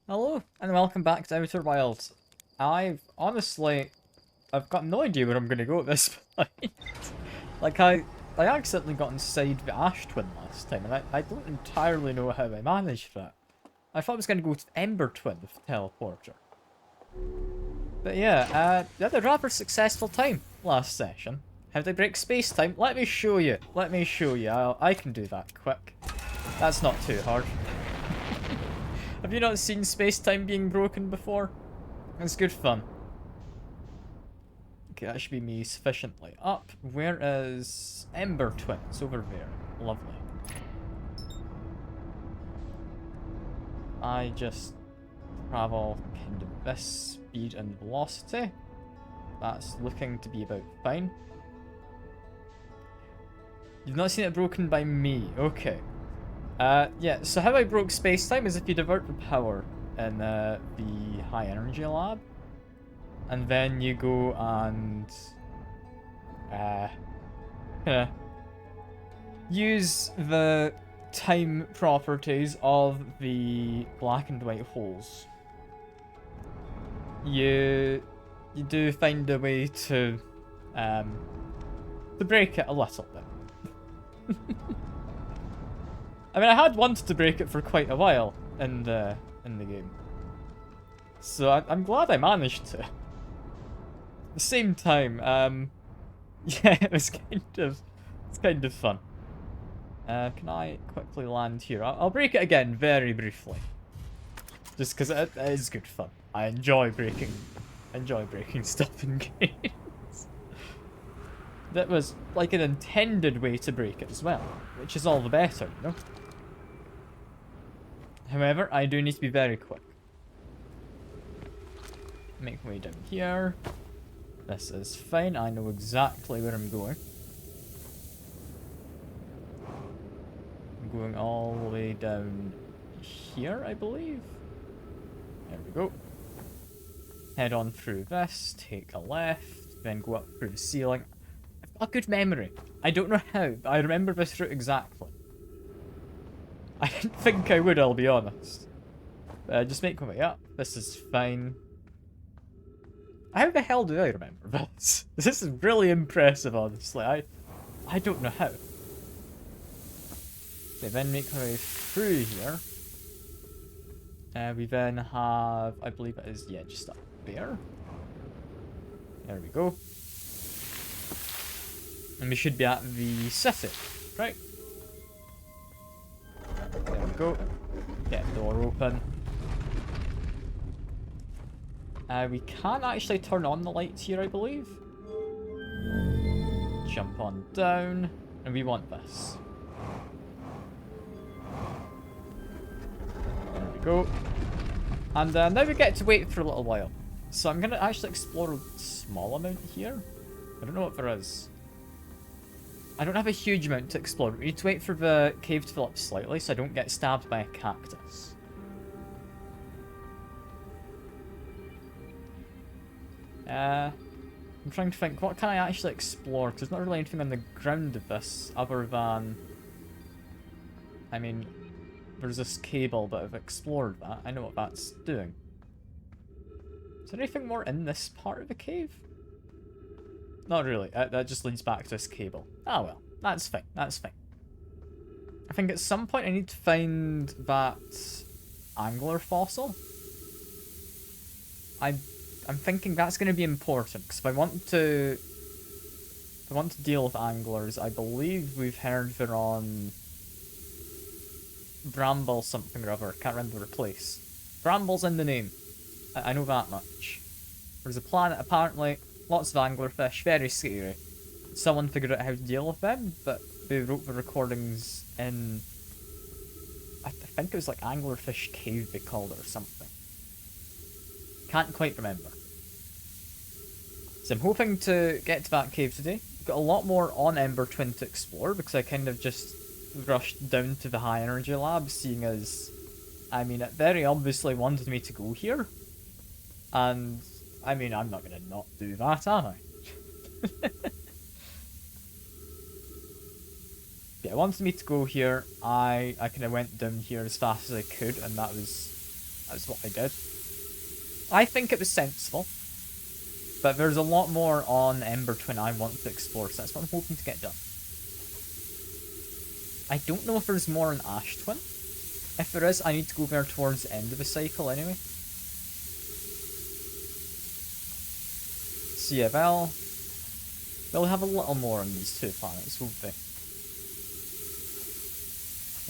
Hello, and welcome back to Outer Wilds. I've got no idea where I'm gonna go at this point. like, I accidentally got inside the Ash Twin last time, and I don't entirely know how I managed that. I thought I was gonna go to Ember Twin with the teleporter. But yeah, I had a rather successful time last session. How did I break space time? Let me show you. Let me show you. I can do that quick. That's not too hard. Have you not seen space-time being broken before? It's good fun. Okay, that should be me sufficiently up. Where is Ember Twin? It's over there. Lovely. I just travel kind of this speed and velocity. That's looking to be about fine. You've not seen it broken by me. Okay. Yeah, so how I broke space-time is if you divert the power in the high energy lab, and then you go and use the time properties of the black and white holes. You do find a way to break it a little bit. I mean, I had wanted to break it for quite a while in the game, so I'm glad I managed to. At the same time, yeah, it's kind of fun. Can I quickly land here? I'll break it again very briefly, just because it is good fun. I enjoy breaking stuff in games. That was like an intended way to break it as well, which is all the better, you know. However, I do need to be very quick. Make my way down here. This is fine. I know exactly where I'm going. I'm going all the way down here, I believe. There we go. Head on through this, take a left, then go up through the ceiling. I've got a good memory. I don't know how, but I remember this route exactly. I didn't think I would, I'll be honest. Just make my way up. This is fine. How the hell do I remember this? This is really impressive, honestly. I don't know how. Okay, then make my way through here. We then have, I believe it is, yeah, just up there. There we go. And we should be at the city, right? There we go. Get the door open. We can actually turn on the lights here, I believe. Jump on down. And we want this. There we go. And now we get to wait for a little while. So I'm going to actually explore a small amount here. I don't know what there is. I don't have a huge amount to explore. We need to wait for the cave to fill up slightly so I don't get stabbed by a cactus. I'm trying to think, what can I actually explore? Because there's not really anything on the ground of this other than... I mean, there's this cable, but I've explored that. I know what that's doing. Is there anything more in this part of the cave? Not really. That just leads back to this cable. Ah well, that's fine. That's fine. I think at some point I need to find that angler fossil. I'm thinking that's going to be important because if I want to deal with anglers, I believe we've heard they're on Bramble something or other. Can't remember the place. Bramble's in the name. I know that much. There's a planet apparently. Lots of anglerfish, very scary. Someone figured out how to deal with them, but they wrote the recordings in... I think it was like Anglerfish Cave they called it or something. Can't quite remember. So I'm hoping to get to that cave today. Got a lot more on Ember Twin to explore because I kind of just rushed down to the high energy lab, seeing as... I mean, it very obviously wanted me to go here. And... I mean, I'm not going to not do that, am I? Yeah, it wanted me to go here. I kind of went down here as fast as I could, and that was That's what I did. I think it was sensible. But there's a lot more on Ember Twin I want to explore, so that's what I'm hoping to get done. I don't know if there's more on Ash Twin. If there is, I need to go there towards the end of the cycle anyway. So yeah, they'll have a little more on these two planets, won't they?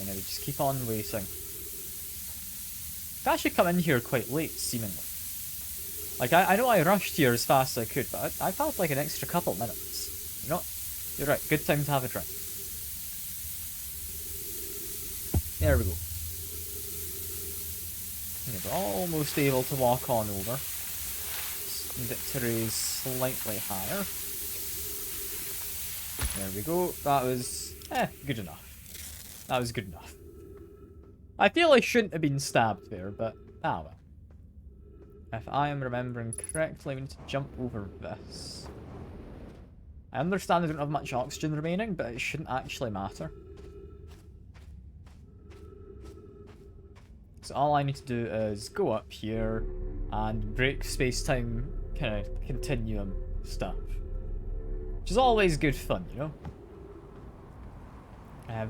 Anyway, just keep on waiting. I actually come in here quite late, seemingly. Like, I know I rushed here as fast as I could, but I've had like an extra couple minutes. You know, you're right, good time to have a drink. There we go. Yeah, we're almost able to walk on over. Victory is slightly higher. There we go. That was, good enough. That was good enough. I feel I shouldn't have been stabbed there, but, ah well. If I am remembering correctly, we need to jump over this. I understand I don't have much oxygen remaining, but it shouldn't actually matter. So all I need to do is go up here and break space-time kind of continuum stuff. Which is always good fun, you know?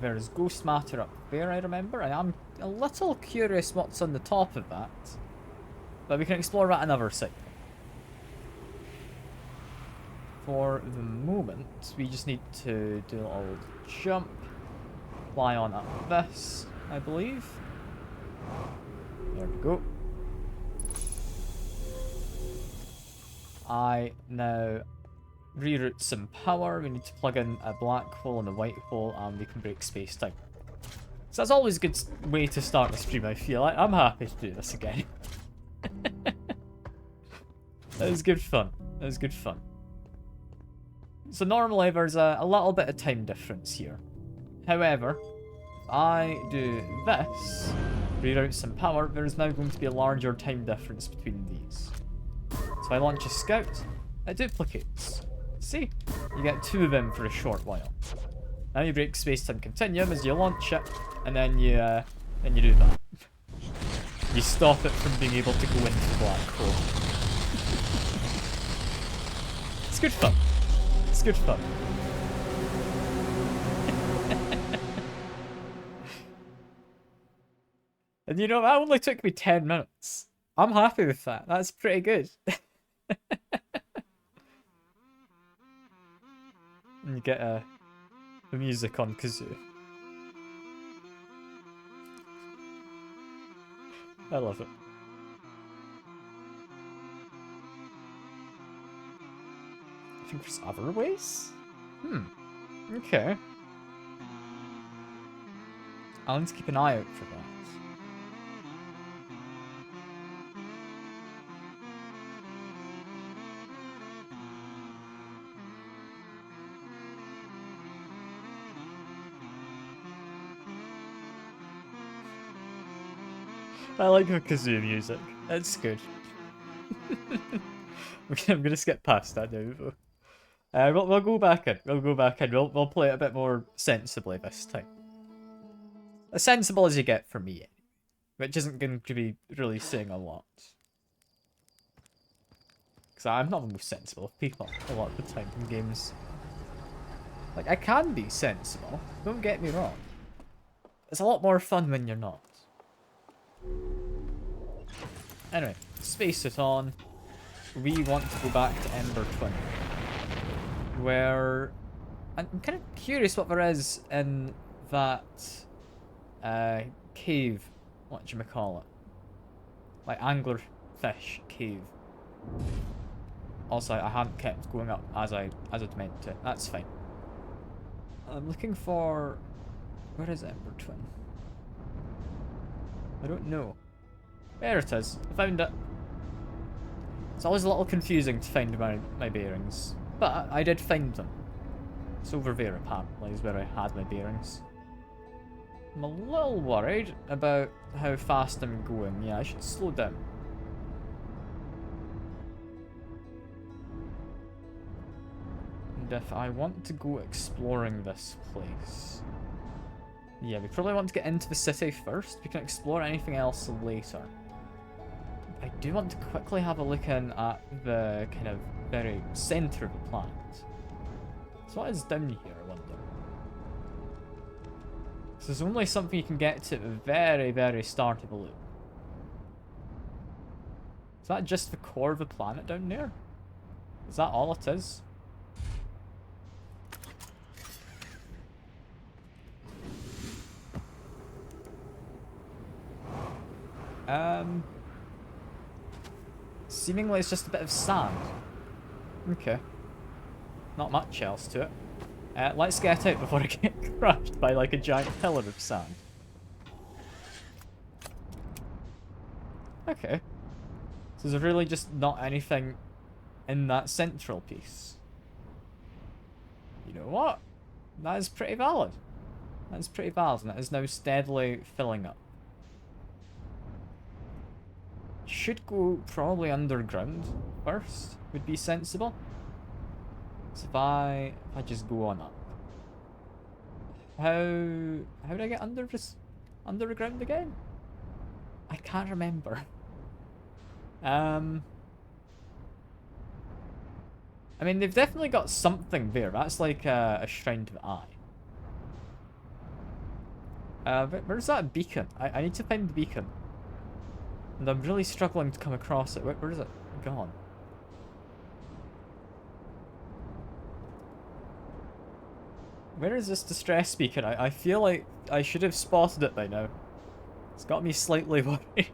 There's ghost matter up there, I remember, and I'm a little curious what's on the top of that. But we can explore that another site. For the moment, we just need to do a little jump. Fly on up this, I believe. There we go. I now reroute some power. We need to plug in a black hole and a white hole, and we can break space-time. So that's always a good way to start the stream, I feel. I'm happy to do this again. That was good fun. That was good fun. So normally there's a little bit of time difference here. However, if I do this, reroute some power, there's now going to be a larger time difference between these. So I launch a scout, it duplicates. See? You get two of them for a short while. Now you break space-time continuum as you launch it, and then you do that. You stop it from being able to go into the black hole. It's good fun. It's good fun. And you know, that only took me 10 minutes. I'm happy with that. That's pretty good. And you get the music on kazoo. I love it. I think there's other ways? Okay. I'll need to keep an eye out for that. I like the kazoo music. That's good. Okay, I'm gonna skip past that now, though. We'll go back in. We'll go back in. We'll play it a bit more sensibly this time. As sensible as you get from me, which isn't going to be really saying a lot. Because I'm not the most sensible of people a lot of the time in games. Like, I can be sensible, don't get me wrong. It's a lot more fun when you're not. Anyway, space it on. We want to go back to Ember Twin. Where... I'm kind of curious what there is in that... cave. Whatchamacallit. Like, anglerfish cave. Also, I hadn't kept going up as I'd meant to. That's fine. I'm looking for... Where is Ember Twin? I don't know. There it is. I found it. It's always a little confusing to find my bearings. But I did find them. It's over there, apparently, is where I had my bearings. I'm a little worried about how fast I'm going. Yeah, I should slow down. And if I want to go exploring this place... Yeah, we probably want to get into the city first. We can explore anything else later. do want to quickly have a look in at the kind of very centre of the planet. So what is down here, I wonder? So there's only something you can get to at the very, very start of the loop. Is that just the core of the planet down there? Is that all it is? Seemingly it's just a bit of sand. Okay. Not much else to it. Let's get out before I get crushed by like a giant pillar of sand. Okay. So there's really just not anything in that central piece. You know what? That is pretty valid. That is pretty valid, and it is now steadily filling up. Should go probably underground first, would be sensible. So if I just go on up. How do I get underground again? I can't remember. I mean, they've definitely got something there. That's like a shrine to the eye. Where's that beacon? I need to find the beacon. And I'm really struggling to come across it. Where is it gone? Where is this distress beacon? I feel like I should have spotted it by now. It's got me slightly worried.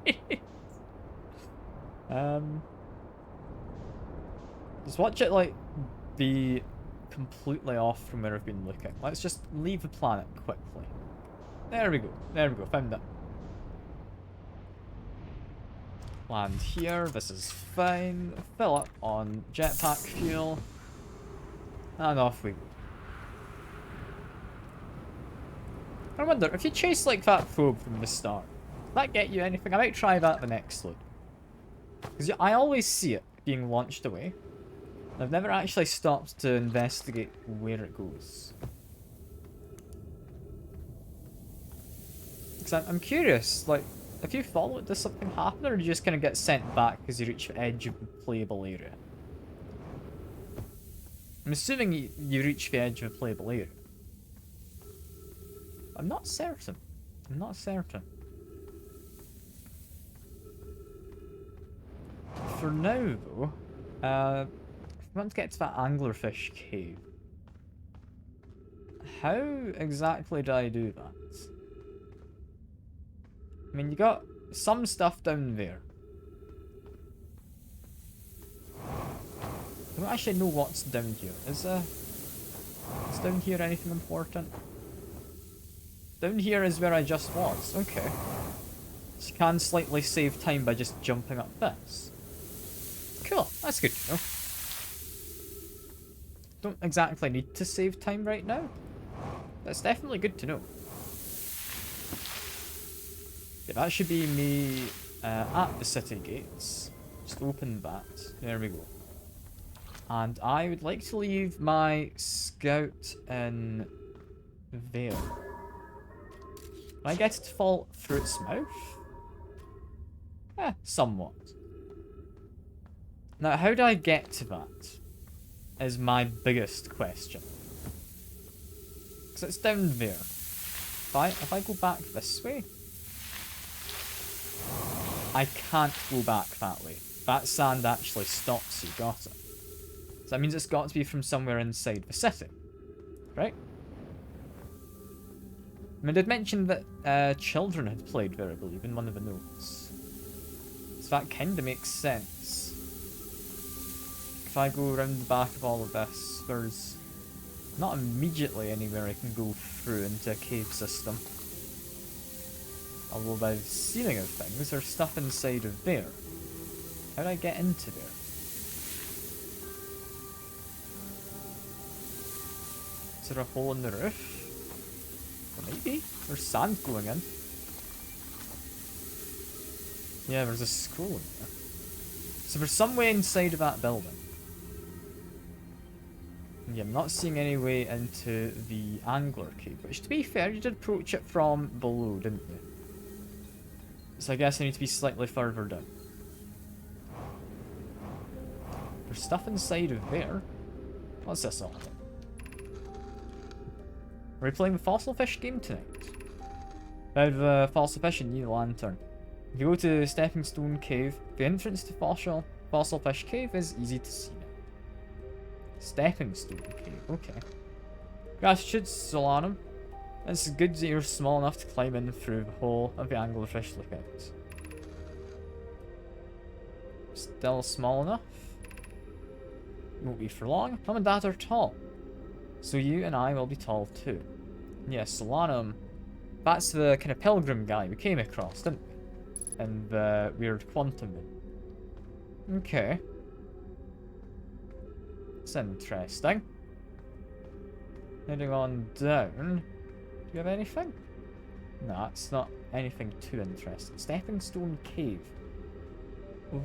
Just watch it, like, be completely off from where I've been looking. Let's just leave the planet quickly. There we go. There we go. Found it. Land here. This is fine. Fill up on jetpack fuel. And off we go. I wonder, if you chase like that phobe from the start, does that get you anything? I might try that the next load. Because I always see it being launched away. I've never actually stopped to investigate where it goes. Because I'm curious, like, if you follow it, does something happen, or do you just kind of get sent back because you reach the edge of the playable area? I'm assuming you reach the edge of the playable area. I'm not certain. I'm not certain. For now, though, if we want to get to that anglerfish cave, how exactly do I do that? I mean, you got some stuff down there. I don't actually know what's down here. Is down here anything important? Down here is where I just was. Okay. So you can slightly save time by just jumping up this. Cool. That's good to know. Don't exactly need to save time right now. That's definitely good to know. Yeah, that should be me at the city gates. Just open that. There we go. And I would like to leave my scout in there. Can I get it to fall through its mouth? Somewhat. Now, how do I get to that? Is my biggest question. Because it's down there. If I go back this way, I can't go back that way. That sand actually stops you, got it. So that means it's got to be from somewhere inside the city. Right? I mean, they'd mentioned that children had played there, I believe, in one of the notes. So that kind of makes sense. If I go around the back of all of this, there's not immediately anywhere I can go through into a cave system. Although by the seeming of things, there's stuff inside of there. How do I get into there? Is there a hole in the roof? Or maybe. There's sand going in. Yeah, there's a scroll in there. So there's some way inside of that building. Yeah, I'm not seeing any way into the angler cave, which to be fair, you did approach it from below, didn't you? So I guess I need to be slightly further down. There's stuff inside of there. What's this all about? Are we playing the Fossil Fish game tonight? I have Fossil Fish and New Lantern. If you go to Stepping Stone Cave, the entrance to Fossil Fish Cave is easy to see now. Stepping Stone Cave, okay. Gratitude, Solanum. It's good that you're small enough to climb in through the hole of the anglerfish lookout. Still small enough. Won't be for long. Mum and Dad are tall. So you and I will be tall too. Yes, Solanum. That's the kind of pilgrim guy we came across, didn't we? And the weird quantum moon. Okay. It's interesting. Heading on down. Do you have anything? No, it's not anything too interesting. Stepping Stone Cave.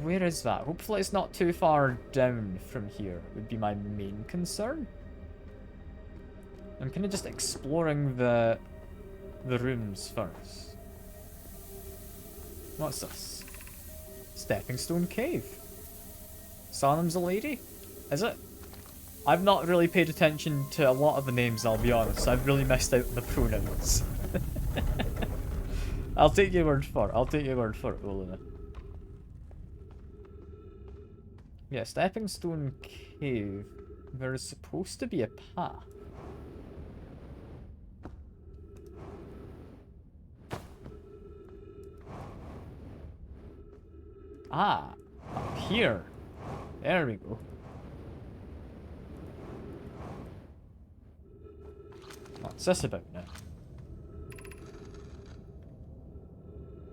Where is that? Hopefully it's not too far down from here, would be my main concern. I'm kind of just exploring the rooms first. What's this? Stepping Stone Cave. Salem's a lady? Is it? I've not really paid attention to a lot of the names, I'll be honest. I've really missed out on the pronouns. I'll take your word for it. I'll take your word for it, Olina. Yeah, Stepping Stone Cave. There is supposed to be a path. Ah, up here. There we go. What's this about now?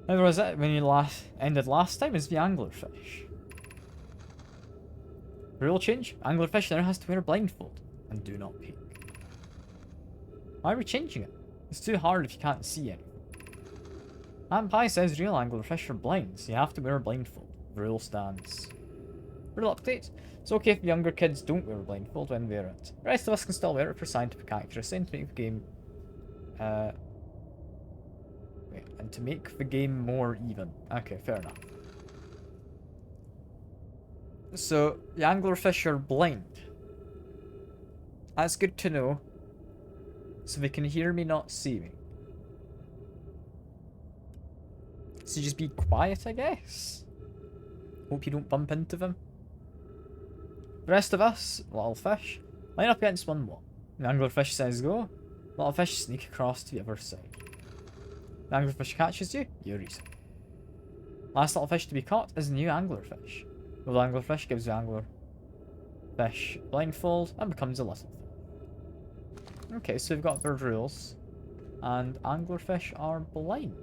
How was it when you ended last time? Is the anglerfish. Rule change? Anglerfish now has to wear a blindfold and do not peek. Why are we changing it? It's too hard if you can't see anything. And Pie says real anglerfish are blind, so you have to wear a blindfold. Rule stands. Rule update. It's okay if younger kids don't wear a blindfold when they wear it. The rest of us can still wear it for scientific accuracy and to make the game and to make the game more even. Okay, fair enough. So the anglerfish are blind. That's good to know. So they can hear me, not see me. So just be quiet, I guess. Hope you don't bump into them. The rest of us, little fish, line up against one wall. The anglerfish says go. Little fish sneak across to the other side. The anglerfish catches you, you reset. Last little fish to be caught is the new anglerfish. The anglerfish gives the anglerfish blindfold and becomes a little thing. Okay, so we've got their rules. And anglerfish are blind.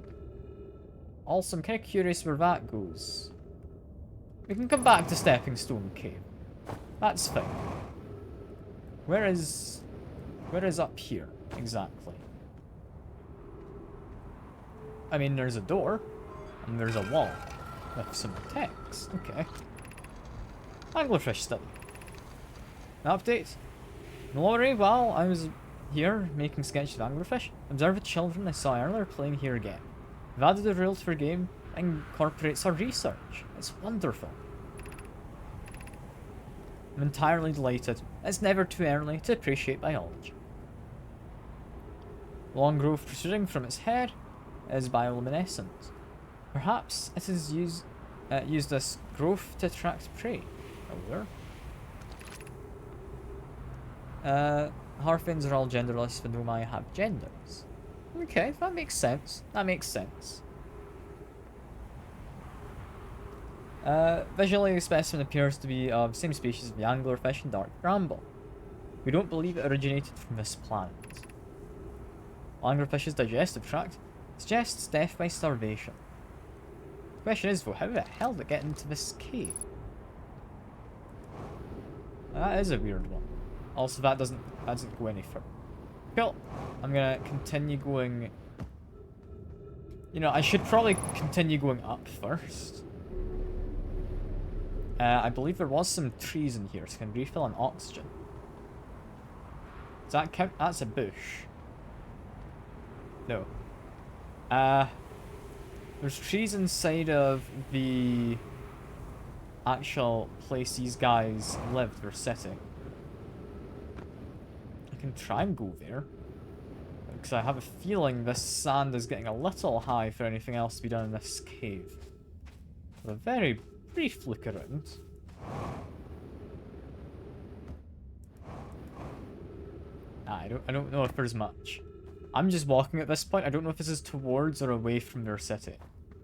Also, I'm kind of curious where that goes. We can come back to Stepping Stone Cave. That's fine. Where is up here, exactly? I mean, there's a door, and there's a wall with some text. Okay. Anglerfish study. An update. Lorry, while I was here making sketches of anglerfish, observed the children I saw earlier playing here again. We've added the rules for game that incorporates our research. It's wonderful. I'm entirely delighted. It's never too early to appreciate biology. Long growth protruding from its head is bioluminescent. Perhaps it is used this growth to attract prey. Harfins are all genderless, but Nomai have genders. Okay, that makes sense. That makes sense. Visually, the specimen appears to be of the same species as the anglerfish and dark bramble. We don't believe it originated from this planet. Anglerfish's digestive tract suggests death by starvation. The question is, though, how the hell did it get into this cave? That is a weird one. Also, that doesn't go any further. Cool. I'm gonna continue going. You know, I should probably continue going up first. I believe there was some trees in here, so I can refill on oxygen. Does that count? That's a bush. No. There's trees inside of the actual place these guys lived or city. I can try and go there. Because I have a feeling this sand is getting a little high for anything else to be done in this cave. A very brief look around. I don't know if there's much. I'm just walking at this point. I don't know if this is towards or away from their city.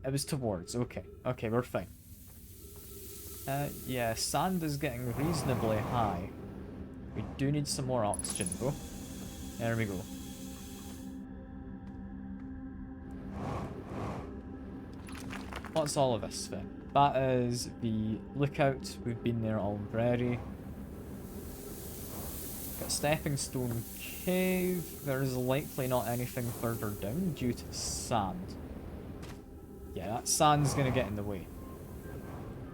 It was towards. Okay. Okay, we're fine. Yeah, sand is getting reasonably high. We do need some more oxygen, though. There we go. What's all of this then? That is the lookout. We've been there already. Got Stepping Stone Cave. There's likely not anything further down due to the sand. Yeah, that sand's gonna get in the way.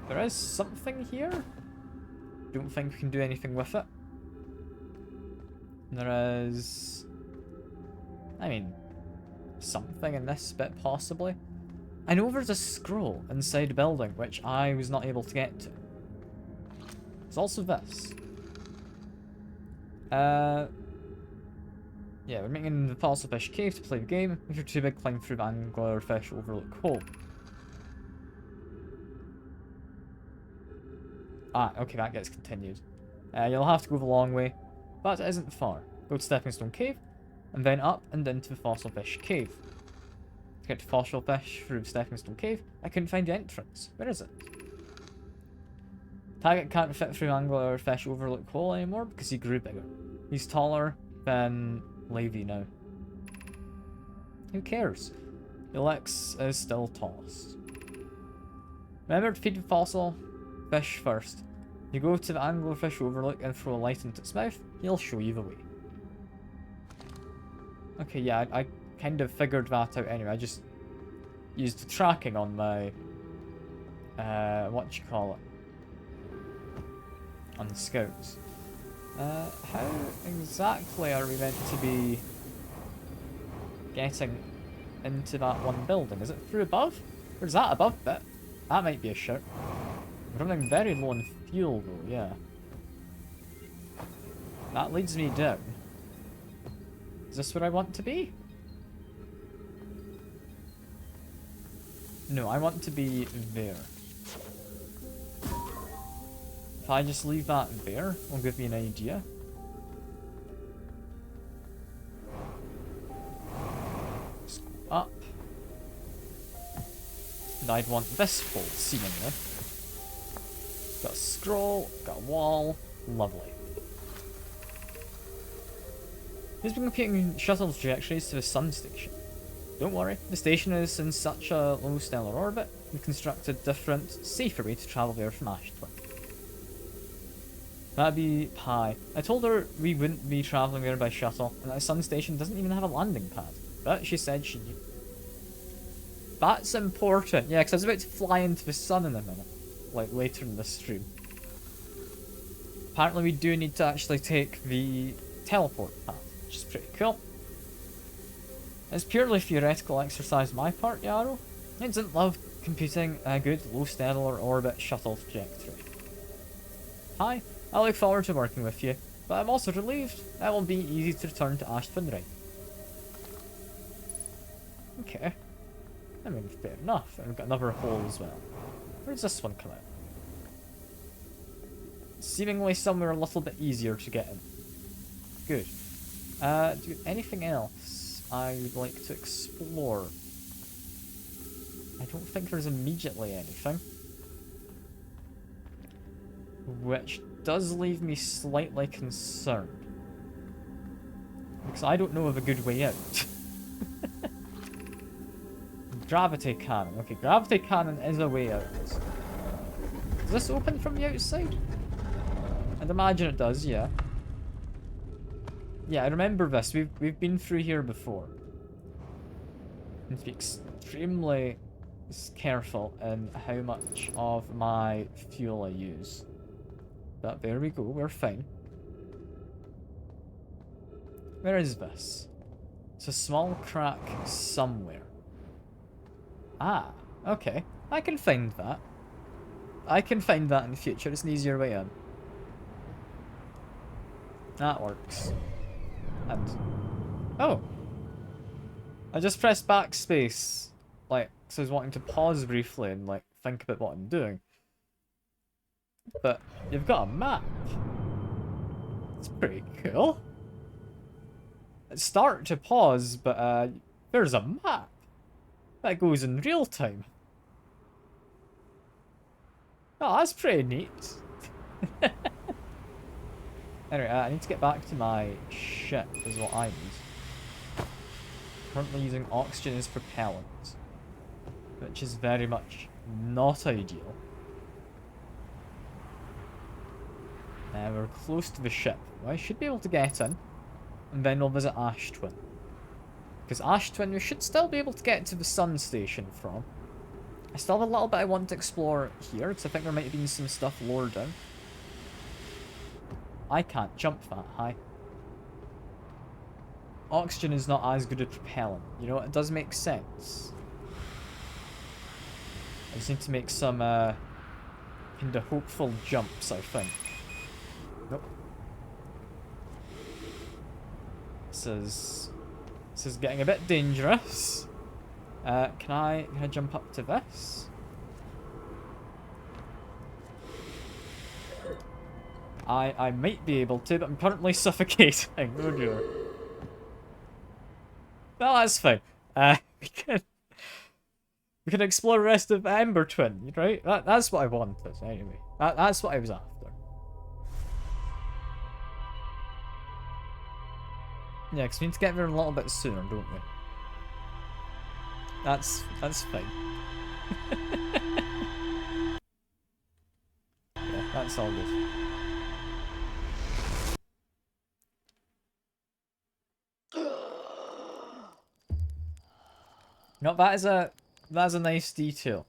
There is something here. Don't think we can do anything with it. There is... I mean, something in this bit possibly. I know there's a scroll inside a building which I was not able to get to. There's also this. Yeah, we're making the Fossilfish Cave to play the game. If you're too big, climb through the Anglerfish Overlook Hole. Ah, okay, that gets continued. You'll have to go the long way, but it isn't far. Go to Stepping Stone Cave, and then up and into the Fossilfish Cave. To get to Fossilfish through Stepping Stone Cave, I couldn't find the entrance. Where is it? Taggart can't fit through Anglerfish Overlook Hole anymore because he grew bigger. He's taller than Levy now. Who cares? Elex is still tallest. Remember to feed the fossil fish first. You go to the Anglerfish Overlook and throw a light into its mouth, he'll show you the way. Okay, yeah, I kind of figured that out anyway. I just used the tracking on my, what you call it? On the scouts. How exactly are we meant to be getting into that one building? Is it through above? Or is that above bit? That might be a shout. We're running very low on fuel though, yeah. That leads me down. Is this where I want to be? No, I want to be there. If I just leave that there, it'll give me an idea. Let's go up. And I'd want this fold, seemingly. Got a scroll, got a wall. Lovely. Who's been computing shuttle trajectories to the sun station? Don't worry, the station is in such a low stellar orbit, we constructed different, safer way to travel there from Ashton. That'd be Pi. I told her we wouldn't be travelling there by shuttle, and that the sun station doesn't even have a landing pad. But she said she knew. That's important. Yeah, because I was about to fly into the sun in a minute. Like, later in this stream. Apparently we do need to actually take the teleport path, which is pretty cool. It's purely theoretical exercise on my part, Yarrow. I didn't love computing a good low stellar orbit shuttle trajectory. Hi. I look forward to working with you, but I'm also relieved it will be easy to return to Ashton, right? Okay. I mean, fair enough. And we've got another hole as well. Where does this one come out? Seemingly somewhere a little bit easier to get in. Good. Do anything else I would like to explore? I don't think there's immediately anything. Which does leave me slightly concerned. Because I don't know of a good way out. Gravity cannon. Okay, gravity cannon is a way out. Does this open from the outside? I'd imagine it does, yeah. Yeah, I remember this. We've been through here before. I need to be extremely careful in how much of my fuel I use. But there we go, we're fine. Where is this? It's a small crack somewhere. Ah, okay. I can find that. I can find that in the future. It's an easier way in. That works. And... oh! I just pressed backspace, like, because I was wanting to pause briefly and, like, think about what I'm doing. But you've got a map. It's pretty cool. It's start to pause, but there's a map that goes in real time. Oh, that's pretty neat. Anyway, I need to get back to my ship, is what I need. Currently using oxygen as propellant, which is very much not ideal. We're close to the ship. Well, I should be able to get in, and then we'll visit Ash Twin. Because Ash Twin we should still be able to get to the sun station from. I still have a little bit I want to explore here, because I think there might have been some stuff lower down. I can't jump that high. Oxygen is not as good at propellant. You know, it does make sense. I just need to make some kind of hopeful jumps, I think. Nope. This is getting a bit dangerous. Can I jump up to this? I might be able to, but I'm currently suffocating. Oh dear. Well, that's fine. We can explore the rest of Ember Twin, right? That's what I wanted, anyway. That's what I was after. Yeah, because we need to get there a little bit sooner, don't we? That's fine. Yeah, that's all good. No, that's a nice detail.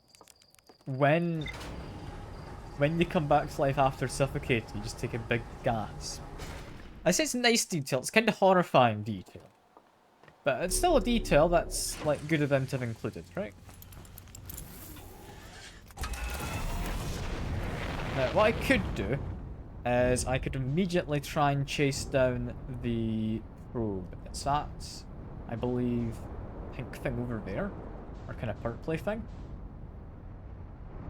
When you come back to life after suffocating, you just take a big gasp. I say it's a nice detail. It's kind of horrifying detail, but it's still a detail that's like good of them to have included, right? Now, what I could do is I could immediately try and chase down the probe. It's that, I believe, pink thing over there, or kind of purpley thing.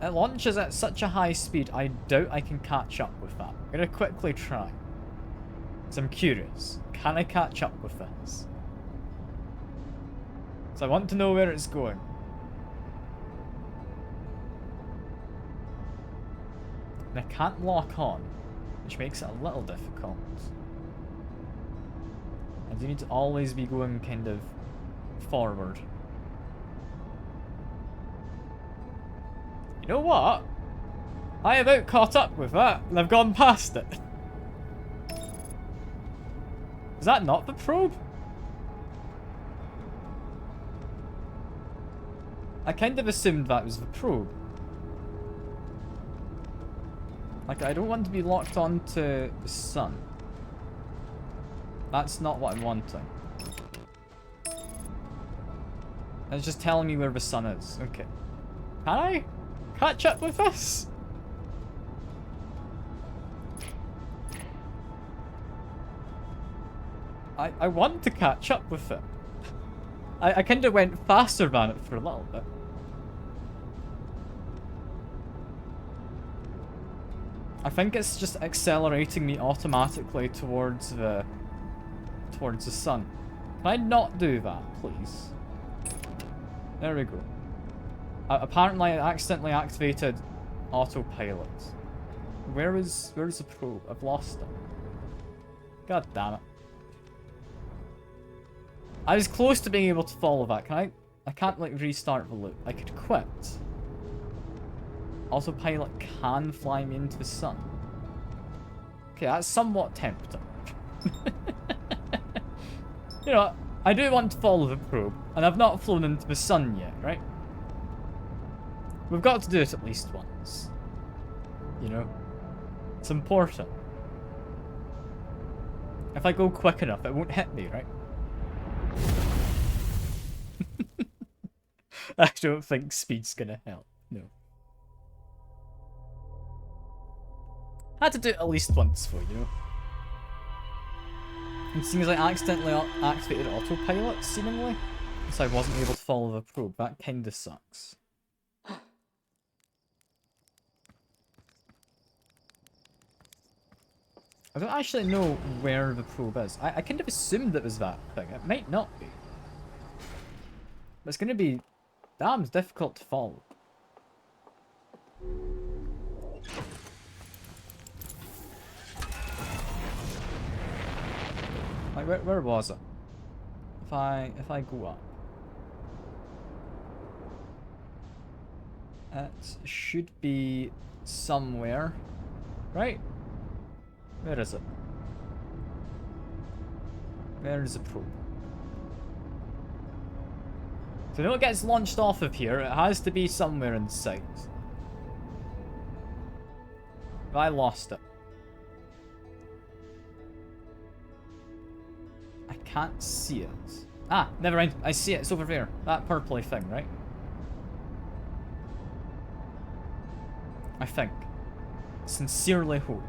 It launches at such a high speed, I doubt I can catch up with that. I'm gonna quickly try. So I'm curious, can I catch up with this? So I want to know where it's going. And I can't lock on, which makes it a little difficult. I do need to always be going kind of forward. You know what? I have about caught up with that, and I've gone past it. Is that not the probe? I kind of assumed that was the probe. Like, I don't want to be locked onto the sun. That's not what I'm wanting. It's just telling me where the sun is. Okay. Can I catch up with this? I want to catch up with it. I kind of went faster than it for a little bit. I think it's just accelerating me automatically towards the sun. Can I not do that, please? There we go. Apparently I accidentally activated autopilot. Where's the probe? I've lost it. God damn it. I was close to being able to follow that. I can't like restart the loop. I could quit. Autopilot can fly me into the sun. Okay, that's somewhat tempting. You know what? I do want to follow the probe, and I've not flown into the sun yet, right? We've got to do it at least once. You know? It's important. If I go quick enough, it won't hit me, right? I don't think speed's gonna help. No. Had to do it at least once for you. It seems like I accidentally activated autopilot, seemingly. So I wasn't able to follow the probe. That kinda sucks. I don't actually know where the probe is. I kind of assumed it was that thing. It might not be. But it's gonna be damn difficult to follow. Like, where was it? If I go up. It should be somewhere. Right? Where is it? Where is the probe? So when it gets launched off of here, it has to be somewhere in sight. But I lost it. I can't see it. Ah, never mind. I see it. It's over there. That purpley thing, right? I think. Sincerely hope.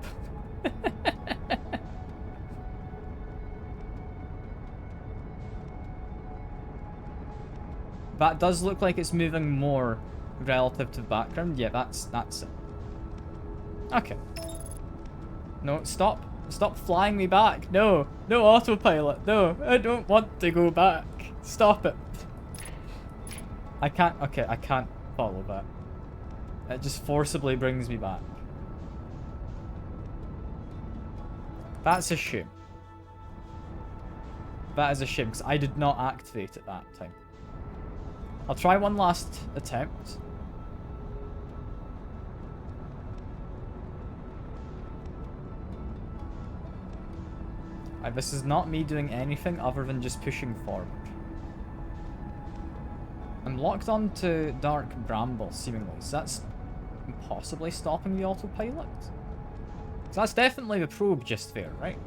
That does look like it's moving more relative to the background. Yeah, that's it. Okay. No, stop. Stop flying me back. No. No autopilot. No. I don't want to go back. Stop it. I can't. Okay, I can't follow that. It just forcibly brings me back. That's a shame. That is a shame, because I did not activate it that time. I'll try one last attempt. This is not me doing anything other than just pushing forward. I'm locked onto Dark Bramble, seemingly, so that's possibly stopping the autopilot. So that's definitely the probe just there, right?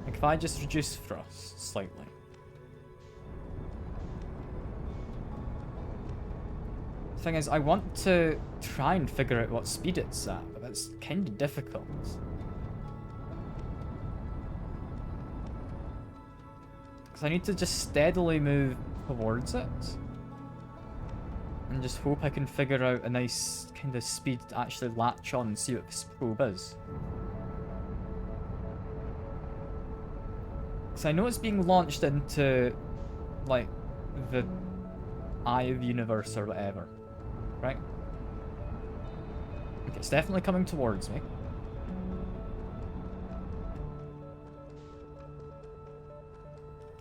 Like if I just reduce thrust slightly. The thing is, I want to try and figure out what speed it's at, but that's kind of difficult. Because I need to just steadily move towards it. And just hope I can figure out a nice kind of speed to actually latch on and see what this probe is. Because I know it's being launched into, like, the Eye of Universe or whatever. Right? Okay, it's definitely coming towards me.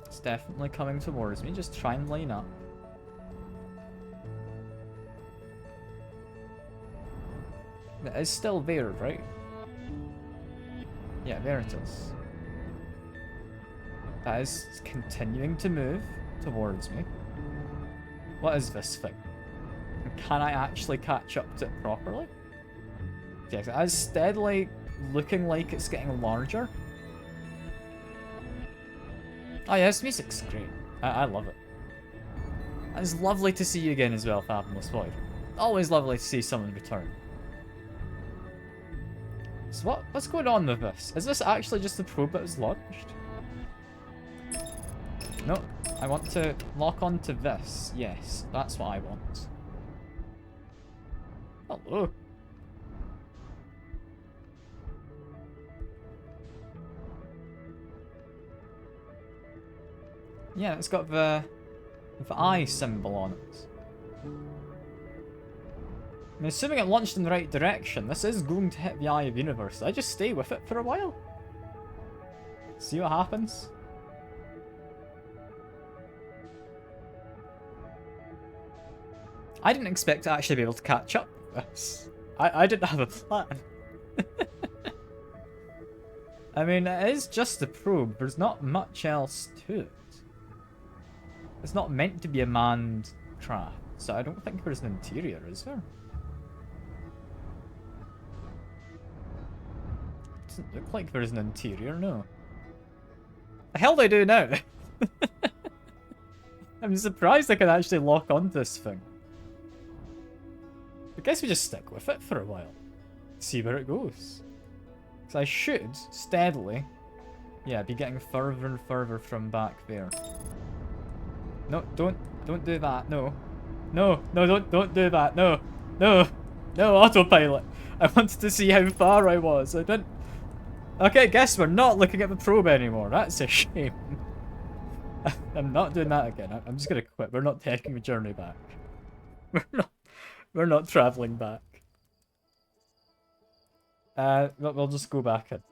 It's definitely coming towards me. Just try and line up. It is still there, right? Yeah, there it is. That is continuing to move towards me. What is this thing? Can I actually catch up to it properly? Yes, it is steadily looking like it's getting larger. Oh yeah, this music's great. I love it. It's lovely to see you again as well, Fathomless Void. Always lovely to see someone return. So what's going on with this? Is this actually just the probe that was launched? No, I want to lock onto this. Yes, that's what I want. Hello. Yeah, it's got the eye symbol on it. I'm assuming it launched in the right direction. This is going to hit the Eye of Universe. I just stay with it for a while. See what happens. I didn't expect to actually be able to catch up with this. I didn't have a plan. I mean, it is just a probe. There's not much else to it. It's not meant to be a manned craft, so I don't think there's an interior, is there? Doesn't look like there's an interior, no. The hell do I do now? I'm surprised I can actually lock onto this thing. I guess we just stick with it for a while. See where it goes. Because I should, steadily, yeah, be getting further and further from back there. No, don't do that, no. No, don't do that, no. No, no, autopilot. I wanted to see how far I was, I didn't... Okay, guess we're not looking at the probe anymore, that's a shame. I'm not doing that again, I'm just gonna quit, we're not taking the journey back. We're not travelling back. We'll just go back in.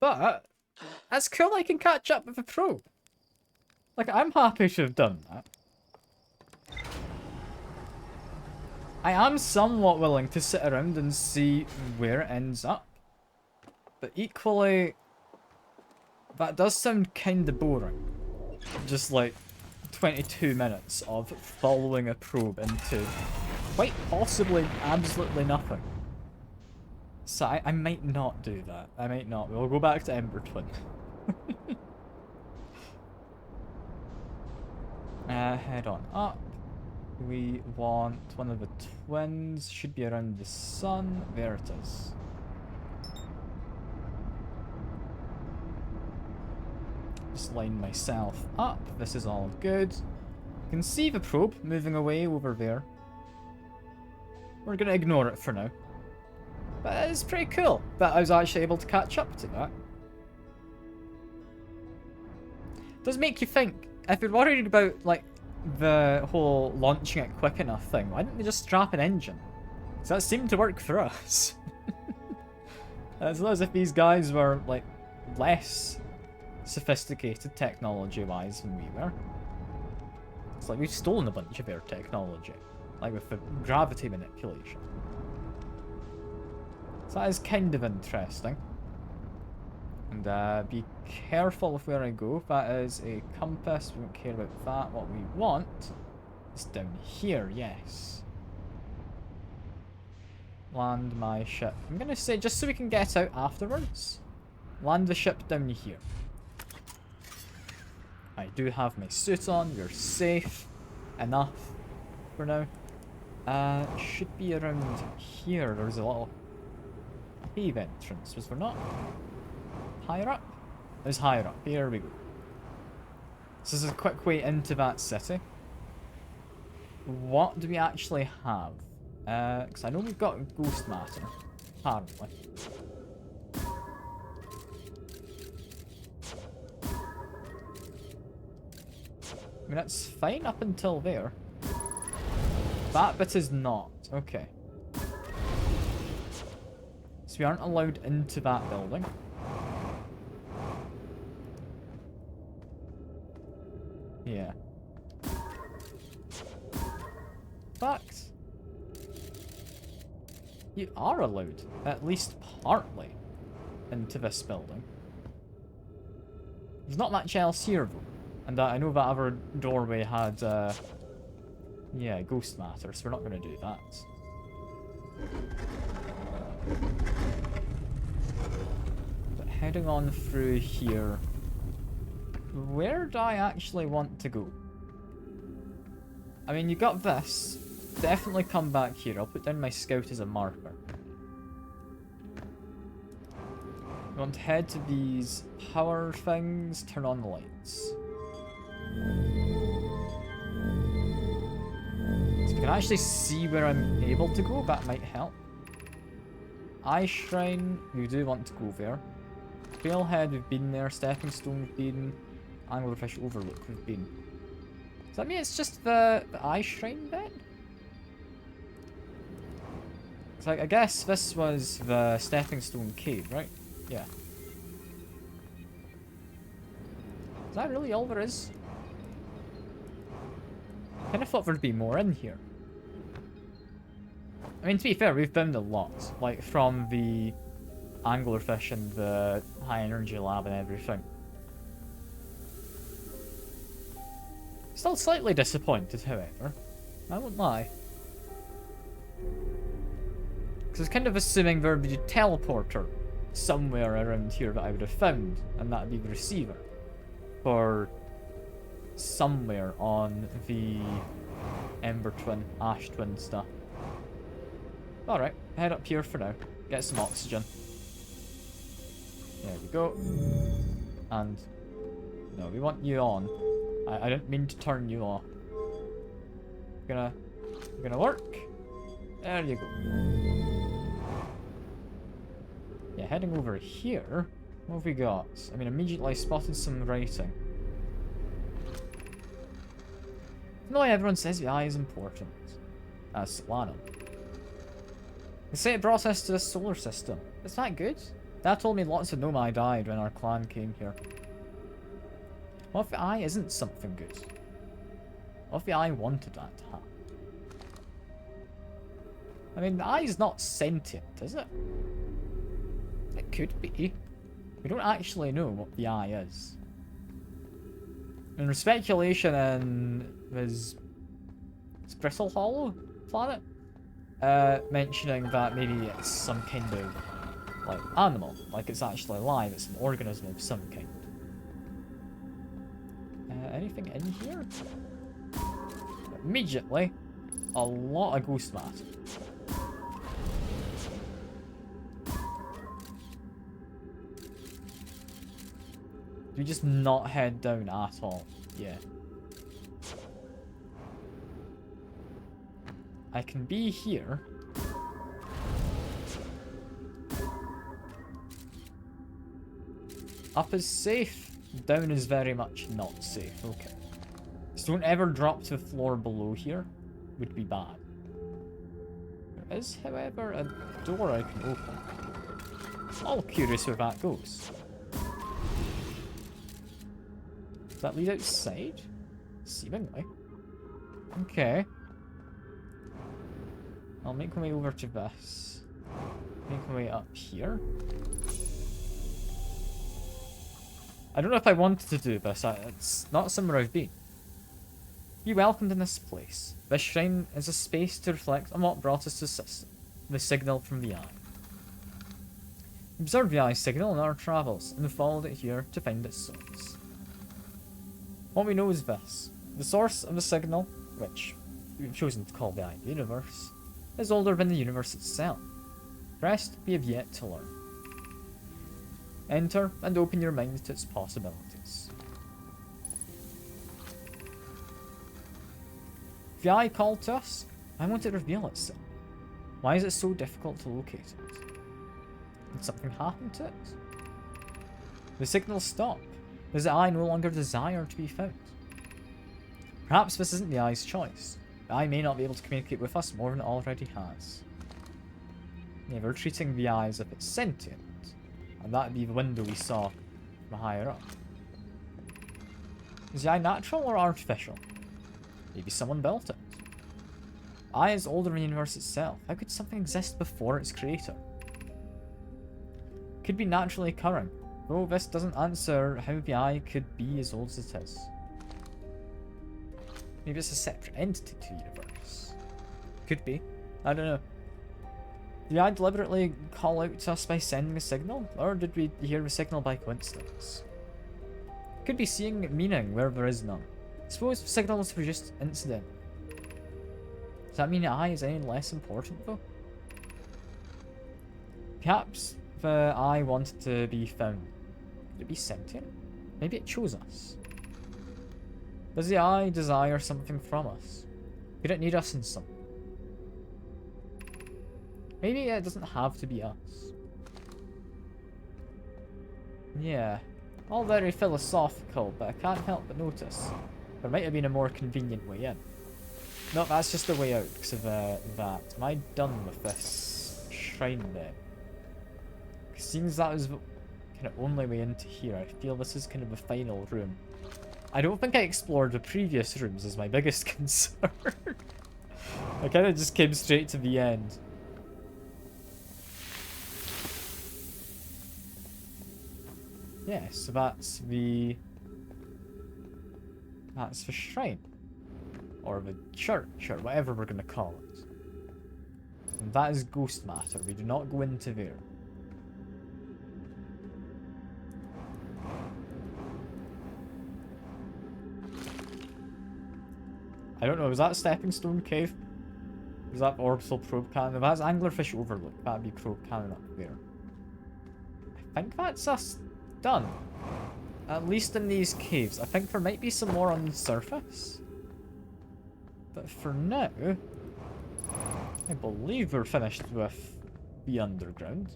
But that's cool, I can catch up with the probe. Like, I'm happy to have done that. I am somewhat willing to sit around and see where it ends up. But equally, that does sound kinda boring. Just like 22 minutes of following a probe into quite possibly absolutely nothing. So I might not do that. I might not. We'll go back to Ember Twin. Head on up. We want one of the twins. Should be around the sun. There it is. Just line myself up. This is all good. Can see the probe moving away over there. We're gonna ignore it for now. But it's pretty cool that I was actually able to catch up to that. It does make you think, if you're worried about, like, the whole launching it quick enough thing, why didn't they just strap an engine? Because that seemed to work for us. It's not as if these guys were, like, less sophisticated technology-wise than we were. It's like we've stolen a bunch of their technology, like with the gravity manipulation. So that is kind of interesting. And be careful with where I go. That is a compass. We don't care about that. What we want is down here, yes. Land my ship. I'm going to say, just so we can get out afterwards, land the ship down here. I do have my suit on. We're safe enough for now. Should be around here. There's a little cave entrance, was there not? Higher up? It was higher up. Here we go. So this is a quick way into that city. What do we actually have? Because I know we've got ghost matter, apparently. I mean, that's fine up until there. That bit is not. Okay. So we aren't allowed into that building. Yeah. Fact. You are allowed, at least partly, into this building. There's not much else here, though. And I know that other doorway had, yeah, ghost matter, so we're not going to do that. But heading on through here, where do I actually want to go? I mean, you got this. Definitely come back here. I'll put down my scout as a marker. We want to head to these power things, turn on the lights. So we can actually see where I'm able to go, that might help. Eye Shrine, we do want to go there. Trailhead, we've been there. Stepping Stone, we've been. Anglerfish Overlook, we've been. Does that mean it's just the Eye Shrine then? Because I guess this was the Stepping Stone Cave, right? Yeah. Is that really all there is? I kind of thought there'd be more in here. I mean, to be fair, we've found a lot. Like, from the anglerfish and the high energy lab and everything. Still slightly disappointed, however. I won't lie. Because I was kind of assuming there would be a teleporter somewhere around here that I would have found, and that would be the receiver. For somewhere on the Ember Twin, Ash Twin stuff. Alright, head up here for now. Get some oxygen. There we go. And... no, we want you on. I didn't mean to turn you off. Gonna work. There you go. Yeah, heading over here. What have we got? I mean, immediately spotted some writing. No, everyone says the eye is important. That's Solana. They say it brought us to the solar system. Is that good? Dad told me lots of Nomai died when our clan came here. What if the eye isn't something good? What if the eye wanted that to happen? I mean, the eye's not sentient, is it? It could be. We don't actually know what the eye is. And there's speculation in this Brittle Hollow planet, mentioning that maybe it's some kind of like animal, like it's actually alive, it's an organism of some kind. Anything in here? Immediately, a lot of ghost matter. Do we just not head down at all? Yeah. I can be here. Up is safe. Down is very much not safe. Okay. So don't ever drop to the floor below here. Would be bad. There is, however, a door I can open. All curious where that goes. Does that lead outside? Seemingly. Okay. I'll make my way over to this. Make my way up here. I don't know if I wanted to do this. It's not somewhere I've been. Be welcomed in this place. This shrine is a space to reflect on what brought us to system. The signal from the eye. Observe the eye's signal in our travels, and we followed it here to find its source. What we know is this. The source of the signal, which we've chosen to call the eye of the universe, is older than the universe itself. The rest we have yet to learn. Enter and open your mind to its possibilities. If the eye called to us, why won't it reveal itself? Why is it so difficult to locate it? Did something happen to it? The signal stop. Does the eye no longer desire to be found? Perhaps this isn't the eye's choice. The eye may not be able to communicate with us more than it already has. Yeah, we're treating the eye as if it's sentient. And that'd be the window we saw from higher up. Is the eye natural or artificial? Maybe someone built it. The eye is older than the universe itself. How could something exist before its creator? Could be naturally occurring, though this doesn't answer how the eye could be as old as it is. Maybe it's a separate entity to the universe. Could be. I don't know. Did the eye deliberately call out to us by sending a signal, or did we hear the signal by coincidence? Could be seeing meaning where there is none. Suppose the signals were just incidental. Does that mean the eye is any less important though? Perhaps the eye wanted to be found. Could it be sentient? Maybe it chose us. Does the eye desire something from us? Could it need us in some? Maybe it doesn't have to be us. Yeah, all very philosophical, but I can't help but notice there might have been a more convenient way in. No, that's just the way out because of that. Am I done with this shrine then? Seems that was the kind of only way into here, I feel this is kind of the final room. I don't think I explored the previous rooms is my biggest concern. I kind of just came straight to the end. Yeah, so that's the shrine. Or the church, or whatever we're going to call it. And that is ghost matter. We do not go into there. I don't know, is that Stepping Stone Cave? Is that orbital probe cannon? If that's anglerfish overlook, that'd be probe cannon up there. I think that's us done. At least in these caves. I think there might be some more on the surface. But for now, I believe we're finished with the underground.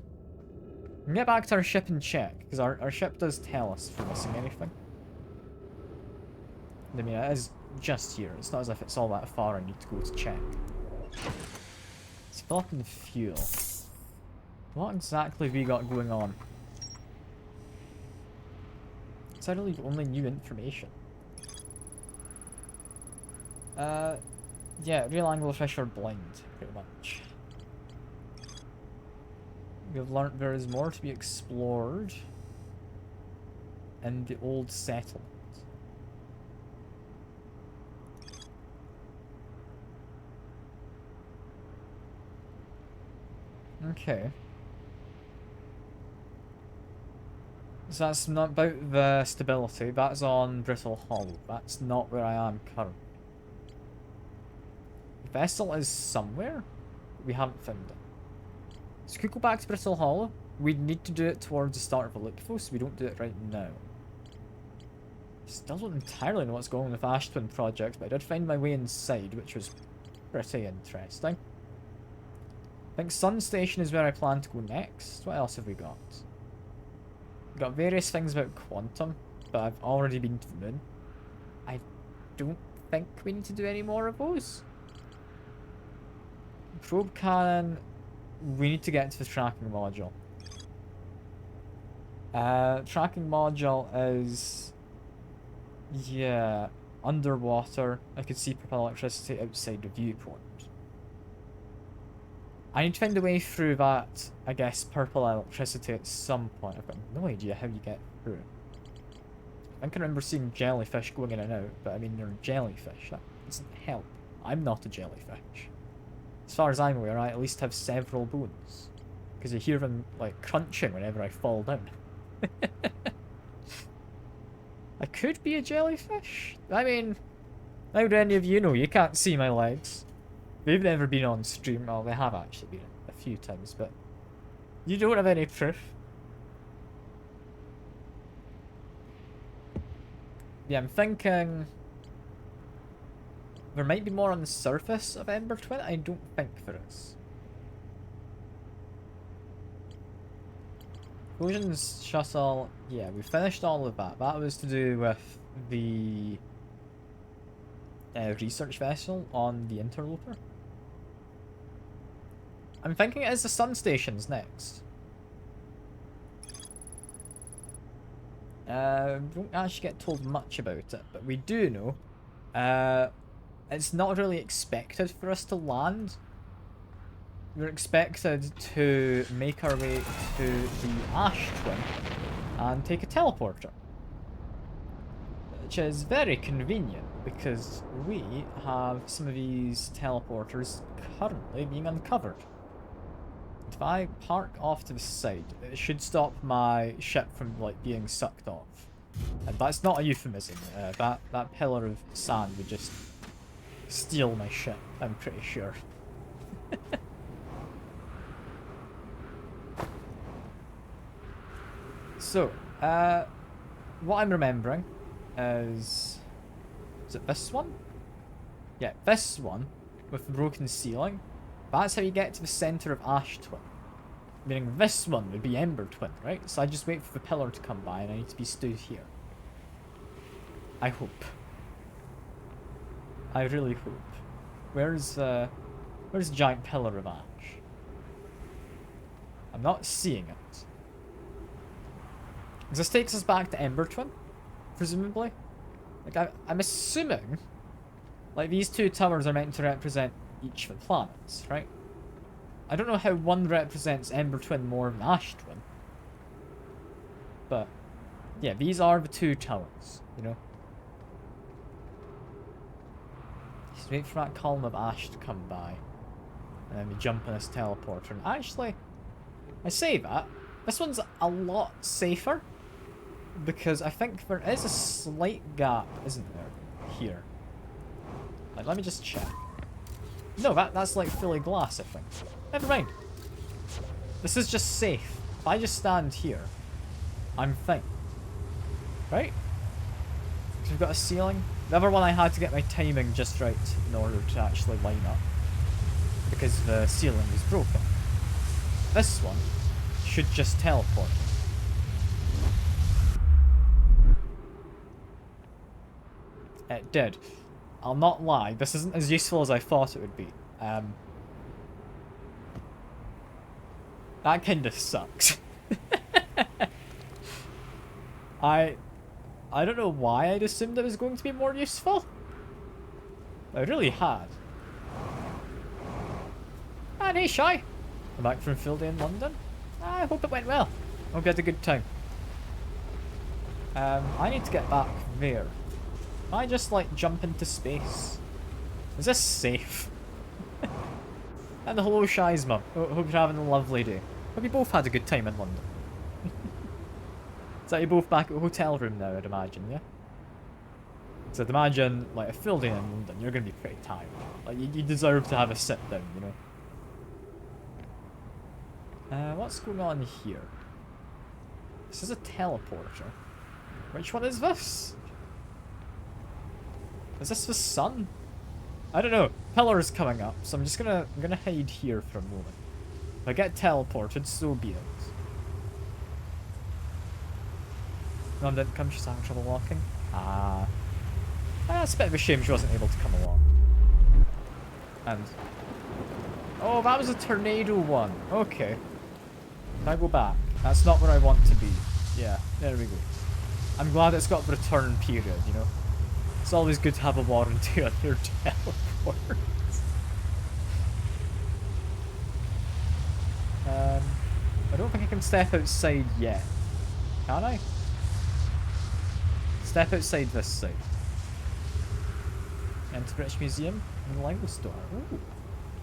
We can get back to our ship and check, because our ship does tell us if we're missing anything. I mean, it is just here. It's not as if it's all that far I need to go to check. Let's fill up in the fuel. What exactly have we got going on? It's literally only new information. Yeah, real anglerfish are blind, pretty much. We've learnt there is more to be explored in the old settlement. Okay. So that's not about the stability, that's on Brittle Hollow. That's not where I am currently. The vessel is somewhere, but we haven't found it. So we could go back to Brittle Hollow. We'd need to do it towards the start of Ellipto, so we don't do it right now. Still don't entirely know what's going on with Ash Twin Project, but I did find my way inside, which was pretty interesting. I think Sun Station is where I plan to go next. What else have we got? We've got various things about Quantum, but I've already been to the moon. I don't think we need to do any more of those. Probe cannon, we need to get to the tracking module. Tracking module is... yeah, underwater. I could see purple electricity outside the viewport. I need to find a way through that, I guess, purple electricity at some point. I've got no idea how you get through. I can remember seeing jellyfish going in and out, but I mean, they're jellyfish. That doesn't help. I'm not a jellyfish. As far as I'm aware, I at least have several bones. Because you hear them, like, crunching whenever I fall down. I could be a jellyfish? I mean, how do any of you know? You can't see my legs. They've never been on stream. Well, they have actually been a few times, but you don't have any proof. Yeah, I'm thinking there might be more on the surface of Ember Twin. I don't think there is. Fusion's shuttle, yeah, we finished all of that. That was to do with the research vessel on the Interloper. I'm thinking it is the Sun Stations next. Don't actually get told much about it, but we do know it's not really expected for us to land. We're expected to make our way to the Ash Twin and take a teleporter. Which is very convenient because we have some of these teleporters currently being uncovered. If I park off to the side, it should stop my ship from like being sucked off. And that's not a euphemism. That pillar of sand would just steal my ship, I'm pretty sure. So, what I'm remembering is it this one? Yeah, this one with the broken ceiling. That's how you get to the center of Ash Twin. Meaning this one would be Ember Twin, right? So I just wait for the pillar to come by and I need to be stood here. I hope. I really hope. Where's the giant pillar of ash? I'm not seeing it. This takes us back to Ember Twin, presumably. Like I'm assuming, like these two towers are meant to represent each of the planets, right? I don't know how one represents Ember Twin more than Ash Twin, but yeah, these are the two towers, you know. Just wait for that column of ash to come by, and then we jump on this teleporter. And actually, I say that this one's a lot safer because I think there is a slight gap, isn't there, here? Like, let me just check. No, that's like fully glass, I think. Never mind. This is just safe. If I just stand here, I'm fine. Right? So we've got a ceiling. The other one I had to get my timing just right in order to actually line up. Because the ceiling was broken. This one should just teleport. It did. I'll not lie, this isn't as useful as I thought it would be. That kinda sucks. I don't know why I'd assumed it was going to be more useful. I really had. And hey, Shy. I'm back from field day in London. I hope it went well. Hope you had a good time. I need to get back there. Can I just, like, jump into space? Is this safe? And hello, Shy's mum. Hope you're having a lovely day. Hope you both had a good time in London. So you're both back at the hotel room now, I'd imagine, yeah? So I'd imagine, like, a full day in London, you're going to be pretty tired. Like, you deserve to have a sit down, you know? What's going on here? This is a teleporter. Which one is this? Is this the sun? I don't know. Pillar's coming up, so I'm gonna hide here for a moment. If I get teleported, so be it. Mum didn't come, she's having trouble walking. That's a bit of a shame she wasn't able to come along. And... oh, that was a tornado one. Okay. Can I go back? That's not where I want to be. Yeah, there we go. I'm glad it's got the return period, you know? It's always good to have a warranty on your teleports. I don't think I can step outside yet. Can I? Step outside this side. Enter British Museum and the Lego store. Ooh.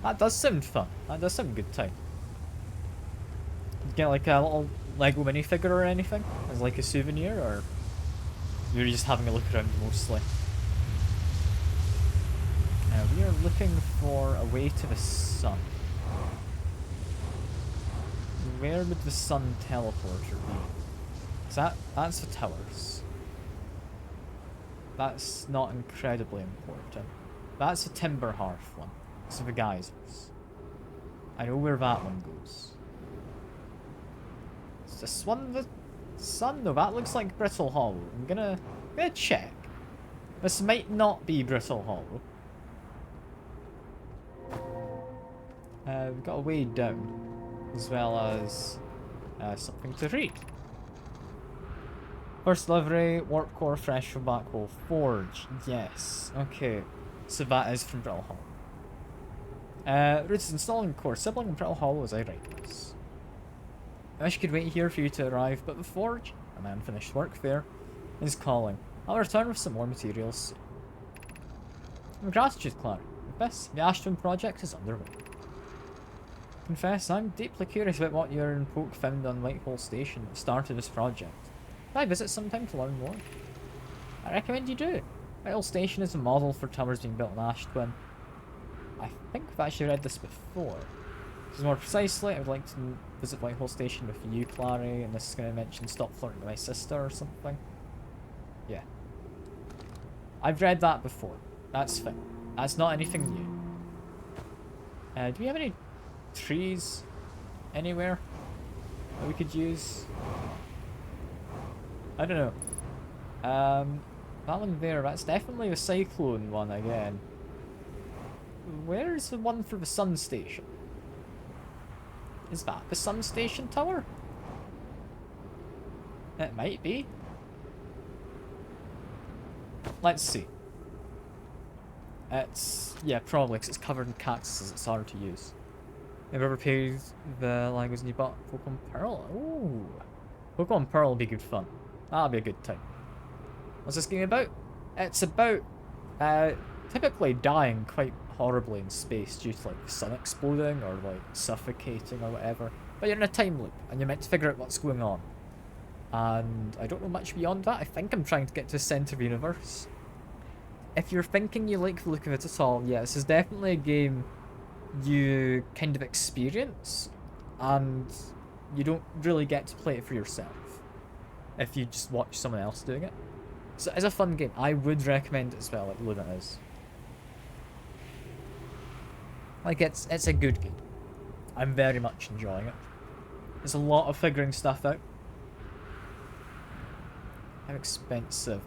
That does sound fun. That does sound a good time. Get like a little Lego minifigure or anything as like a souvenir, or you're just having a look around mostly? We are looking for a way to the sun. Where would the sun teleporter be? That's the towers. That's not incredibly important. That's the timber hearth one. So the geysers. I know where that one goes. Is this one the sun? No, that looks like Brittle Hollow. I'm gonna check. This might not be Brittle Hollow. We've got a way down, as well as something to read. First delivery, warp core fresh from Black Hole Forge. Yes, okay. So that is from Brittle Hollow. Root is installing core sibling in Brittle Hollow as I write this. I wish I could wait here for you to arrive, but the Forge, a man finished work there, is calling. I'll return with some more materials soon. Gratitude, Clara. With this, the Ashton project is underway. Confess, I'm deeply curious about what your and Poke found on Whitehall Station that started this project. Can I visit sometime to learn more? I recommend you do. Whitehall Station is a model for towers being built in Ashtwin. I think I've actually read this before. Because more precisely, I would like to visit Whitehall Station with you, Clary, and this is going to mention Stop Flirting with My Sister or something. Yeah. I've read that before. That's fine. That's not anything new. Do we have any trees anywhere that we could use? I don't know. That one there, that's definitely a cyclone one again. Where's the one for the sun station? Is that the sun station tower? It might be. Let's see. It's, yeah, probably, because it's covered in cactuses, it's hard to use. Have you ever played the language and you bought Pokemon Pearl? Ooh. Pokemon Pearl will be good fun. That'll be a good time. What's this game about? It's about typically dying quite horribly in space due to like the sun exploding or like suffocating or whatever. But you're in a time loop and you're meant to figure out what's going on. And I don't know much beyond that. I think I'm trying to get to the centre of the universe. If you're thinking you like the look of it at all, yeah, this is definitely a game you kind of experience, and you don't really get to play it for yourself if you just watch someone else doing it. So it's a fun game. I would recommend it as well, like Luna is. Like, it's a good game. I'm very much enjoying it. There's a lot of figuring stuff out. How expensive?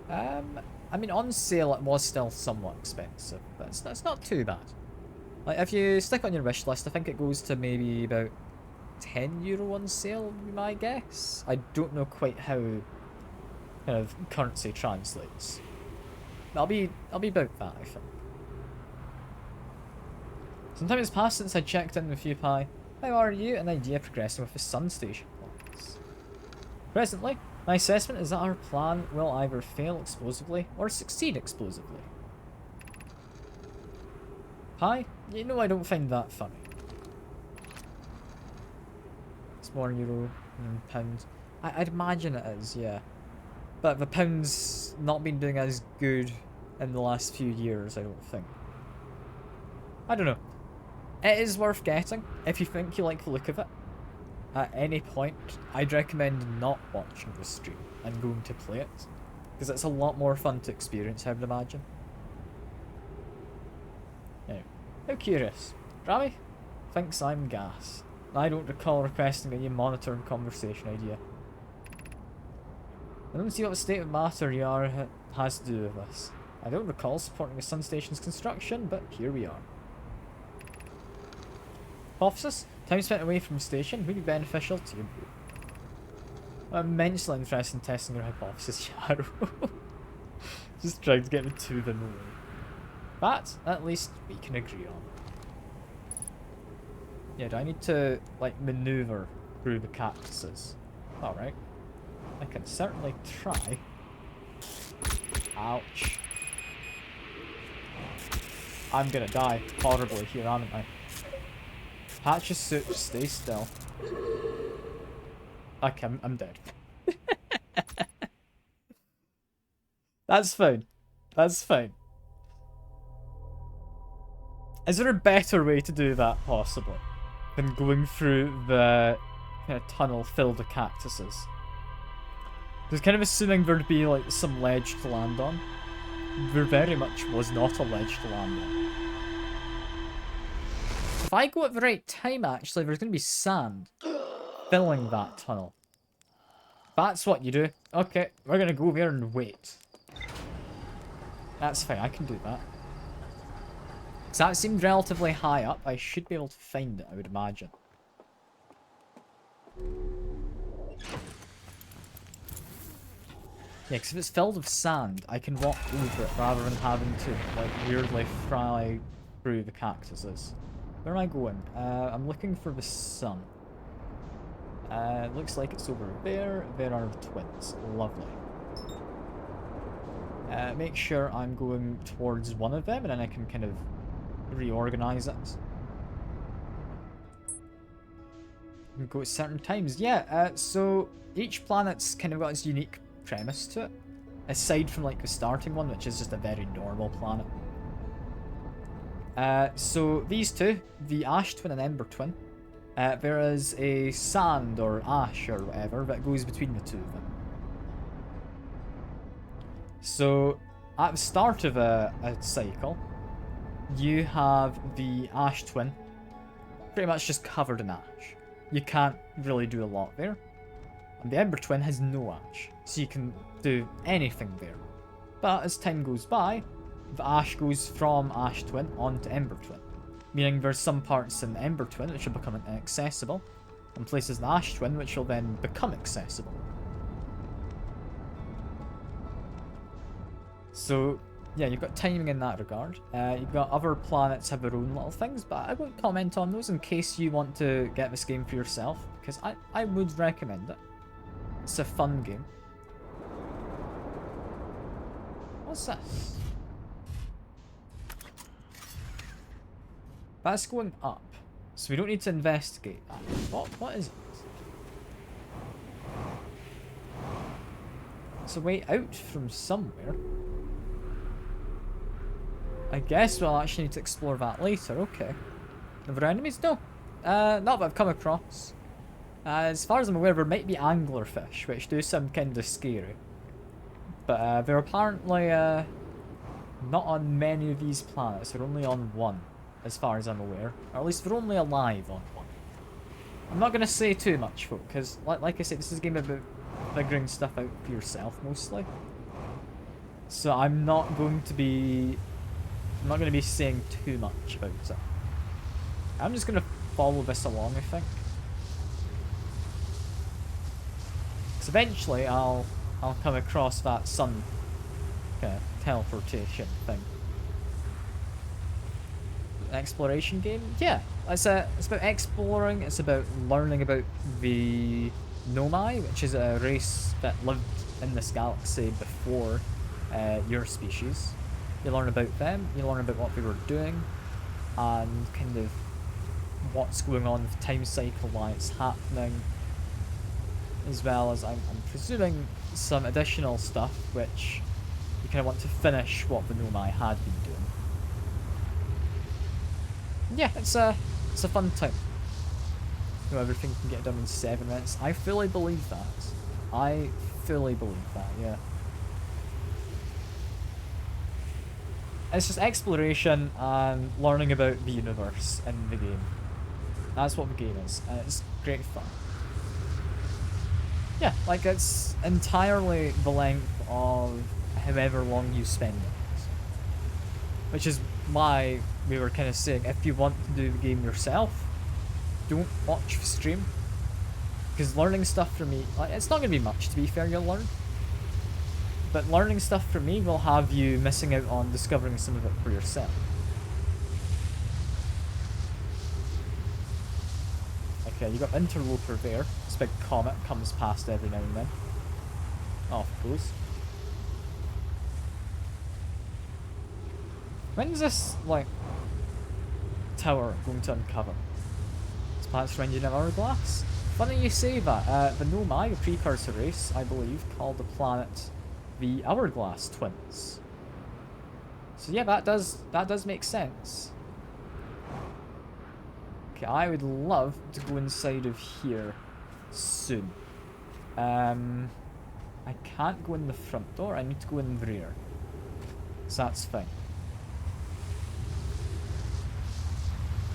I mean, on sale it was still somewhat expensive, but it's not too bad. Like, if you stick on your wish list, I think it goes to maybe about €10 on sale, would be my guess. I don't know quite how kind of currency translates. I'll be about that, I think. Some time has passed since I checked in with you, Pi. How are you? An idea progressing with the Sun Station plans. Presently, my assessment is that our plan will either fail explosively or succeed explosively. Pi, you know I don't find that funny. It's more euro than pound. I'd imagine it is, yeah. But the pound's not been doing as good in the last few years, I don't think. I don't know. It is worth getting if you think you like the look of it. At any point, I'd recommend not watching the stream and going to play it, because it's a lot more fun to experience, I would imagine. Anyway, how curious. Rami thinks I'm gas. I don't recall requesting a new monitor and conversation idea. I don't see what state of matter you are has to do with this. I don't recall supporting the Sun Station's construction, but here we are. Hypothesis? Time spent away from the station would be beneficial to you. I'm immensely interested in testing your hypothesis, Shadow. Just trying to get me to the moon. But at least we can agree on. Yeah, do I need to, like, maneuver through the cactuses? Alright. I can certainly try. Ouch. I'm gonna die horribly here, aren't I? Patch's suit, stay still. Okay, I'm dead. That's fine. That's fine. Is there a better way to do that, possibly, than going through the kind of tunnel filled with cactuses? I was kind of assuming there'd be, like, some ledge to land on. There very much was not a ledge to land on. If I go at the right time, actually, there's going to be sand filling that tunnel. That's what you do. Okay, we're going to go there and wait. That's fine, I can do that. So that seemed relatively high up. I should be able to find it, I would imagine. Yeah, because if it's filled with sand, I can walk over it rather than having to, like, weirdly fly through the cactuses. Where am I going? I'm looking for the sun. Looks like it's over there. There are the twins. Lovely. Make sure I'm going towards one of them, and then I can kind of reorganize it. And go at certain times. Yeah, so each planet's kind of got its unique premise to it. Aside from, like, the starting one, which is just a very normal planet. So these two, the Ash Twin and Ember Twin, there is a sand or ash or whatever that goes between the two of them. So at the start of a cycle, you have the Ash Twin pretty much just covered in ash. You can't really do a lot there. And the Ember Twin has no ash, so you can do anything there. But as time goes by, the ash goes from Ash Twin onto Ember Twin, meaning there's some parts in the Ember Twin which will become inaccessible, and places in the Ash Twin which will then become accessible. So, yeah, you've got timing in that regard. You've got other planets have their own little things, but I won't comment on those in case you want to get this game for yourself, because I would recommend it. It's a fun game. What's this? That's going up, so we don't need to investigate that. What is it? It's a way out from somewhere. I guess we'll actually need to explore that later, okay. Other enemies? No. Not that I've come across. As far as I'm aware, there might be anglerfish, which do sound kind of scary. But they're apparently not on many of these planets. They're only on one, as far as I'm aware. Or at least they're only alive on one. I'm not going to say too much, folk, because, like I said, this is a game about figuring stuff out for yourself, mostly. So I'm not going to be saying too much about it. I'm just going to follow this along, I think. Because eventually I'll come across that sun kind of teleportation thing. Exploration game? Yeah. It's about exploring, it's about learning about the Nomai, which is a race that lived in this galaxy before your species. You learn about them, you learn about what they were doing, and kind of what's going on with time cycle, why it's happening, as well as I'm presuming some additional stuff which you kind of want to finish what the Nomai had been doing. Yeah, it's a fun time. You know, everything can get done in 7 minutes. I fully believe that. I fully believe that, yeah. It's just exploration and learning about the universe in the game. That's what the game is, and it's great fun. Yeah, like it's entirely the length of however long you spend it. Which is why we were kind of saying, if you want to do the game yourself, don't watch the stream. Because learning stuff for me, like, it's not going to be much, to be fair, you'll learn. But learning stuff for me will have you missing out on discovering some of it for yourself. Okay, you got Interloper there. This big comet comes past every now and then. Off it goes. When's this, like, tower going to uncover? This planet's ranging in hourglass? Funny you say that. The Nomai, a precursor race, I believe, called the planet the Hourglass Twins. So yeah, that does make sense. Okay, I would love to go inside of here soon. I can't go in the front door, I need to go in the rear. So that's fine.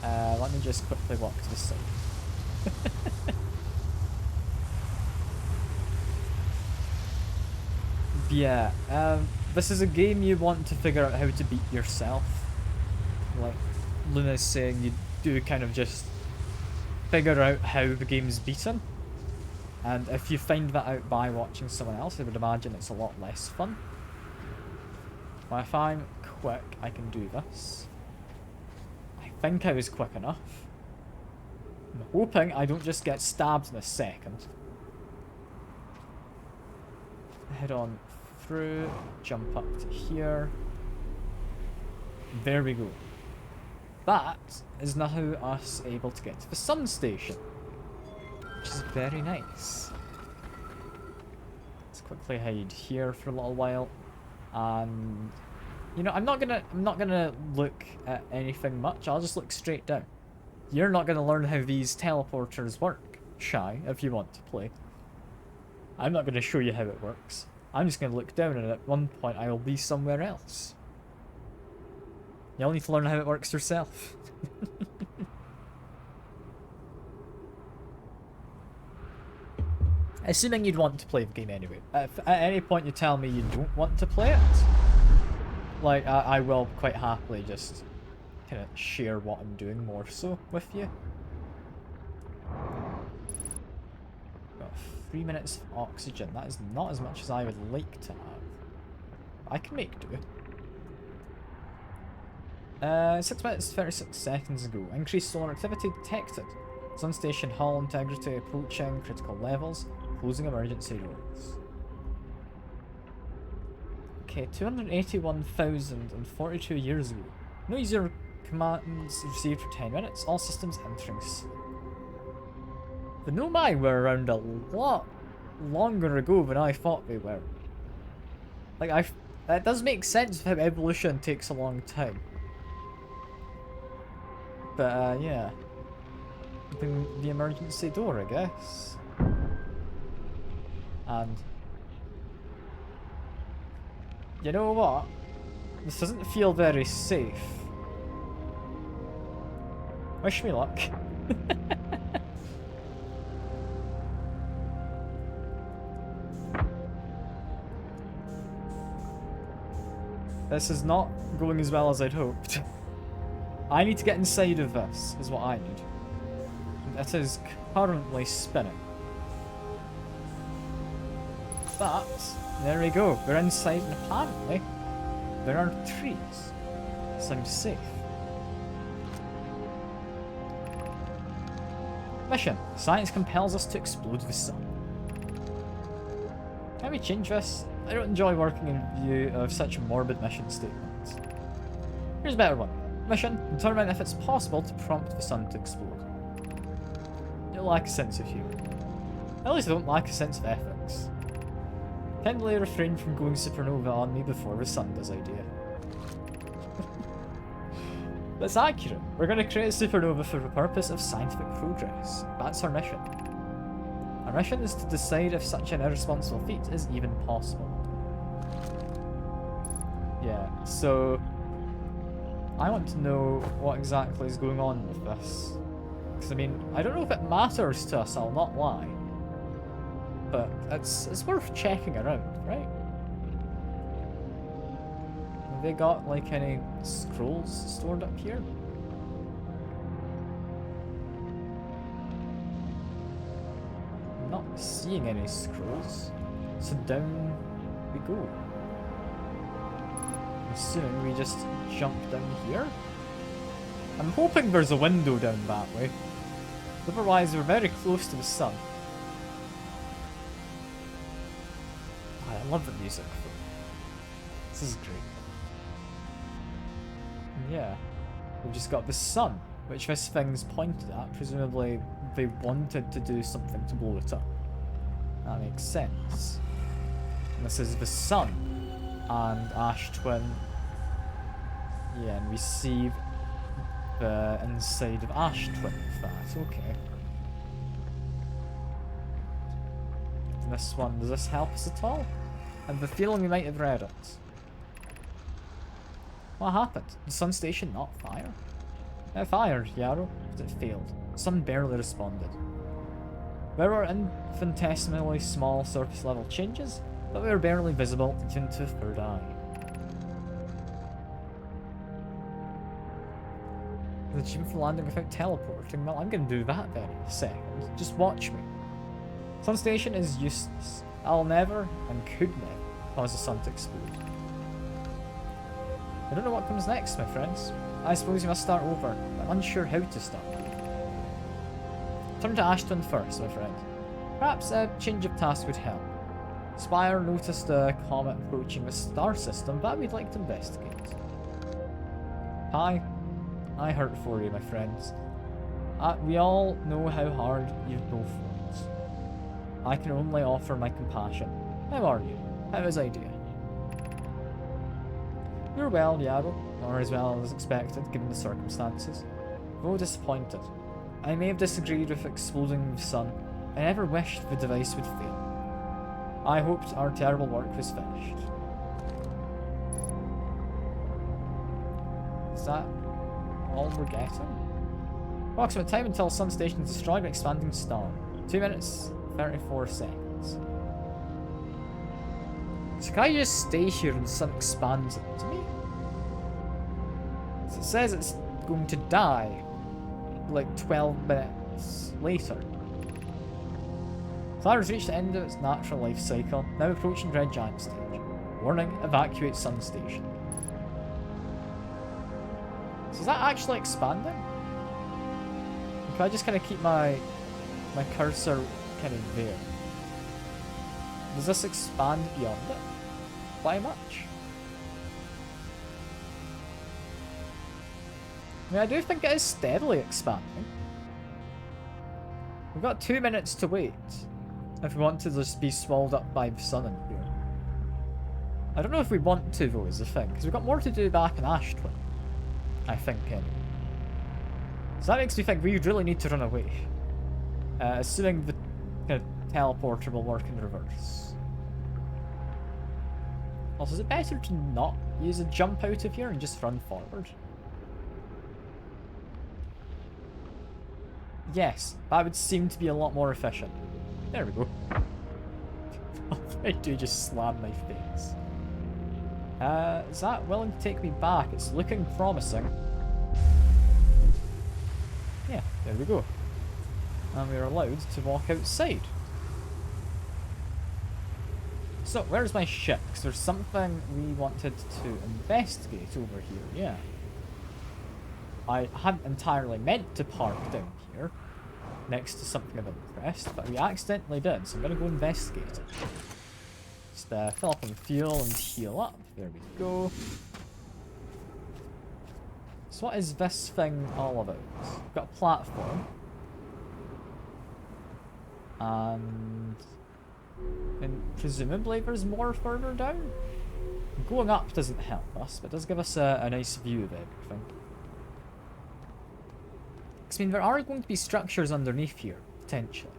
Let me just quickly walk to the side. Yeah, this is a game you want to figure out how to beat yourself. Like Luna's saying, you do kind of just figure out how the game's beaten. And if you find that out by watching someone else, I would imagine it's a lot less fun. But if I'm quick, I can do this. I think I was quick enough. I'm hoping I don't just get stabbed in a second. Head on through, jump up to here. There we go. That is now us able to get to the sun station, which is very nice. Let's quickly hide here for a little while, and you know, I'm not gonna look at anything much. I'll just look straight down. You're not gonna learn how these teleporters work, Shy, if you want to play. I'm not gonna show you how it works. I'm just gonna look down, and at one point I will be somewhere else. You'll need to learn how it works yourself. Assuming you'd want to play the game anyway. If at any point you tell me you don't want to play it, like, I will quite happily just kind of share what I'm doing more so with you. Got 3 minutes of oxygen. That is not as much as I would like to have. I can make do. 6 minutes 36 seconds ago. Increased solar activity detected. Sun station hull integrity approaching critical levels. Closing emergency doors. Okay, 281,042 years ago. No user commands received for 10 minutes. All systems entering. The Nomai were around a lot longer ago than I thought they were. Like, that does make sense how evolution takes a long time. But, yeah. Open the emergency door, I guess. And... you know what? This doesn't feel very safe. Wish me luck. This is not going as well as I'd hoped. I need to get inside of this, is what I need. It is currently spinning. But, there we go. We're inside and apparently there are trees. So I'm safe. Mission. Science compels us to explode the sun. Can we change this? I don't enjoy working in view of such morbid mission statements. Here's a better one. Mission. Determine if it's possible to prompt the sun to explode. You lack a sense of humour. At least I don't lack a sense of ethics. Kindly refrain from going supernova on me before the sun does, idea. That's accurate. We're going to create a supernova for the purpose of scientific progress. That's our mission. Our mission is to decide if such an irresponsible feat is even possible. Yeah, so... I want to know what exactly is going on with this. Because, I mean, I don't know if it matters to us, I'll not lie. But it's worth checking around, right? Have they got, like, any scrolls stored up here? I'm not seeing any scrolls. So down we go. I'm assuming we just jump down here? I'm hoping there's a window down that way. Otherwise, we're very close to the sun. I love the music. This is great. And yeah, we've just got the sun, which this thing's pointed at. Presumably, they wanted to do something to blow it up. That makes sense. And this is the sun and Ash Twin. Yeah, and we see the inside of Ash Twin with that. Okay. And this one, does this help us at all? I have the feeling we might have read it. What happened? Did the sun station not fire? It fired, Yarrow, but it failed. The sun barely responded. There were infinitesimally small surface level changes, but they were barely visible even to a third eye. The achievement for landing without teleporting? Well, I'm going to do that then in a second. Just watch me. Sun station is useless. I'll never, and could never, cause the sun to explode. I don't know what comes next, my friends. I suppose you must start over, but I'm unsure how to start. Turn to Ash Twin first, my friend. Perhaps a change of task would help. Spire noticed a comet approaching the star system that we'd like to investigate. Hi. I hurt for you, my friends. We all know how hard you've both worked. I can only offer my compassion. How are you? How is Idea? You're well, Yarrow, or as well as expected, given the circumstances. Though disappointed. I may have disagreed with exploding the sun. I never wished the device would fail. I hoped our terrible work was finished. Is that all we're getting? Approximate time until sun station is destroyed by expanding star. 2 minutes, 34 seconds. So can I just stay here and the sun expands into me? So it says it's going to die like 12 minutes later. Clara has reached the end of its natural life cycle, now approaching red giant stage. Warning, evacuate sun station. So is that actually expanding? Can I just kind of keep my cursor kind of there? Does this expand beyond it? By much? I mean, I do think it is steadily expanding. We've got 2 minutes to wait if we want to just be swallowed up by the sun in here. I don't know if we want to, though, is the thing, because we've got more to do back in Ash Twin. I think, anyway. So that makes me think we really need to run away. Assuming the kind of teleporter will work in reverse. Also, is it better to not use a jump out of here and just run forward? Yes, that would seem to be a lot more efficient. There we go. I do just slam my face. Is that willing to take me back? It's looking promising. Yeah, there we go. And we're allowed to walk outside. So, where's my ship? Because there's something we wanted to investigate over here, yeah. I hadn't entirely meant to park down here, next to something of interest, but we accidentally did, so I'm going to go investigate it. Just fill up on fuel and heal up. There we go. So what is this thing all about? We've got a platform. And presumably there's more further down? Going up doesn't help us, but it does give us a nice view of everything. Because, I mean, there are going to be structures underneath here, potentially.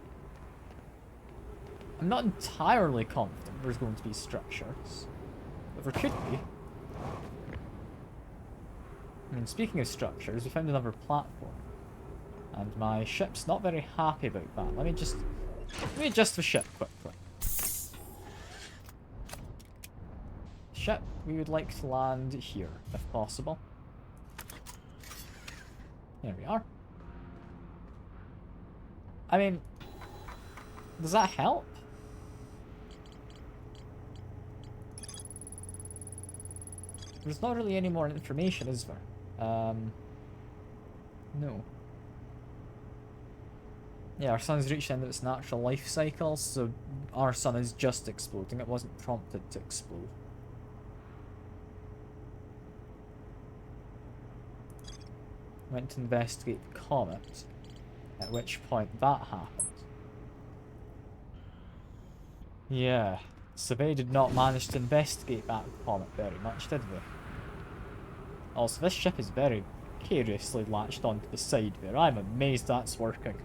I'm not entirely confident there's going to be structures, but there could be. I mean, speaking of structures, we found another platform. And my ship's not very happy about that. Let me adjust the ship quickly. Ship, we would like to land here, if possible. There we are. I mean, does that help? There's not really any more information, is there? No. Yeah, our sun's reached the end of its natural life cycle, so our sun is just exploding. It wasn't prompted to explode. Went to investigate the comet, at which point that happened. Yeah, so they did not manage to investigate that comet very much, did they? Also, this ship is very curiously latched onto the side there. I'm amazed that's working.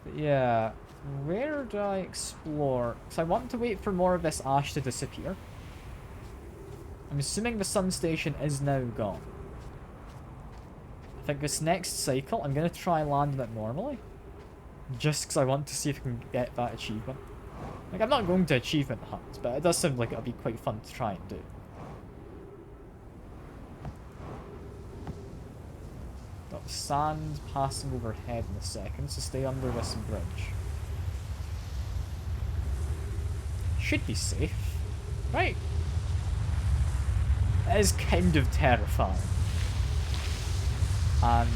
But yeah, where do I explore? Because I want to wait for more of this ash to disappear. I'm assuming the sun station is now gone. I think this next cycle, I'm going to try landing it normally. Just because I want to see if I can get that achievement. Like, I'm not going to achievement hunt, but it does seem like it'll be quite fun to try and do. Got sand passing overhead in a second, so stay under this bridge. Should be safe. Right. It is kind of terrifying. And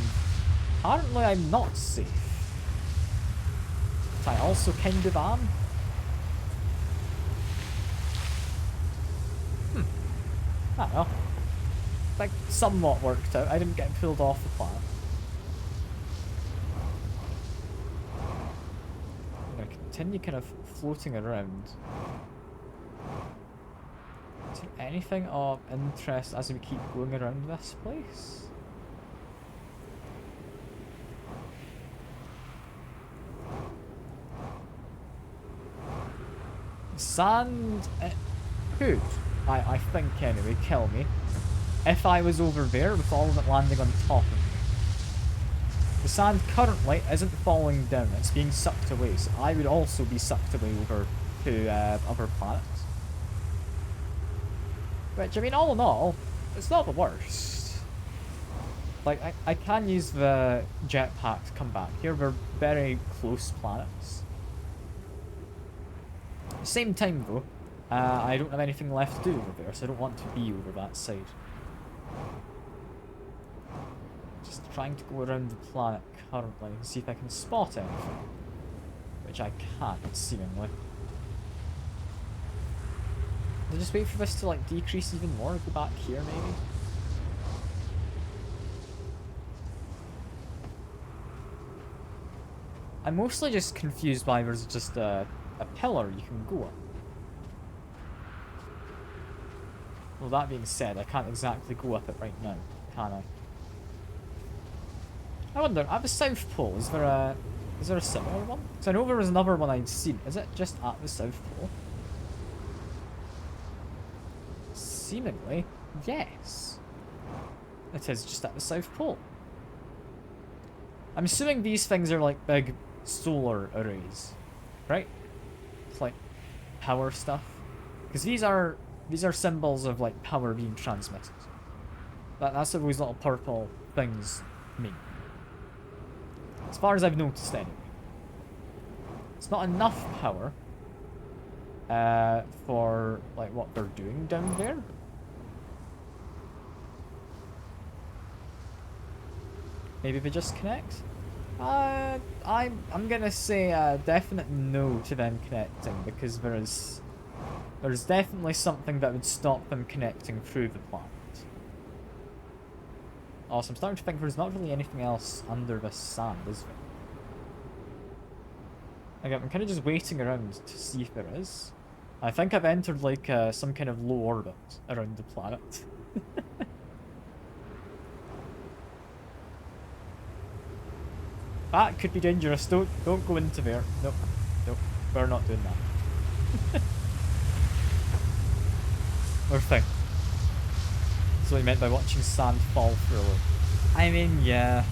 apparently I'm not safe. But I also kind of am. I don't know. Like, somewhat worked out. I didn't get pulled off the planet. I'm going to continue kind of floating around. Is there anything of interest as we keep going around this place? Sand... could, I think anyway, kill me if I was over there with all of it landing on top of me. The sand currently isn't falling down, it's being sucked away, so I would also be sucked away over to other planets. Which, I mean, all in all, it's not the worst. Like, I can use the jetpack to come back here. We're very close planets. At the same time, though, I don't have anything left to do over there, so I don't want to be over that side. Just trying to go around the planet currently and see if I can spot anything. Which I can't, seemingly. I'll just wait for this to, like, decrease even more, go back here, maybe? I'm mostly just confused why there's just a pillar you can go on. Well, that being said, I can't exactly go up it right now, can I? I wonder, at the South Pole, is there a similar one? Because I know there was another one I'd seen. Is it just at the South Pole? Seemingly, yes. It is just at the South Pole. I'm assuming these things are like big solar arrays, right? It's like power stuff. Because these are symbols of like power being transmitted. That's what those little purple things mean. As far as I've noticed anyway. It's not enough power for like what they're doing down there. Maybe they just connect? I'm gonna say a definite no to them connecting, because there's definitely something that would stop them connecting through the planet. Also, I'm starting to think there's not really anything else under the sand, is there? Like, I'm kind of just waiting around to see if there is. I think I've entered like some kind of low orbit around the planet. That could be dangerous. Don't go into there. Nope. Nope. We're not doing that. Or thing. That's what you meant by watching sand fall through. I mean, yeah.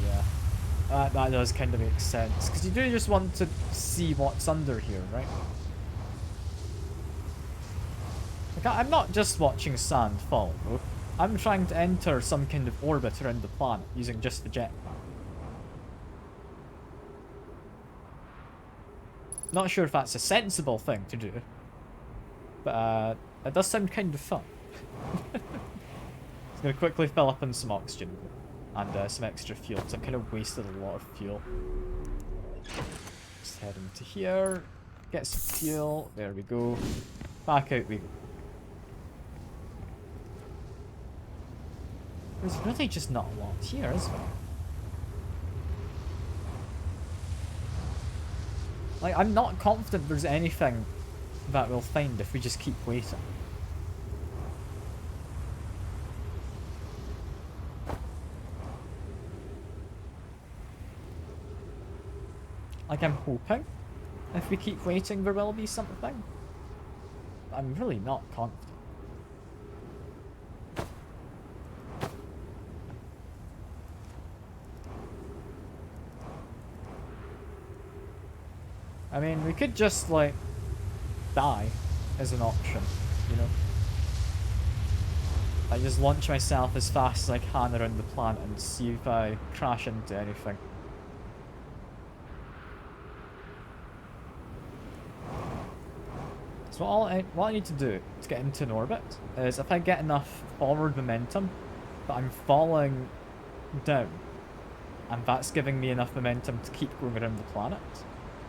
Yeah. That does kind of make sense. Because you do just want to see what's under here, right? Like, I'm not just watching sand fall, though. I'm trying to enter some kind of orbit around the planet using just the jetpack. Not sure if that's a sensible thing to do, but it does sound kind of fun. Just gonna quickly fill up on some oxygen and some extra fuel, because I've kind of wasted a lot of fuel. Just head into here, get some fuel, there we go, back out we go. There's really just not a lot here, is there? Like, I'm not confident there's anything that we'll find if we just keep waiting. Like, I'm hoping if we keep waiting there will be something. I'm really not confident. I mean, we could just, like, die as an option, you know? I just launch myself as fast as I can around the planet and see if I crash into anything. So what I need to do to get into an orbit is if I get enough forward momentum that I'm falling down, and that's giving me enough momentum to keep going around the planet,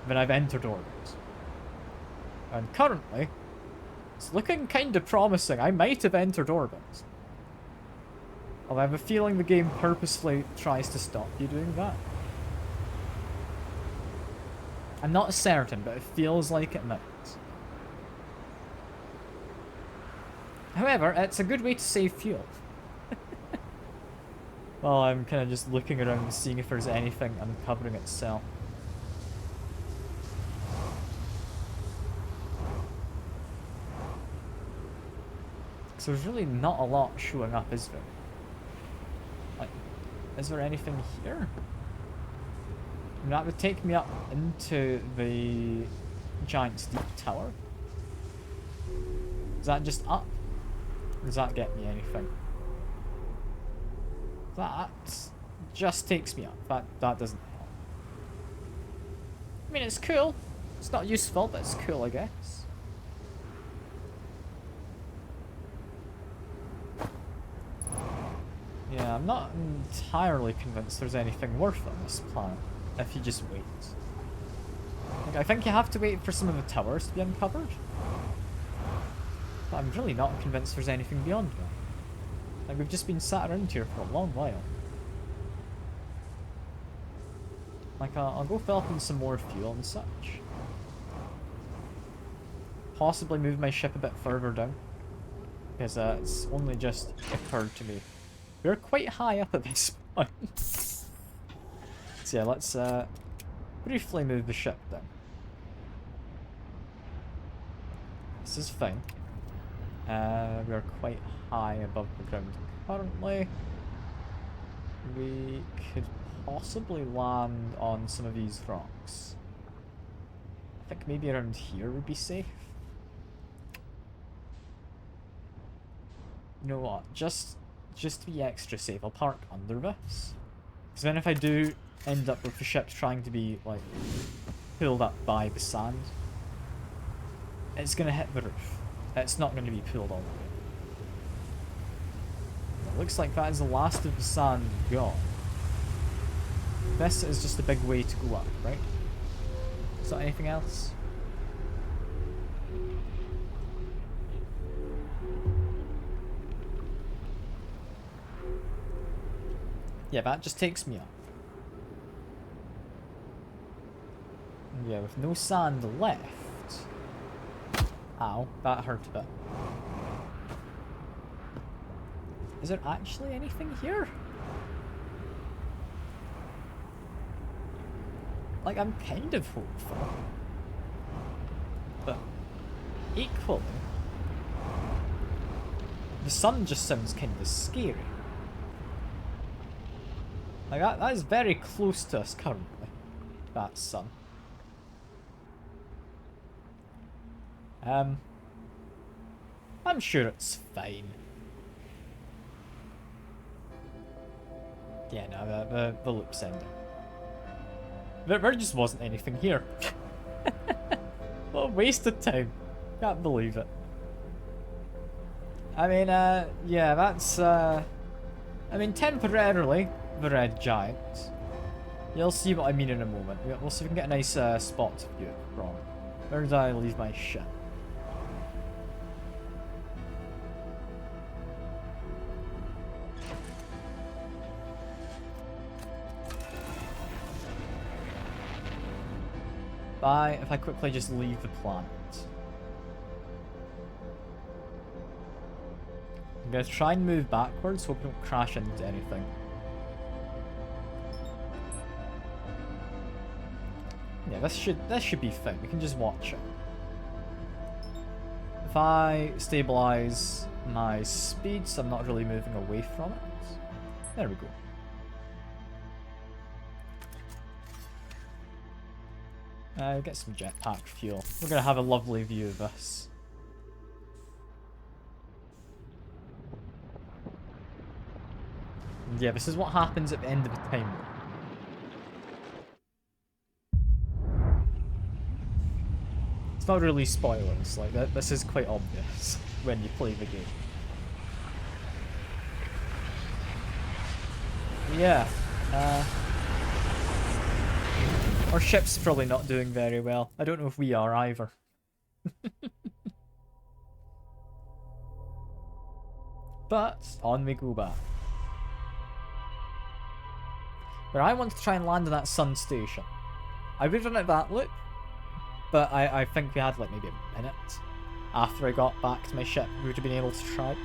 then I've entered orbit. And currently, it's looking kind of promising. I might have entered orbit. Although I have a feeling the game purposely tries to stop you doing that. I'm not certain, but it feels like it might. However, it's a good way to save fuel. Well, I'm kind of just looking around and seeing if there's anything uncovering itself. So there's really not a lot showing up, is there? Like, is there anything here? I mean, that would take me up into the Giant's Deep Tower. Is that just up? Or does that get me anything? That just takes me up. That doesn't help. I mean, it's cool. It's not useful, but it's cool, I guess. Yeah, I'm not entirely convinced there's anything worth on this planet if you just wait. Like, I think you have to wait for some of the towers to be uncovered. But I'm really not convinced there's anything beyond that. Like, we've just been sat around here for a long while. Like, I'll go fill up on some more fuel and such. Possibly move my ship a bit further down. because it's only just occurred to me. We're quite high up at this point. So yeah, let's briefly move the ship down. This is fine. We're quite high above the ground currently. We could possibly land on some of these rocks. I think maybe around here would be safe. You know what? Just to be extra safe, I'll park under this. Because then if I do end up with the ship trying to be, like, pulled up by the sand, it's going to hit the roof. It's not going to be pulled all the way. It looks like that is the last of the sand gone. This is just a big way to go up, right? Is there anything else? Yeah, that just takes me up. Yeah, with no sand left. Ow, that hurt a bit. Is there actually anything here? Like, I'm kind of hopeful. But equally, the sun just sounds kind of scary. Like, that is very close to us currently. That sun. I'm sure it's fine. Yeah, no, the loop's ending. There just wasn't anything here. What a waste of time. Can't believe it. I mean, yeah, that's, I mean, temporarily, the red giant. You'll see what I mean in a moment. We'll see if we can get a nice spot to view it from. Where did I leave my ship? If I quickly just leave the planet. I'm gonna try and move backwards, hope we don't crash into anything. Yeah, this should be fine. We can just watch it. If I stabilize my speed so I'm not really moving away from it. There we go. Get some jetpack fuel. We're gonna have a lovely view of this. And yeah, this is what happens at the end of the time. It's not really spoilers, like this is quite obvious when you play the game. Yeah, our ship's probably not doing very well. I don't know if we are either. But on we go back. But I want to try and land on that sun station. I would run at that loop, but I think we had like maybe a minute after I got back to my ship. We would have been able to try.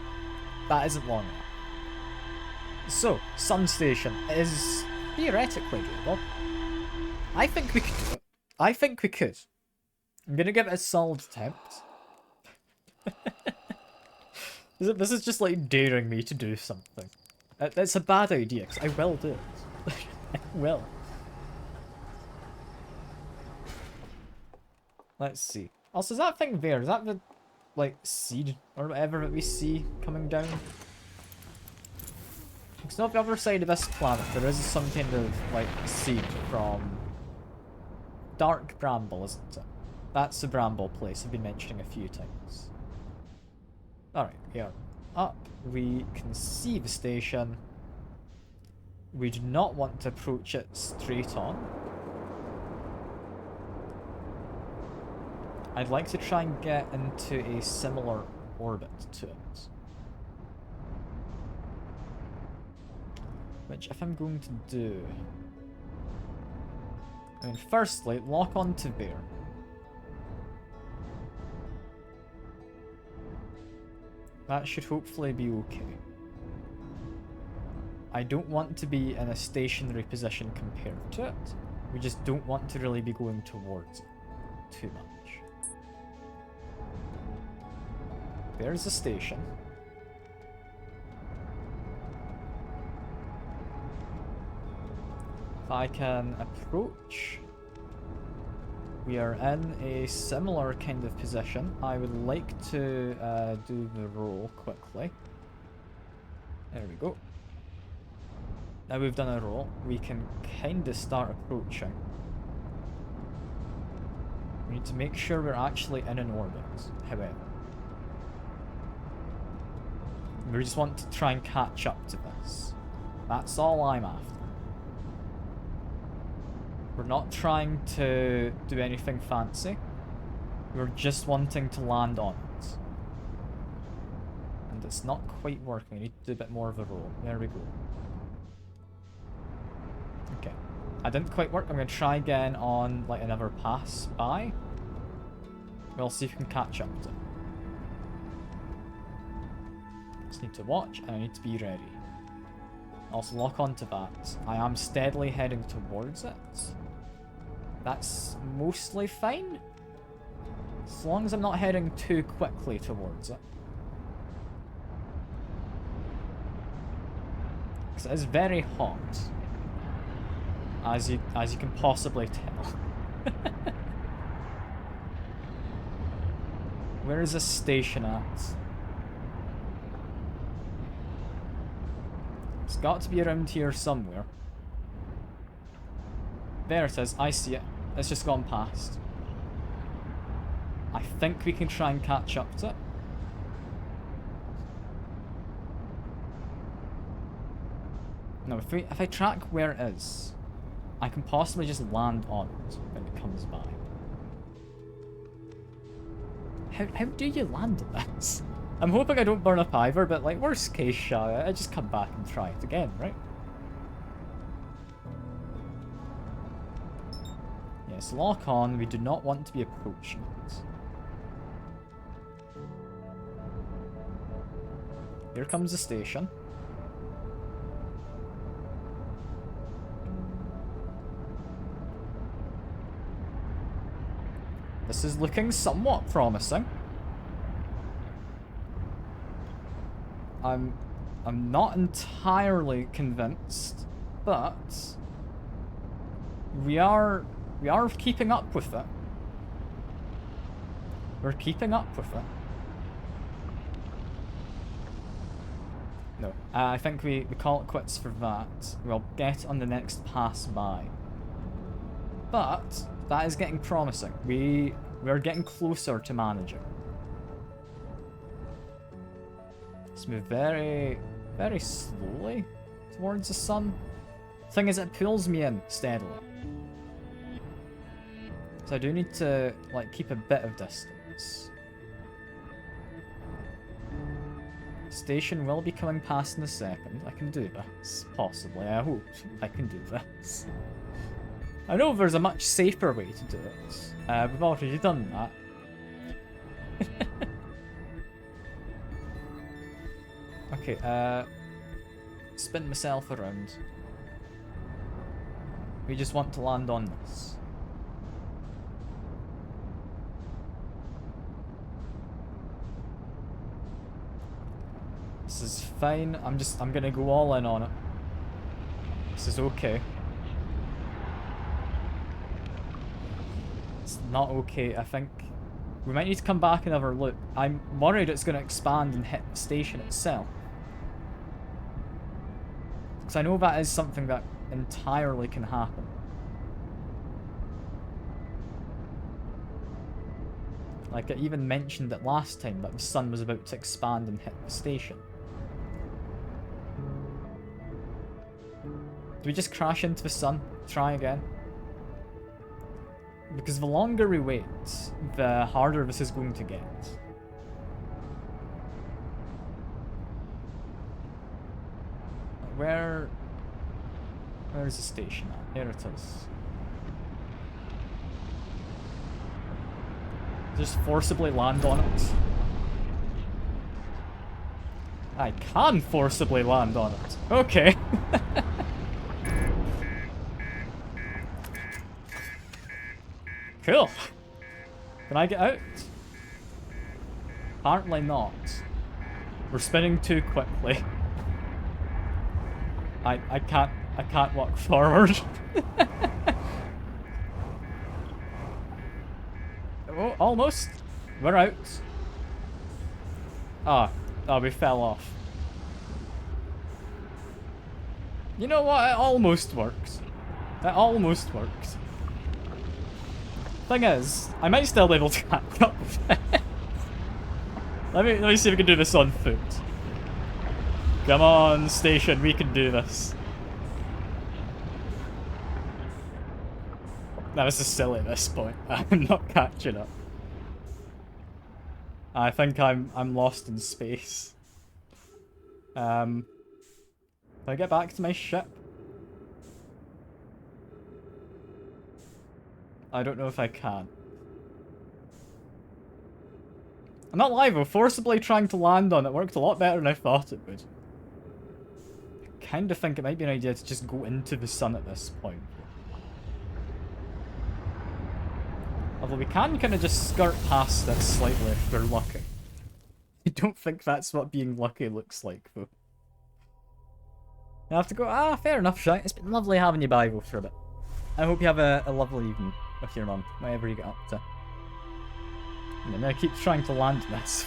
That isn't long enough. So, sun station is theoretically doable. I think we could do it. I think we could. I'm gonna give it a solid attempt. This is just like daring me to do something. It's a bad idea, because I will do it. I will. Let's see. Also, is that thing there? Is that the, like, seed or whatever that we see coming down? It's not the other side of this planet. There is some kind of, like, seed from Dark Bramble, isn't it? That's the Bramble place I've been mentioning a few times. Alright, we are up. We can see the station. We do not want to approach it straight on. I'd like to try and get into a similar orbit to it. Which, if I'm going to do... I mean, firstly, lock onto there. That should hopefully be okay. I don't want to be in a stationary position compared to it. We just don't want to really be going towards it too much. There's the station. If I can approach, we are in a similar kind of position. I would like to do the roll quickly. There we go. Now we've done a roll, we can kind of start approaching. We need to make sure we're actually in an orbit, however. We just want to try and catch up to this. That's all I'm after. We're not trying to do anything fancy. We're just wanting to land on it. And it's not quite working. We need to do a bit more of a roll. There we go. Okay. I didn't quite work. I'm going to try again on like another pass by. We'll see if we can catch up to it. Just need to watch and I need to be ready. Also lock onto that. I am steadily heading towards it. That's mostly fine. As long as I'm not heading too quickly towards it. Because it is very hot. As you can possibly tell. Where is this station at? It's got to be around here somewhere. There it is, I see it. It's just gone past. I think we can try and catch up to it. No, if I track where it is, I can possibly just land on it when it comes by. How do you land on this? I'm hoping I don't burn up either, but like worst case shot, I just come back and try it again, right? Yes, lock on. We do not want to be approaching it. Here comes the station. This is looking somewhat promising. I'm not entirely convinced, but we are keeping up with it. We're keeping up with it. No, I think we call it quits for that. We'll get on the next pass by. But that is getting promising. We're getting closer to managing. Let's move very, very slowly towards the sun. Thing is, it pulls me in steadily. So I do need to, like, keep a bit of distance. Station will be coming past in a second. I can do this, possibly. I hope I can do this. I know there's a much safer way to do it. We've already done that. Okay, spin myself around. We just want to land on this. This is fine. I'm gonna go all in on it. This is okay. It's not okay. I think we might need to come back and have a look. I'm worried it's gonna expand and hit the station itself. Because I know that is something that entirely can happen. Like, I even mentioned it last time that the sun was about to expand and hit the station. Do we just crash into the sun? Try again? Because the longer we wait, the harder this is going to get. Where is the station at? There it is. Just forcibly land on it. I can forcibly land on it. Okay. Cool. Can I get out? Apparently not. We're spinning too quickly. I can't walk forward. Oh, almost. We're out. Ah, we fell off. You know what? It almost works. It almost works. Thing is, I might still be able to catch up. Let me see if we can do this on foot. Come on, station, we can do this. Now this is silly at this point. I'm not catching up. I think I'm lost in space. Can I get back to my ship? I don't know if I can. I'm not lying though, forcibly trying to land on it worked a lot better than I thought it would. I kind of think it might be an idea to just go into the sun at this point. Although we can kind of just skirt past it slightly if we're lucky. I don't think that's what being lucky looks like though. I have to go, fair enough, Shite. It's been lovely having you by for a bit. I hope you have a lovely evening with your mum, whatever you get up to. And then I keep trying to land this.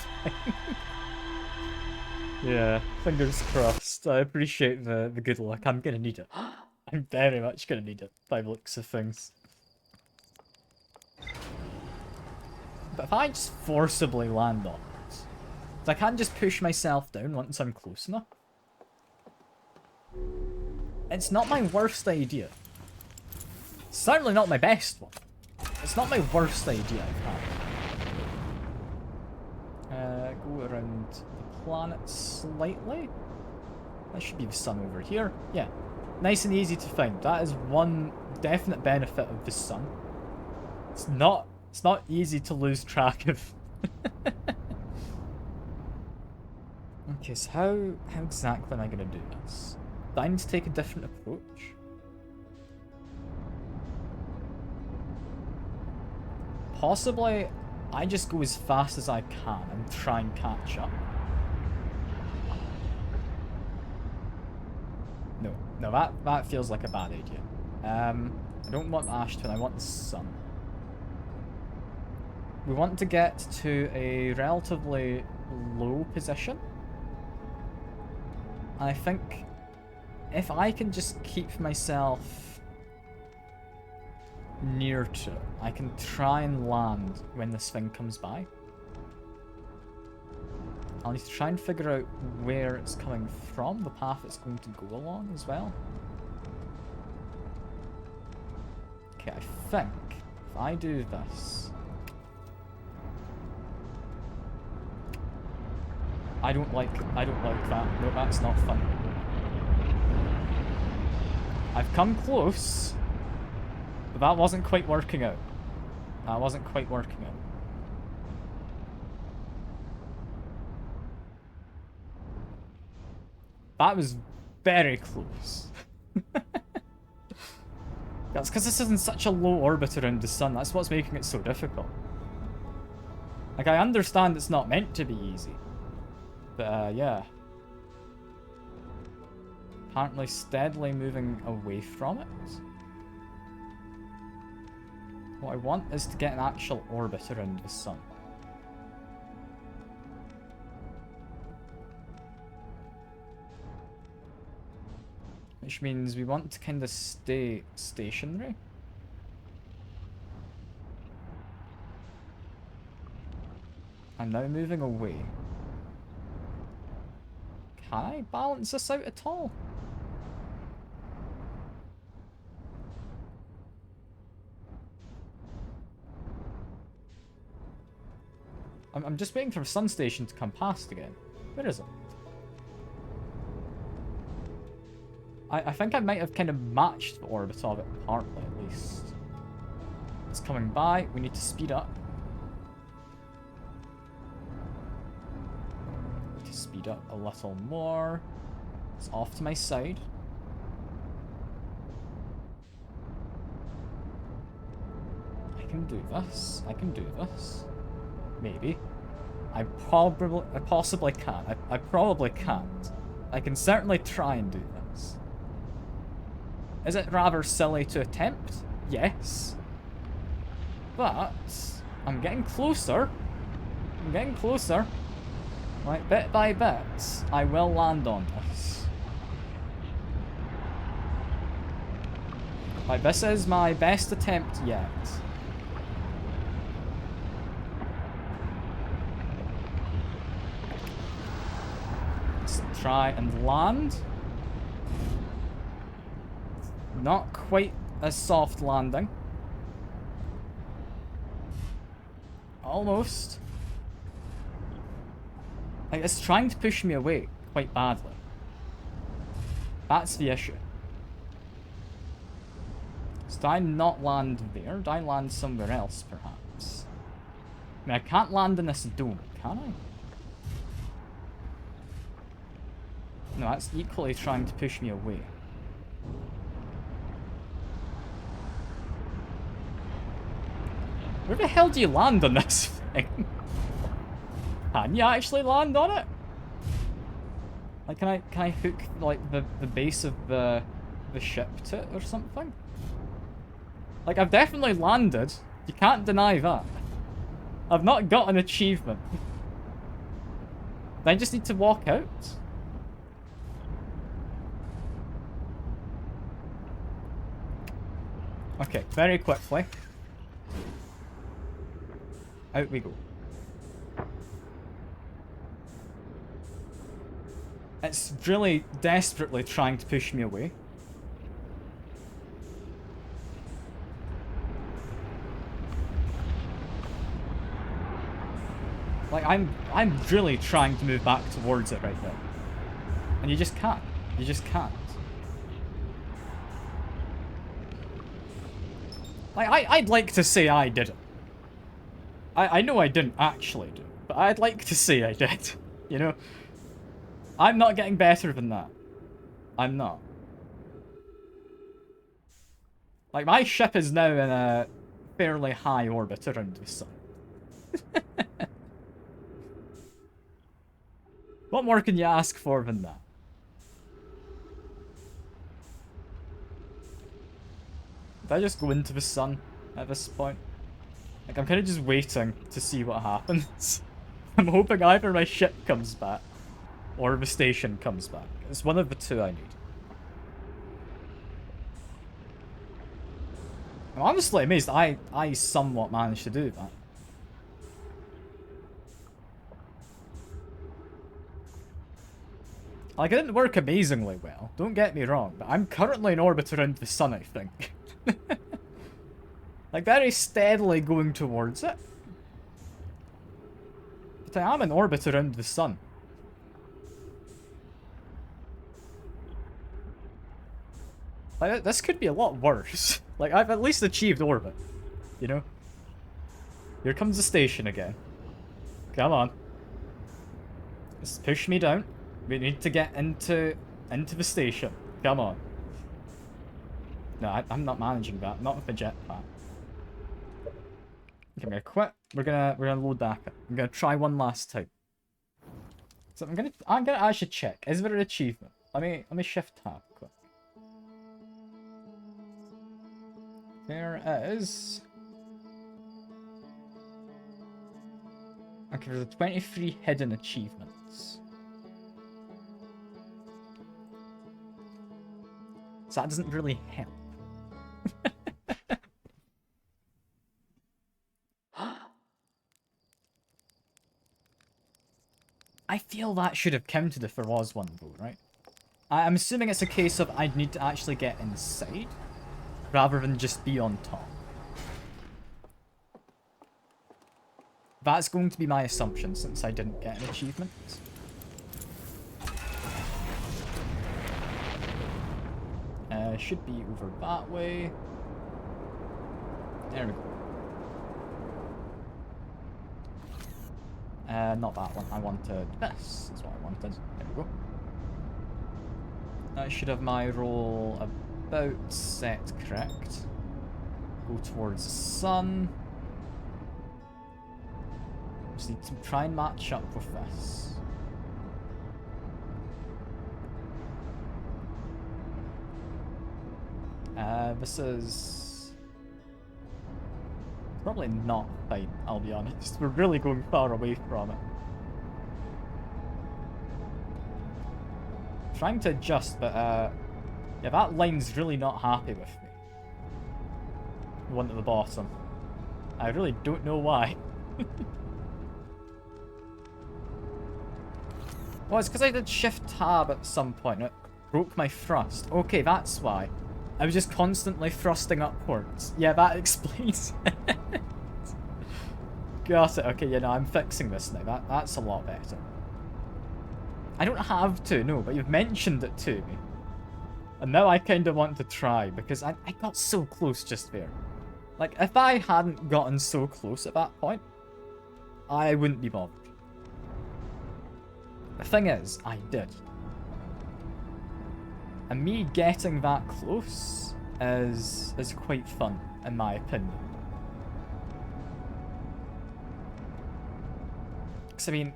Yeah, fingers crossed. I appreciate the good luck. I'm gonna need it. I'm very much gonna need it, by the looks of things. But if I just forcibly land on it, I can't just push myself down once I'm close enough. It's not my worst idea. It's certainly not my best one. It's not my worst idea I've had. Go around the planet slightly. That should be the sun over here. Yeah. Nice and easy to find. That is one definite benefit of the sun. It's not easy to lose track of. Okay, so how exactly am I gonna do this? Do I need to take a different approach? Possibly, I just go as fast as I can and try and catch up. No, that feels like a bad idea. I don't want Ashton, I want the sun. We want to get to a relatively low position. And I think if I can just keep myself near to it, I can try and land when this thing comes by. I'll need to try and figure out where it's coming from, the path it's going to go along as well. Okay, I think if I do this... I don't like that. No, that's not fun. I've come close, but that wasn't quite working out. That wasn't quite working out. That was very close. That's because this is in such a low orbit around the sun. That's what's making it so difficult. Like, I understand it's not meant to be easy. But, yeah. Apparently steadily moving away from it. What I want is to get an actual orbit around the sun. Which means we want to kind of stay stationary. I'm now moving away. Can I balance this out at all? I'm just waiting for the sun station to come past again. Where is it? I think I might have kind of matched the orbit of it, partly at least. It's coming by. We need to speed up. speed up a little more. It's off to my side. I can do this. I can do this. Maybe. I possibly can't. I probably can't. I can certainly try and do this. Is it rather silly to attempt? Yes. But I'm getting closer. I'm getting closer. Right, bit by bit, I will land on this. Right, this is my best attempt yet. Let's try and land. Not quite a soft landing. Almost. Like, it's trying to push me away quite badly. That's the issue. So do I not land there? Do I land somewhere else, perhaps? I mean, I can't land in this dome, can I? No, that's equally trying to push me away. Where the hell do you land on this thing? Can you actually land on it? Like, can I hook like the base of the ship to it or something? Like, I've definitely landed. You can't deny that. I've not got an achievement. I just need to walk out. Okay, very quickly. Out we go. It's really desperately trying to push me away. Like, I'm really trying to move back towards it right now. And you just can't. You just can't. Like, I'd like to say I did it. I know I didn't actually do it, but I'd like to say I did. You know? I'm not getting better than that. I'm not. Like, my ship is now in a fairly high orbit around the sun. What more can you ask for than that? Did I just go into the sun at this point? Like, I'm kind of just waiting to see what happens. I'm hoping either my ship comes back or the station comes back. It's one of the two I need. I'm honestly amazed I somewhat managed to do that. Like, it didn't work amazingly well, don't get me wrong, but I'm currently in orbit around the sun, I think. Like, very steadily going towards it. But I am in orbit around the sun. Like, this could be a lot worse. Like, I've at least achieved orbit. You know? Here comes the station again. Come on. Just push me down. We need to get into the station. Come on. No, I'm not managing that. Not with the jetpack. Okay, I'm gonna quit. We're gonna load back up. I'm gonna try one last time. So I'm gonna actually check. Is there an achievement? Let me shift tab quick. There is. Okay, there's 23 hidden achievements. So that doesn't really help. I feel that should have counted if there was one though, right? I'm assuming it's a case of I'd need to actually get inside rather than just be on top. That's going to be my assumption since I didn't get an achievement. Should be over that way. There we go. Not that one. I wanted this. That's what I wanted. There we go. I should have my roll about set correct. Go towards the sun. Just need to try and match up with this. This is probably not fine, I'll be honest. We're really going far away from it. Trying to adjust, but yeah, that line's really not happy with me. The one at the bottom. I really don't know why. Well, it's because I did Shift Tab at some point. It broke my thrust. Okay, that's why. I was just constantly thrusting upwards. Yeah, that explains it. Got it. Okay, yeah, no, I'm fixing this now. That's a lot better. I don't have to, no, but you've mentioned it to me. And now I kind of want to try, because I got so close just there. Like, if I hadn't gotten so close at that point, I wouldn't be bothered. The thing is, I did. And me getting that close is quite fun, in my opinion. Because, I mean,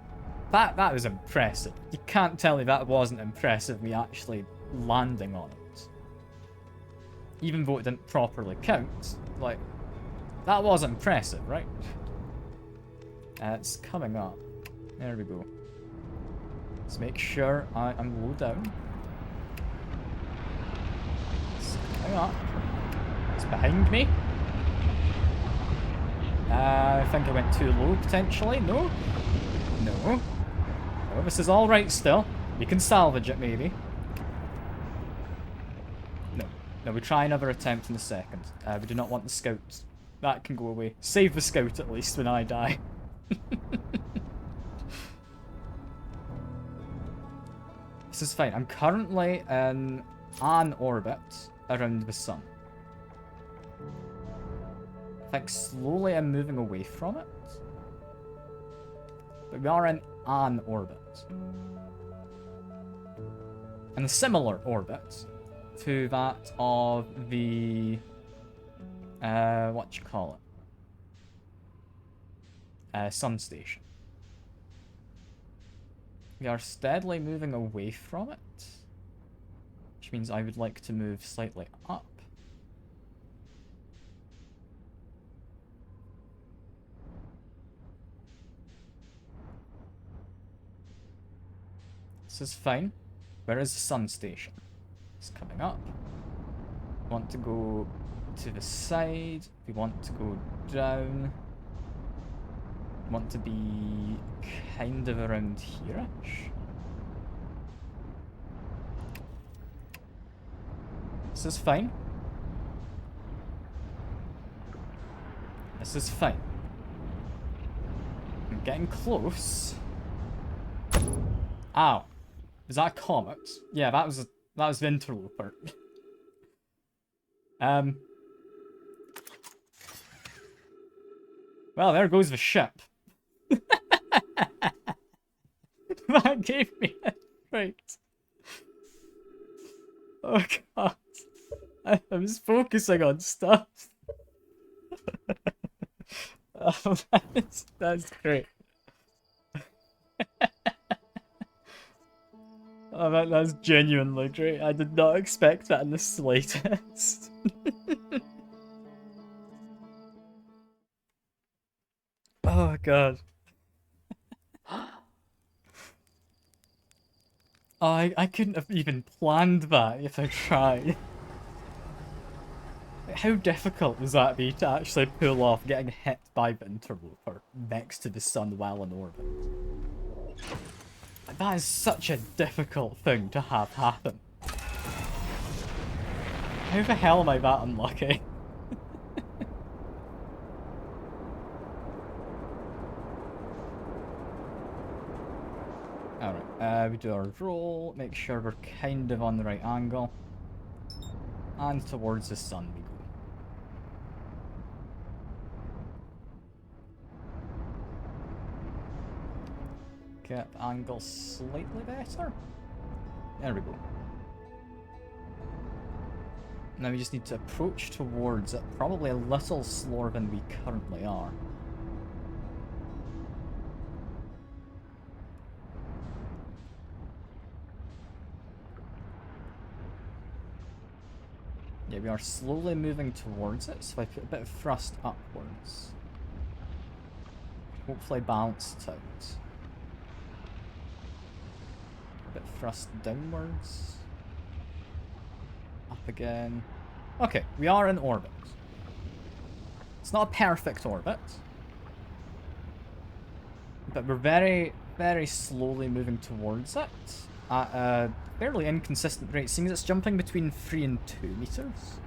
that was impressive. You can't tell me that wasn't impressive, me actually landing on it. Even though it didn't properly count. Like, that was impressive, right? It's coming up. There we go. Let's make sure I'm low down. It's coming up. It's behind me. I think I went too low, potentially. No? No. Oh, this is alright still. We can salvage it, maybe. No. No, we try another attempt in a second. We do not want the scout. That can go away. Save the scout, at least, when I die. This is fine. I'm currently in an orbit around the sun. I think slowly I'm moving away from it. But we are in an orbit. And a similar orbit to that of the... what you call it? Sun station. We are steadily moving away from it. Which means I would like to move slightly up. This is fine. Where is the sun station? It's coming up. We want to go to the side. We want to go down. We want to be kind of around here-ish. This is fine. This is fine. I'm getting close. Ow. Is that a comet? Yeah, that was the interloper. Well, there goes the ship. That gave me a fright. Oh god. I was focusing on stuff. Oh, that's great. Oh, that's genuinely great. I did not expect that in the slightest. Oh god. I couldn't have even planned that if I tried. How difficult was that be to actually pull off getting hit by the interloper next to the sun while in orbit? That is such a difficult thing to have happen. How the hell am I that unlucky? Alright, we do our roll, make sure we're kind of on the right angle. And towards the sun we go. get the angle slightly better. There we go. Now we just need to approach towards it, probably a little slower than we currently are. Yeah, we are slowly moving towards it, so if I put a bit of thrust upwards, hopefully balance it out. A bit of thrust downwards. Up again. Okay, we are in orbit. It's not a perfect orbit, but we're very, very slowly moving towards it at a fairly inconsistent rate, seeing as it's jumping between 3 and 2 meters.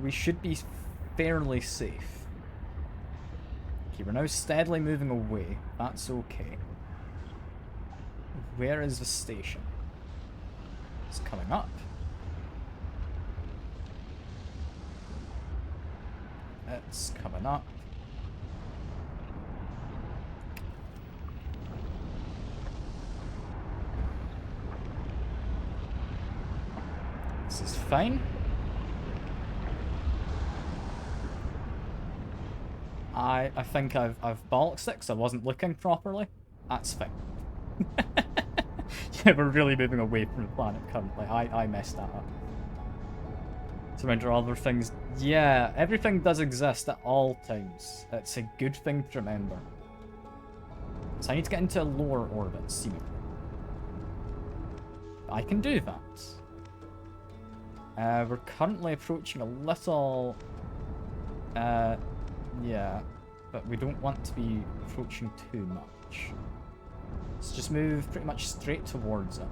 We should be fairly safe. Okay, we're now steadily moving away. That's okay. Where is the station? It's coming up. It's coming up. This is fine. I think I've bollocksed it because I wasn't looking properly. That's fine. Yeah, we're really moving away from the planet currently. I messed that up. Surrender other things. Yeah, everything does exist at all times. It's a good thing to remember. So I need to get into a lower orbit, seemingly. I can do that. We're currently approaching a little... yeah, but we don't want to be approaching too much. Let's just move pretty much straight towards it.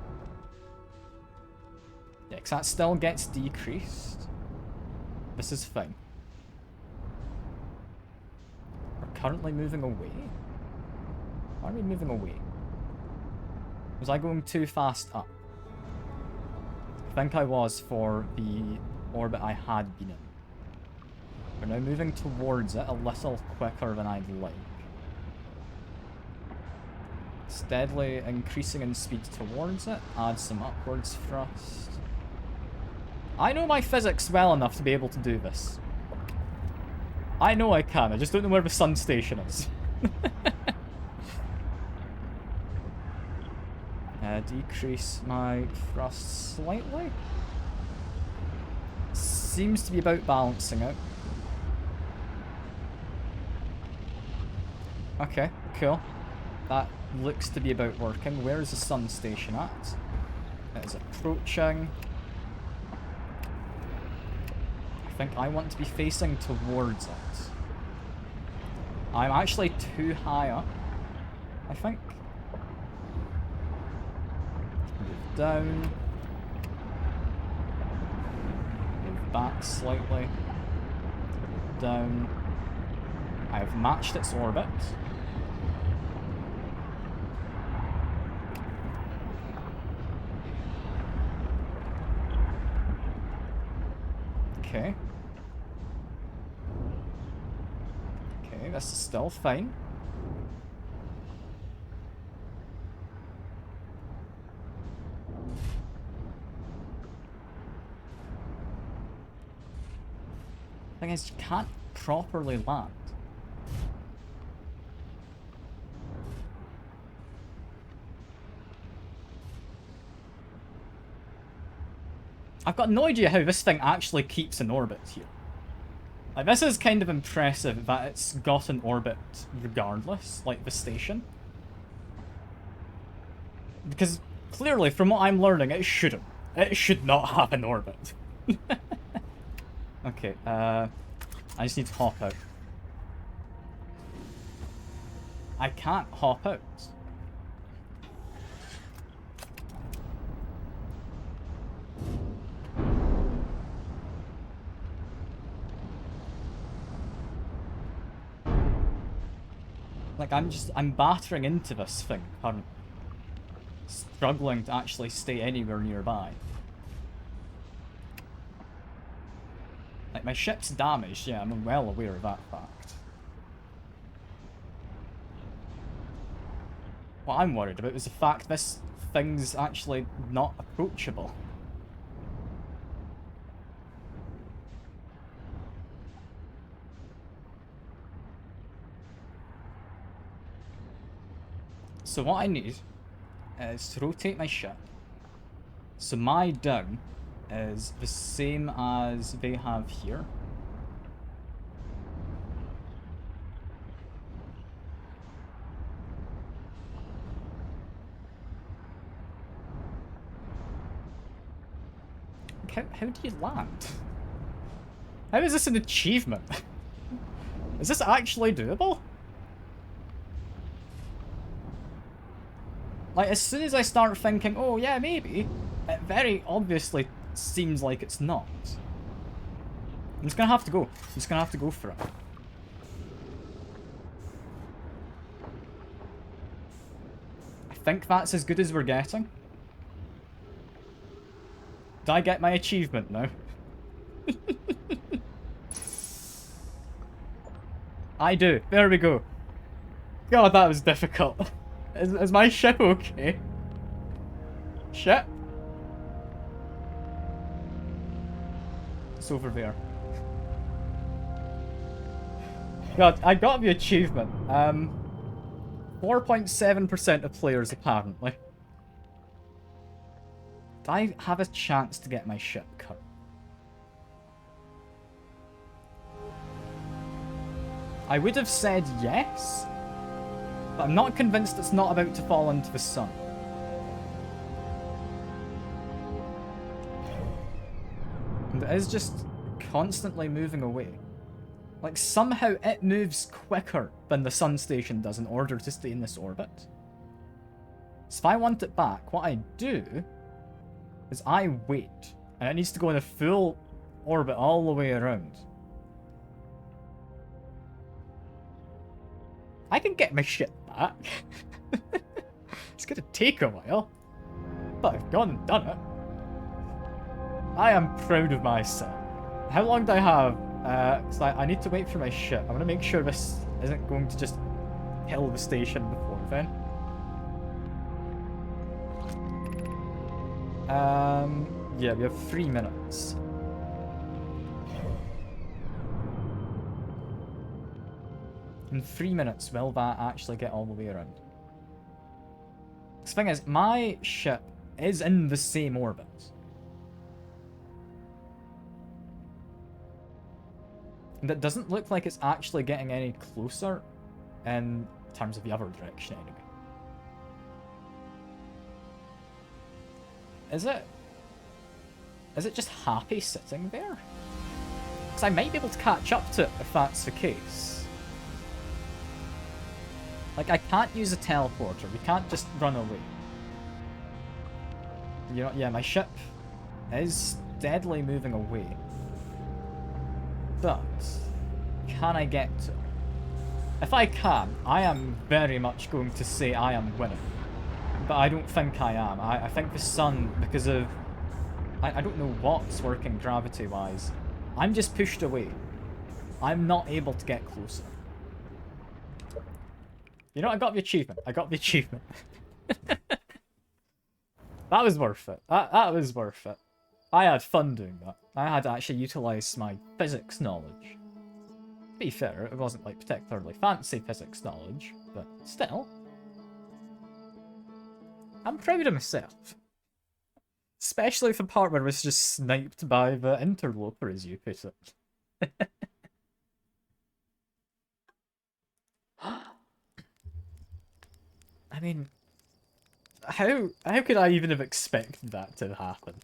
Yeah, because that still gets decreased. This is fine. We're currently moving away. Why are we moving away? Was I going too fast up? I think I was for the orbit I had been in. We're now moving towards it a little quicker than I'd like. Steadily increasing in speed towards it. Add some upwards thrust. I know my physics well enough to be able to do this. I know I can, I just don't know where the sun station is. Decrease my thrust slightly. Seems to be about balancing out. Okay, cool. That looks to be about working. Where is the sun station at? It is approaching. I think I want to be facing towards it. I'm actually too high up, I think. Move down. Move back slightly. Down. I have matched its orbit. Okay. Okay, this is still fine. Thing is, you can't properly land. I've got no idea how this thing actually keeps in orbit here. Like, this is kind of impressive that it's got an orbit regardless, like the station. Because clearly, from what I'm learning, it shouldn't. It should not have an orbit. Okay, I just need to hop out. I can't hop out. Like, I'm battering into this thing currently. Struggling to actually stay anywhere nearby. Like, my ship's damaged, yeah, I'm well aware of that fact. What I'm worried about is the fact this thing's actually not approachable. So what I need is to rotate my ship. So my down is the same as they have here. How do you land? How is this an achievement? Is this actually doable? Like, as soon as I start thinking, oh yeah, maybe, it very obviously seems like it's not. I'm just gonna have to go. I'm just gonna have to go for it. I think that's as good as we're getting. Did I get my achievement now? I do. There we go. God, that was difficult. Is my ship okay? Ship? It's over there. God, I got the achievement. 4.7% of players, apparently. Do I have a chance to get my ship cut? I would have said yes, but I'm not convinced it's not about to fall into the sun. And it is just constantly moving away. Like, somehow it moves quicker than the sun station does in order to stay in this orbit. So if I want it back, what I do is I wait, and it needs to go in a full orbit all the way around. I can get my ship back. It's gonna take a while, but I've gone and done it. I am proud of myself. How long do I have? Because I need to wait for my ship. I want to make sure this isn't going to just kill the station before then. Yeah, we have 3 minutes. In 3 minutes, will that actually get all the way around? The thing is, my ship is in the same orbit. And it doesn't look like it's actually getting any closer in terms of the other direction anyway. Is it just happy sitting there? Because I might be able to catch up to it if that's the case. Like, I can't use a teleporter. We can't just run away. You know, yeah, my ship is steadily moving away. But can I get to it? If I can, I am very much going to say I am winning. But I don't think I am. I think the sun, because of... I don't know what's working gravity-wise. I'm just pushed away. I'm not able to get closer. You know, I got the achievement. I got the achievement. That was worth it. That was worth it. I had fun doing that. I had actually utilised my physics knowledge. To be fair, it wasn't like particularly fancy physics knowledge, but still. I'm proud of myself. Especially the part where I was just sniped by the interloper, as you put it. I mean, how could I even have expected that to happen?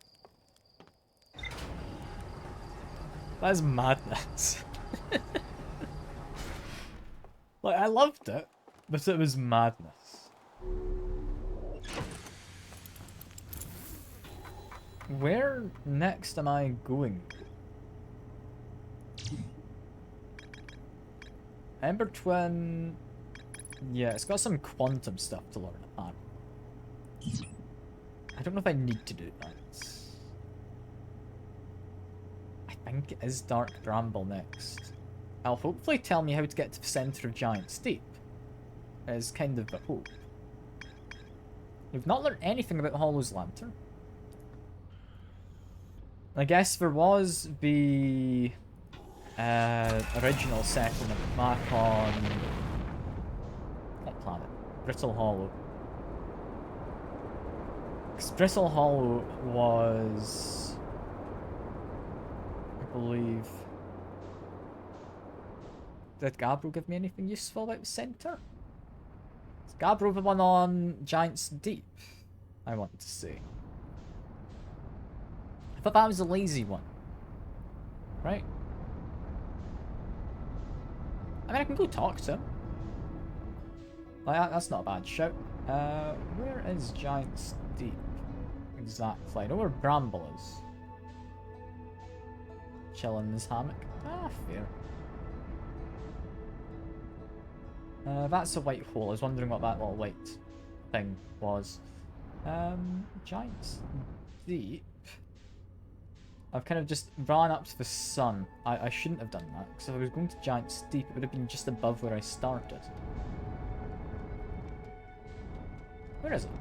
That is madness. Like, I loved it, but it was madness. Where next am I going? Ember Twin... Yeah, it's got some quantum stuff to learn apart. I don't know if I need to do that. I think it is Dark Bramble next. I'll hopefully tell me how to get to the centre of Giant's Deep. Is kind of the hope. We've not learned anything about Hollow's Lantern. I guess there was the original settlement back on... what planet? Brittle Hollow. Because Brittle Hollow was... I believe... Did Gabbro give me anything useful about the centre? Is Gabbro the one on Giant's Deep? I want to see. I thought that was a lazy one. Right? I mean, I can go talk to him. Like, that's not a bad shout. Where is Giant's Deep? Exactly. I know where Bramble is. Chilling in his hammock. Ah, fair. That's a white hole. I was wondering what that little white thing was. Giant's Deep. I've kind of just ran up to the sun. I shouldn't have done that, because if I was going to Giant's Deep, it would have been just above where I started. Where is it?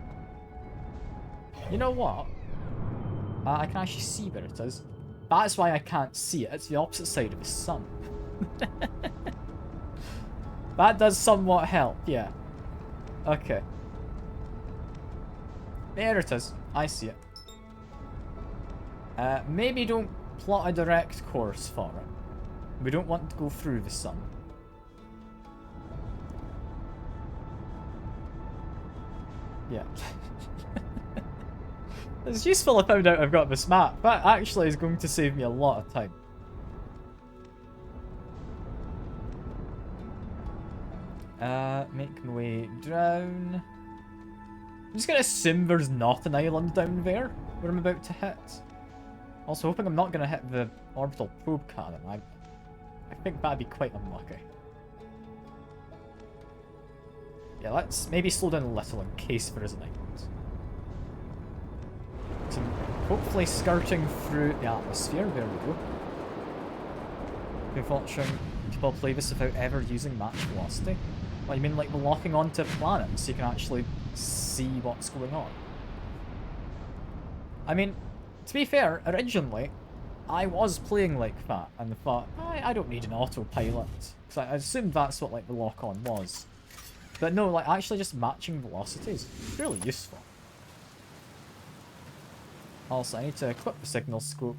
You know what? I can actually see where it is. That's why I can't see it. It's the opposite side of the sun. That does somewhat help, yeah. Okay. There it is. I see it. Maybe don't plot a direct course for it. We don't want to go through the sun. Yeah. It's useful I found out I've got this map. That actually is going to save me a lot of time. Make my way down. I'm just gonna assume there's not an island down there where I'm about to hit. Also hoping I'm not gonna hit the orbital probe cannon. I think that'd be quite unlucky. Yeah, let's maybe slow down a little in case there is an island. So hopefully skirting through the atmosphere. There we go. We've watching people play this without ever using match velocity. What, you mean like locking onto planets so you can actually see what's going on? I mean, to be fair, originally, I was playing like that and thought, I don't need an autopilot. Because I assumed that's what like the lock-on was. But no, like actually just matching velocity is really useful. Also, I need to equip the signal scope.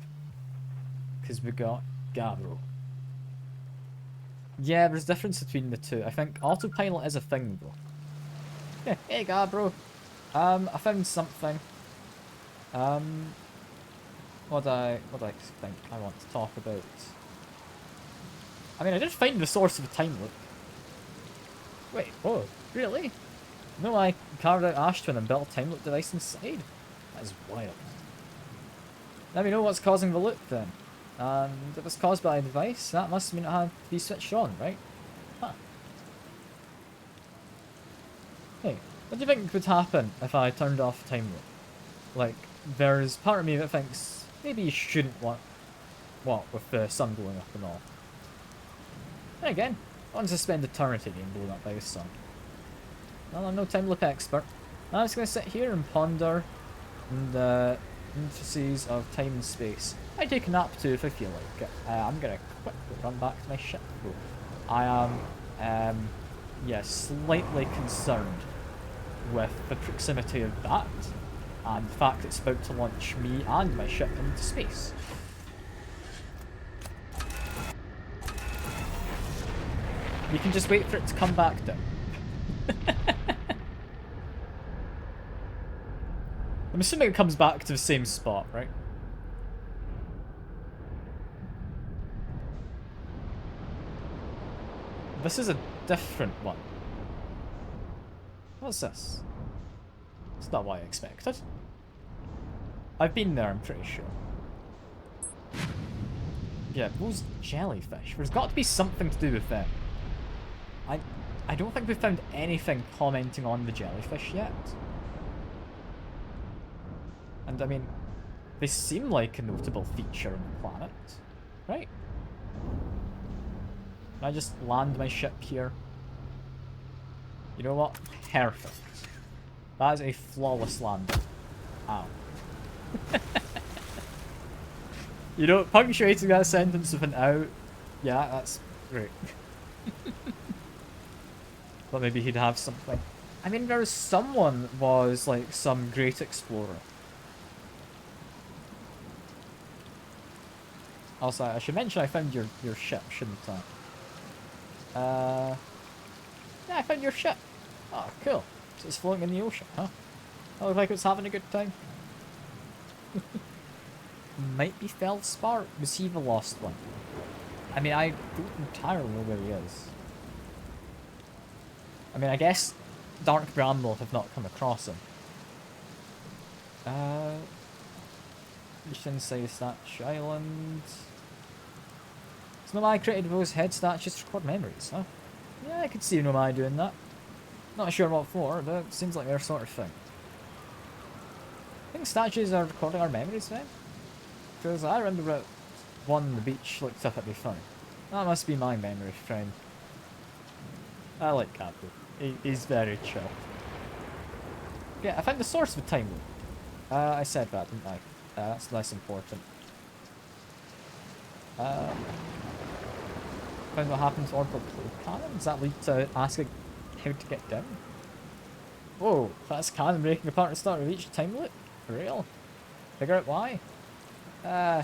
Because we got Gabbro. Yeah, there's a difference between the two. I think autopilot is a thing though. Yeah, hey Gabbro. I found something. What do I think I want to talk about? I mean, I did find the source of the time loop. Wait, oh, really? No, I carved out Ash Twin and built a time loop device inside. That is wild. Now we know what's causing the loop then. And if it was caused by a device, that must mean it had to be switched on, right? Huh. Hey, what do you think would happen if I turned off the time loop? Like, there's part of me that thinks maybe you shouldn't want what with the sun blowing up and all. And again, I want to spend eternity being blown up by the sun. Well, I'm no time loop expert. I'm just going to sit here and ponder the intricacies of time and space. I take a nap too if I feel like it. I'm going to quickly run back to my ship though. I am, yeah, slightly concerned with the proximity of that and the fact it's about to launch me and my ship into space. You can just wait for it to come back down. I'm assuming it comes back to the same spot, right? This is a different one. What's this? It's not what I expected. I've been there, I'm pretty sure. Yeah, those jellyfish. There's got to be something to do with them. I don't think we've found anything commenting on the jellyfish yet. And I mean, they seem like a notable feature on the planet, right? Can I just land my ship here? You know what? Perfect. That is a flawless landing. Ow. You know, punctuating that sentence with an out, yeah, that's great. But maybe he'd have something. I mean, there's someone was like some great explorer. Also, I should mention I found your ship, shouldn't I? Yeah, I found your ship. Oh, cool. So it's floating in the ocean, huh? I look like it's having a good time. Might be Feldspar. Was he the lost one? I mean, I don't entirely know where he is. I mean, I guess Dark Bramble have not come across him. Shinsei Statue Island. So Nomai created those head statues to record memories, huh? Yeah, I could see Nomai doing that. Not sure what for, but it seems like their sort of thing. I think statues are recording our memories then? Because I remember at one on the beach looked up at me funny. That must be my memory friend. I like Capu. He's very chill. Yeah, I found the source of time loop. I said that, didn't I? That's less important. Found what happened to Orbital Probe Cannon? Does that lead to asking how to get down? Whoa, that's cannon breaking apart at the start of each time loop? For real? Figure out why? Yeah,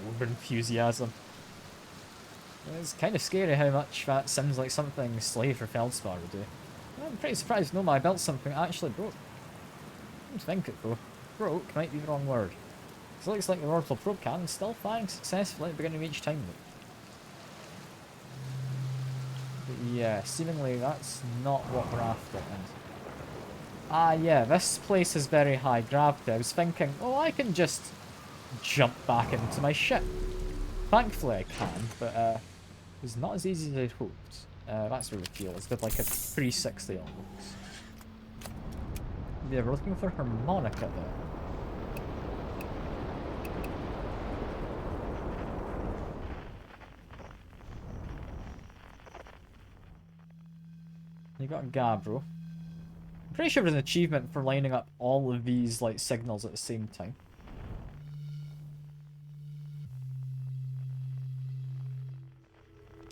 over enthusiasm. It's kind of scary how much that sounds like something Slave or Feldspar would do. I'm pretty surprised Nomai built something that actually broke. I don't think it though. Broke might be the wrong word. It looks like the Orbital Probe Cannon still firing successfully at the beginning of each time loop. But yeah, seemingly that's not what we're after. And yeah, this place is very high gravity. I was thinking, oh, I can just jump back into my ship. Thankfully I can, but it's not as easy as I'd hoped. That's where we feel. It's did like a 360 almost. Yeah, we're looking for harmonica there. You got Gabbro. I'm pretty sure there's an achievement for lining up all of these like signals at the same time.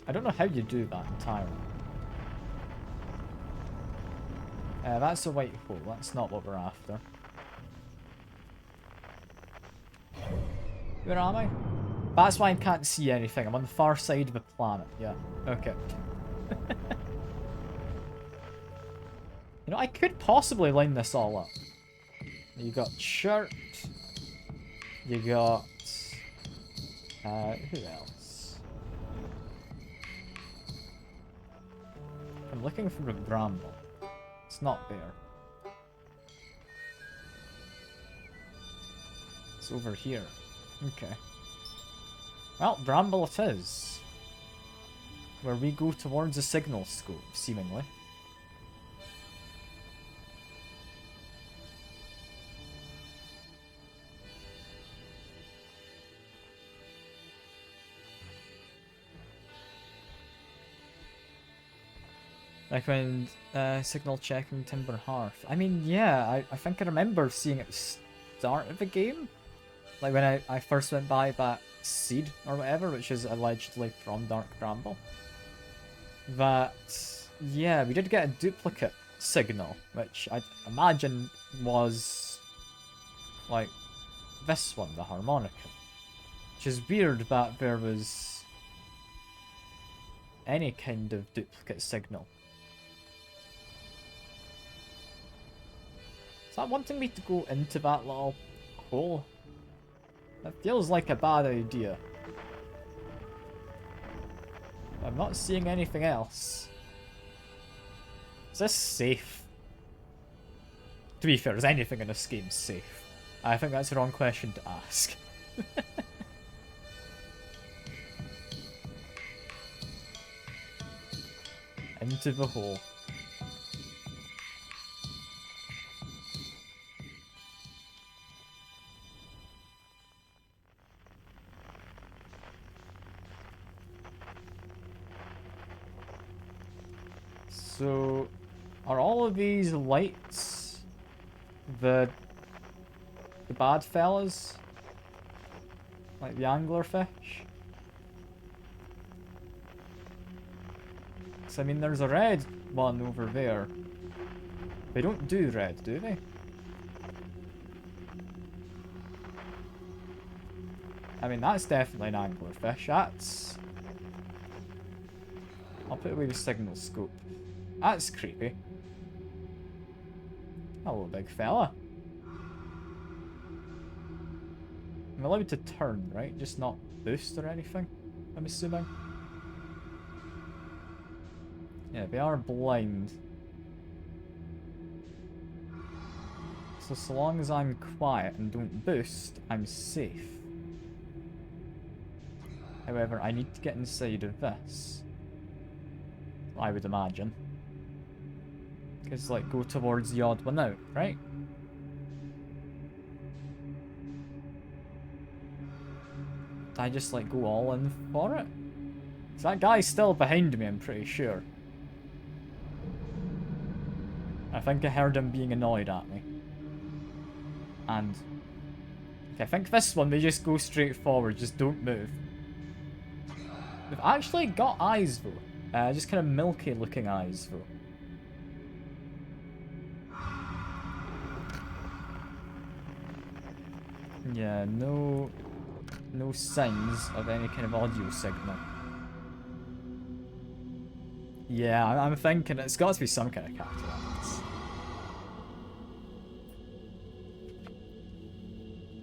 I don't know how you do that entirely. That's a white hole. That's not what we're after. Where am I? That's why I can't see anything. I'm on the far side of the planet. Yeah. Okay. You know, I could possibly line this all up. You got Shirt. You got... who else? I'm looking for the Bramble. It's not there. It's over here. Okay. Well, Bramble it is. Where we go towards a signal scope, seemingly. I found signal checking Timber Hearth. I mean, yeah, I think I remember seeing it at the start of the game. Like when I first went by that seed or whatever, which is allegedly from Dark Bramble. That, yeah, we did get a duplicate signal, which I imagine was like this one, the harmonica. Which is weird that there was any kind of duplicate signal. Is that wanting me to go into that little hole? That feels like a bad idea. I'm not seeing anything else. Is this safe? To be fair, is anything in this game safe? I think that's the wrong question to ask. Into the hole. So, are all of these lights The bad fellas? Like the anglerfish? So, I mean, there's a red one over there. They don't do red, do they? I mean, that's definitely an anglerfish. That's... I'll put away the signal scope. That's creepy. Hello, big fella. I'm allowed to turn, right? Just not boost or anything, I'm assuming. Yeah, they are blind. So long as I'm quiet and don't boost, I'm safe. However, I need to get inside of this. I would imagine. Because, like, go towards the odd one out, right? I just, like, go all in for it? So that guy's still behind me, I'm pretty sure. I think I heard him being annoyed at me. And... okay, I think this one, they just go straight forward, just don't move. They've actually got eyes, though. Just kind of milky looking eyes, though. Yeah, no signs of any kind of audio signal. Yeah, I'm thinking it's got to be some kind of cataracts.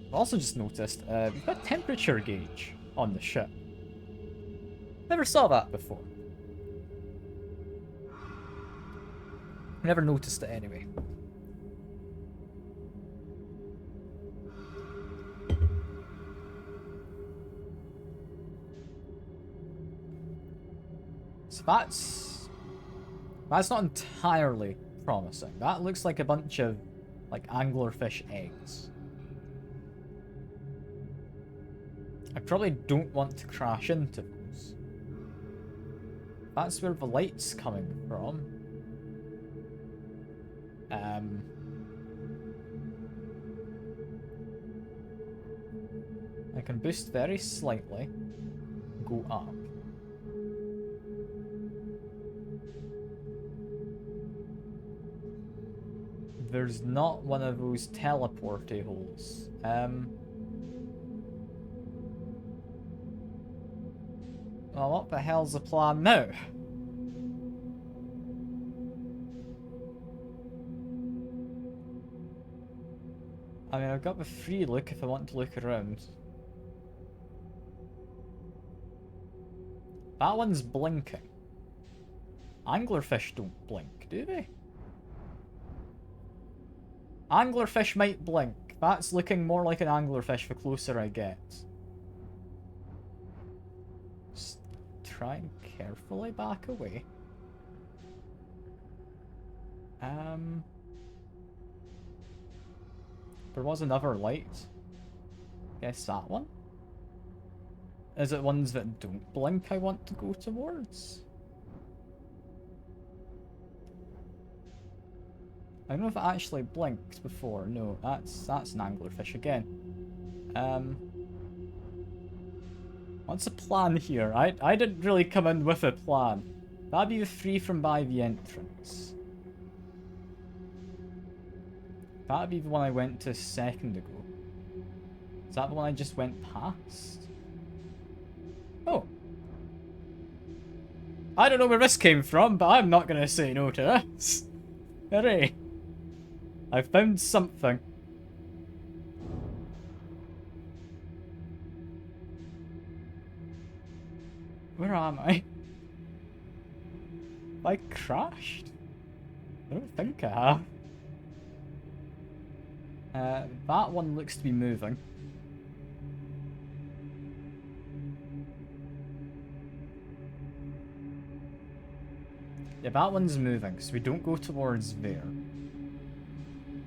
I've also just noticed we've got a temperature gauge on the ship. Never saw that before. Never noticed it anyway. So that's not entirely promising. That looks like a bunch of like anglerfish eggs. I probably don't want to crash into those. That's where the light's coming from. I can boost very slightly, go up. There's not one of those teleporty holes. Well, what the hell's the plan now? I mean, I've got the free look if I want to look around. That one's blinking. Anglerfish don't blink, do they? Anglerfish might blink. That's looking more like an anglerfish the closer I get. Just try and carefully back away. There was another light. Guess that one? Is it ones that don't blink I want to go towards? I don't know if it actually blinked before. No, that's an anglerfish again. What's the plan here? I didn't really come in with a plan. That'd be the free from by the entrance. That'd be the one I went to a second ago. Is that the one I just went past? Oh. I don't know where this came from, but I'm not gonna say no to this. Hooray. I found something. Where am I? Have I crashed? I don't think I have. That one looks to be moving. Yeah, that one's moving, so we don't go towards there.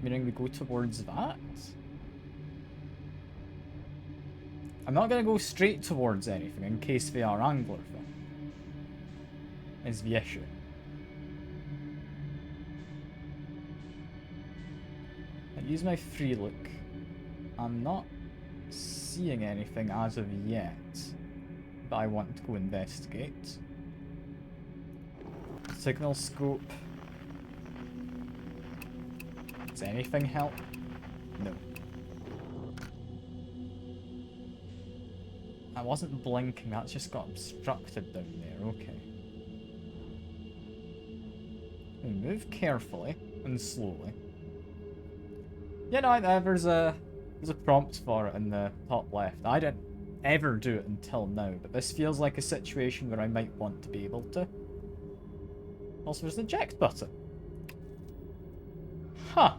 Meaning we go towards that? I'm not gonna go straight towards anything in case they are anglerfish. Is the issue. use my free look. I'm not seeing anything as of yet, but I want to go investigate. Signal scope. Does anything help? No. I wasn't blinking, that's just got obstructed down there, okay. We move carefully and slowly. Yeah, no, there's a prompt for it in the top left. I didn't ever do it until now, but this feels like a situation where I might want to be able to. Also, there's the eject button. Huh.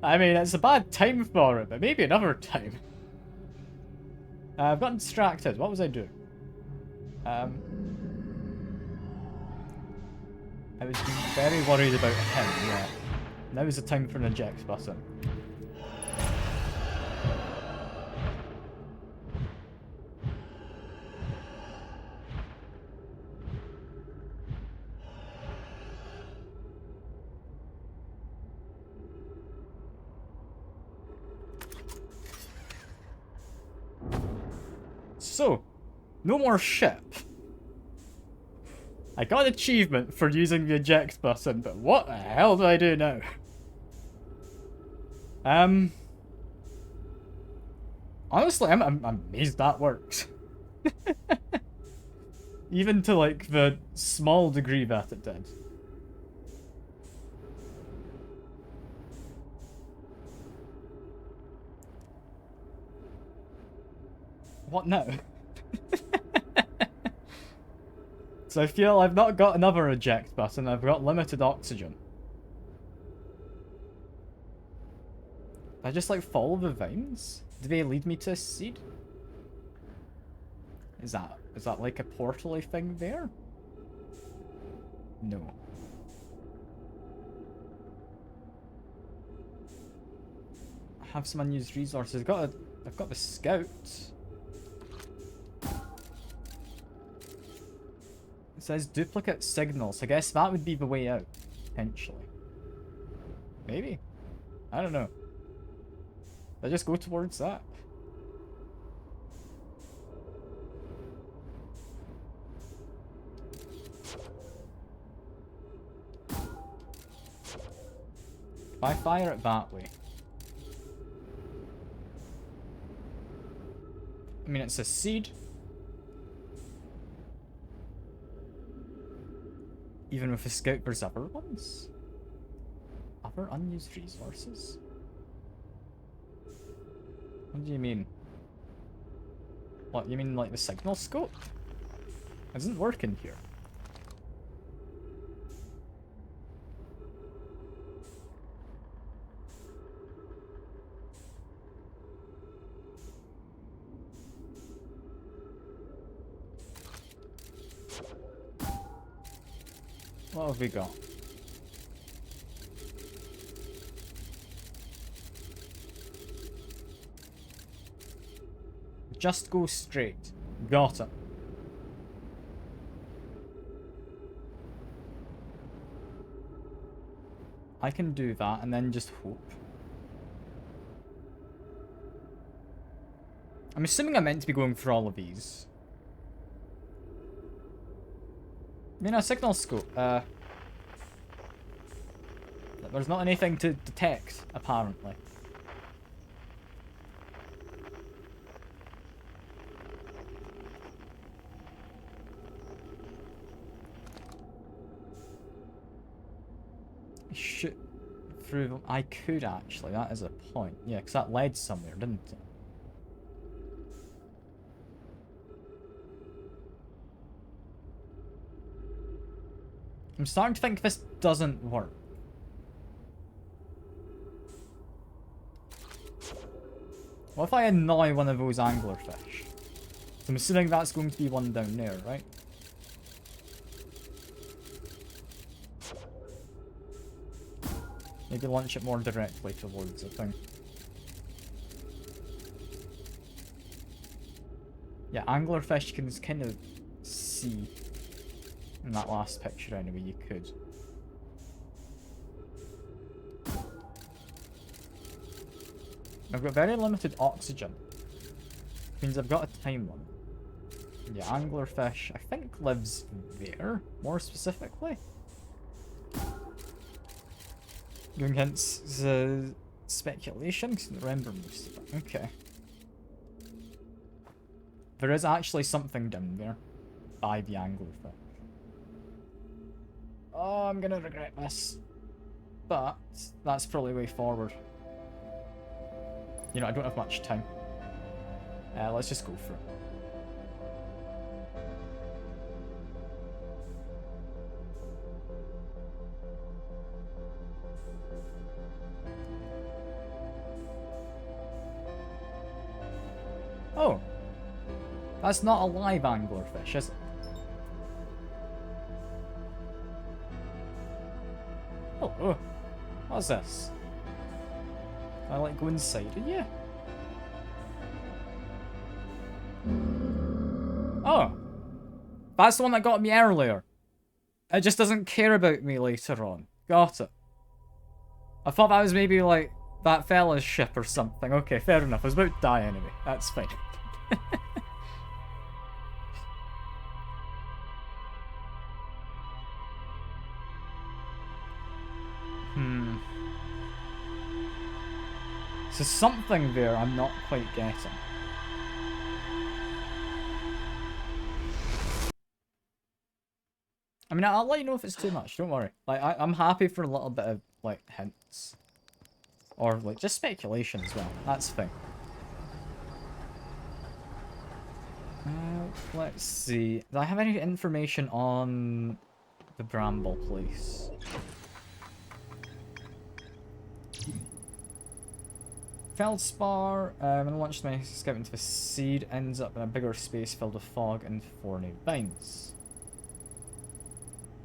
I mean, it's a bad time for it, but maybe another time. I've gotten distracted. What was I doing? I was very worried about him, yeah. Now is the time for an eject button. So, no more ship. I got an achievement for using the eject button, but what the hell do I do now? Honestly, I'm amazed that works. Even to, like, the small degree that it did. What now? So I feel I've not got another eject button, I've got limited oxygen. I just like follow the vines? Do they lead me to a seed? Is that like a portal-y thing there? No. I have some unused resources. I've got the scout. It says duplicate signals. I guess that would be the way out, potentially. Maybe. I don't know. I just go towards that. If I fire it that way. I mean, it's a seed. Even with a scout, there's other ones? Other unused resources? What do you mean? What, you mean like the signal scope? It doesn't work in here. What have we got? Just go straight. Got it. I can do that and then just hope. I'm assuming I'm meant to be going for all of these. I mean, a signal scope. There's not anything to detect, apparently. Shoot through them. I could actually, that is a point. Yeah, because that led somewhere, didn't it? I'm starting to think this doesn't work. What if I annoy one of those anglerfish? I'm assuming that's going to be one down there, right? Maybe launch it more directly towards the thing. Yeah, anglerfish you can kind of see. In that last picture anyway, you could. I've got very limited oxygen. Means I've got a time limit. Yeah, anglerfish, I think lives there, more specifically. Going against the speculation, because I don't remember most of it. Okay. There is actually something down there by the anglerfish. Oh, I'm gonna regret this. But that's probably the way forward. You know, I don't have much time. Let's just go for it. Oh. That's not a live anglerfish, is it? Oh. What's this? Can I like go inside it? Yeah. Oh. That's the one that got me earlier. It just doesn't care about me later on. Got it. I thought that was maybe like that fella's ship or something. Okay, fair enough. I was about to die anyway. That's fine. So something there I'm not quite getting. I mean, I'll let you know if it's too much. Don't worry. Like, I'm happy for a little bit of, like, hints. Or, like, just speculation as well. That's fine. Let's see. Do I have any information on the Bramble place? Feldspar, when launched my scout into a seed, ends up in a bigger space filled with fog and thorny vines.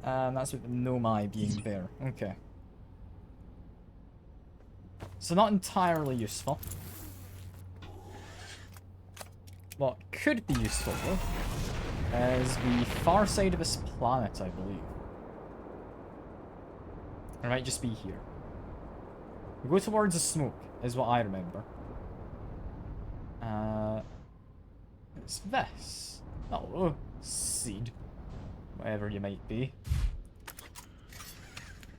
And that's with the Nomai being there. Okay. So not entirely useful. What could be useful, though, is the far side of this planet, I believe. It might just be here. We go towards the smoke, is what I remember. It's this. Oh, seed. Whatever you might be.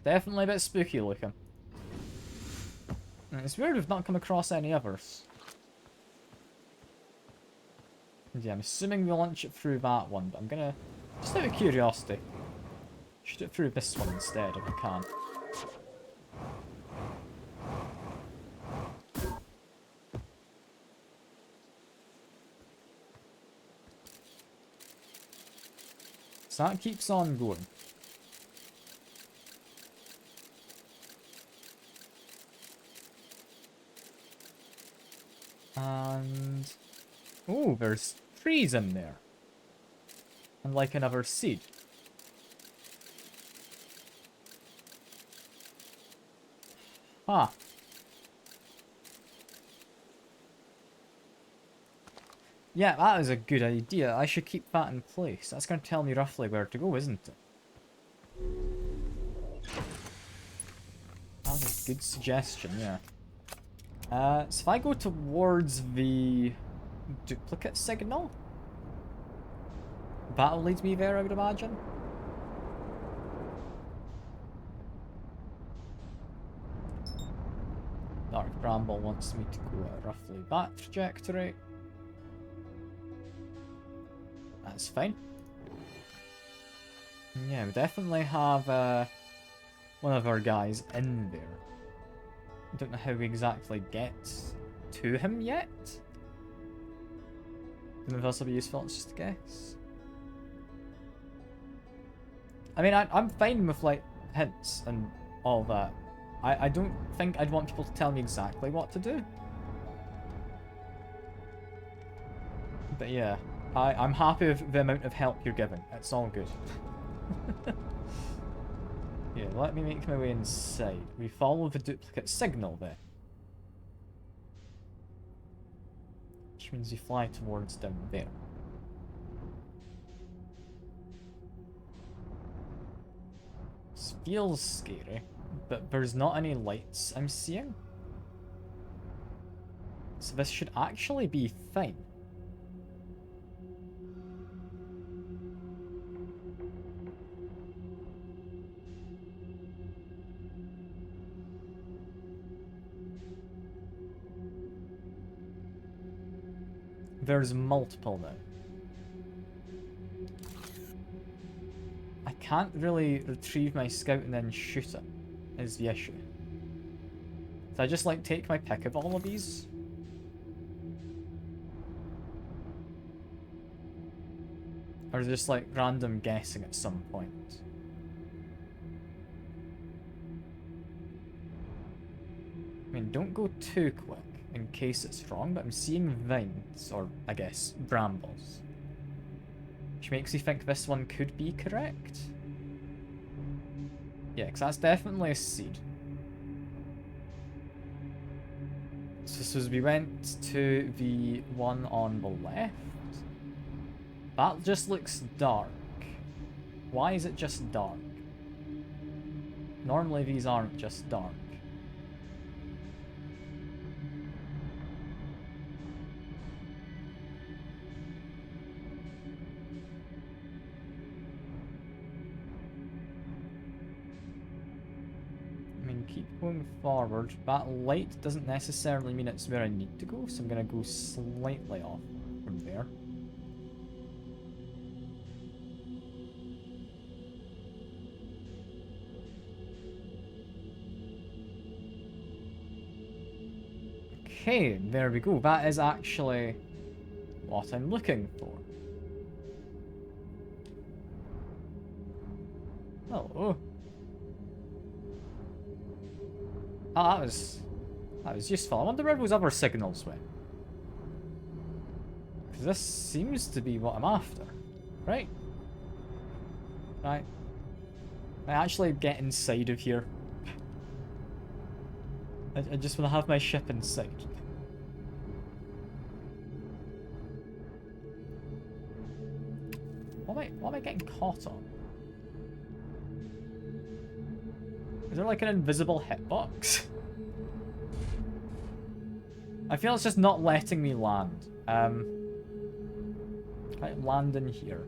Definitely a bit spooky looking. And it's weird we've not come across any others. Yeah, I'm assuming we'll launch it through that one, but I'm gonna, just out of curiosity, shoot it through this one instead if I can. So that keeps on going. And... oh, there's trees in there. And like another seed. Ah. Yeah, that is a good idea. I should keep that in place. That's going to tell me roughly where to go, isn't it? That was a good suggestion, yeah. So if I go towards the duplicate signal, that'll lead me there, I would imagine. Dark Bramble wants me to go at roughly that trajectory. That's fine. Yeah, we definitely have one of our guys in there. I don't know how we exactly get to him yet. Don't know if this will be useful, it's just a guess. I mean, I'm fine with, like, hints and all that. I don't think I'd want people to tell me exactly what to do. But yeah, I'm happy with the amount of help you're giving. It's all good. Yeah, let me make my way inside. We follow the duplicate signal there. Which means you fly towards down there. This feels scary, but there's not any lights I'm seeing. So this should actually be fine. There's multiple now. I can't really retrieve my scout and then shoot it, is the issue. So I just like take my pick of all of these. Or is it just like random guessing at some point? I mean, don't go too quick in case it's wrong, but I'm seeing vines, or I guess brambles. Which makes me think this one could be correct. Yeah, because that's definitely a seed. So as we went to the one on the left, that just looks dark. Why is it just dark? Normally these aren't just dark. I mean, keep going forward. That light doesn't necessarily mean it's where I need to go, so I'm gonna go slightly off from there. Okay, there we go. That is actually what I'm looking for. Hello. Ah, that was useful. I wonder where those other signals went. Because this seems to be what I'm after. Right? Right. I actually get inside of here. I just want to have my ship inside. What am I getting caught on? Is there like an invisible hitbox? I feel it's just not letting me land. Can I land in here?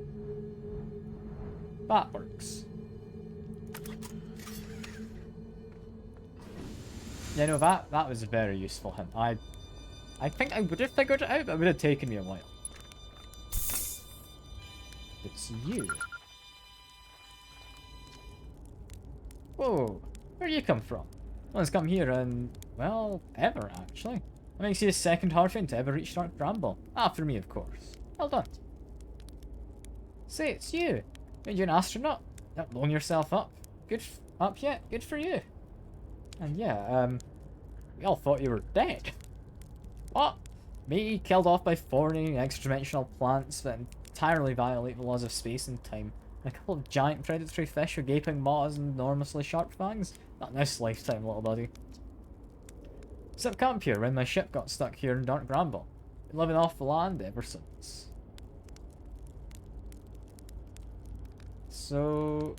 That works. Yeah, no, that was a very useful hint. I think I would have figured it out, but it would have taken me a while. It's you. Whoa, where do you come from? No one's come here in, well, ever, actually. That makes you the second Halfling to ever reach Dark Bramble. After me, of course. Well done. Say, it's you. Made you an astronaut? Not blowing yourself up. Good up yet? Good for you. And yeah, we all thought you were dead. What? Me, killed off by thorny, extra-dimensional plants that entirely violate the laws of space and time. And a couple of giant predatory fish with gaping maws and enormously sharp fangs? Not in this lifetime, little buddy. Set up camp here when my ship got stuck here in Dark Bramble. Been living off the land ever since. So,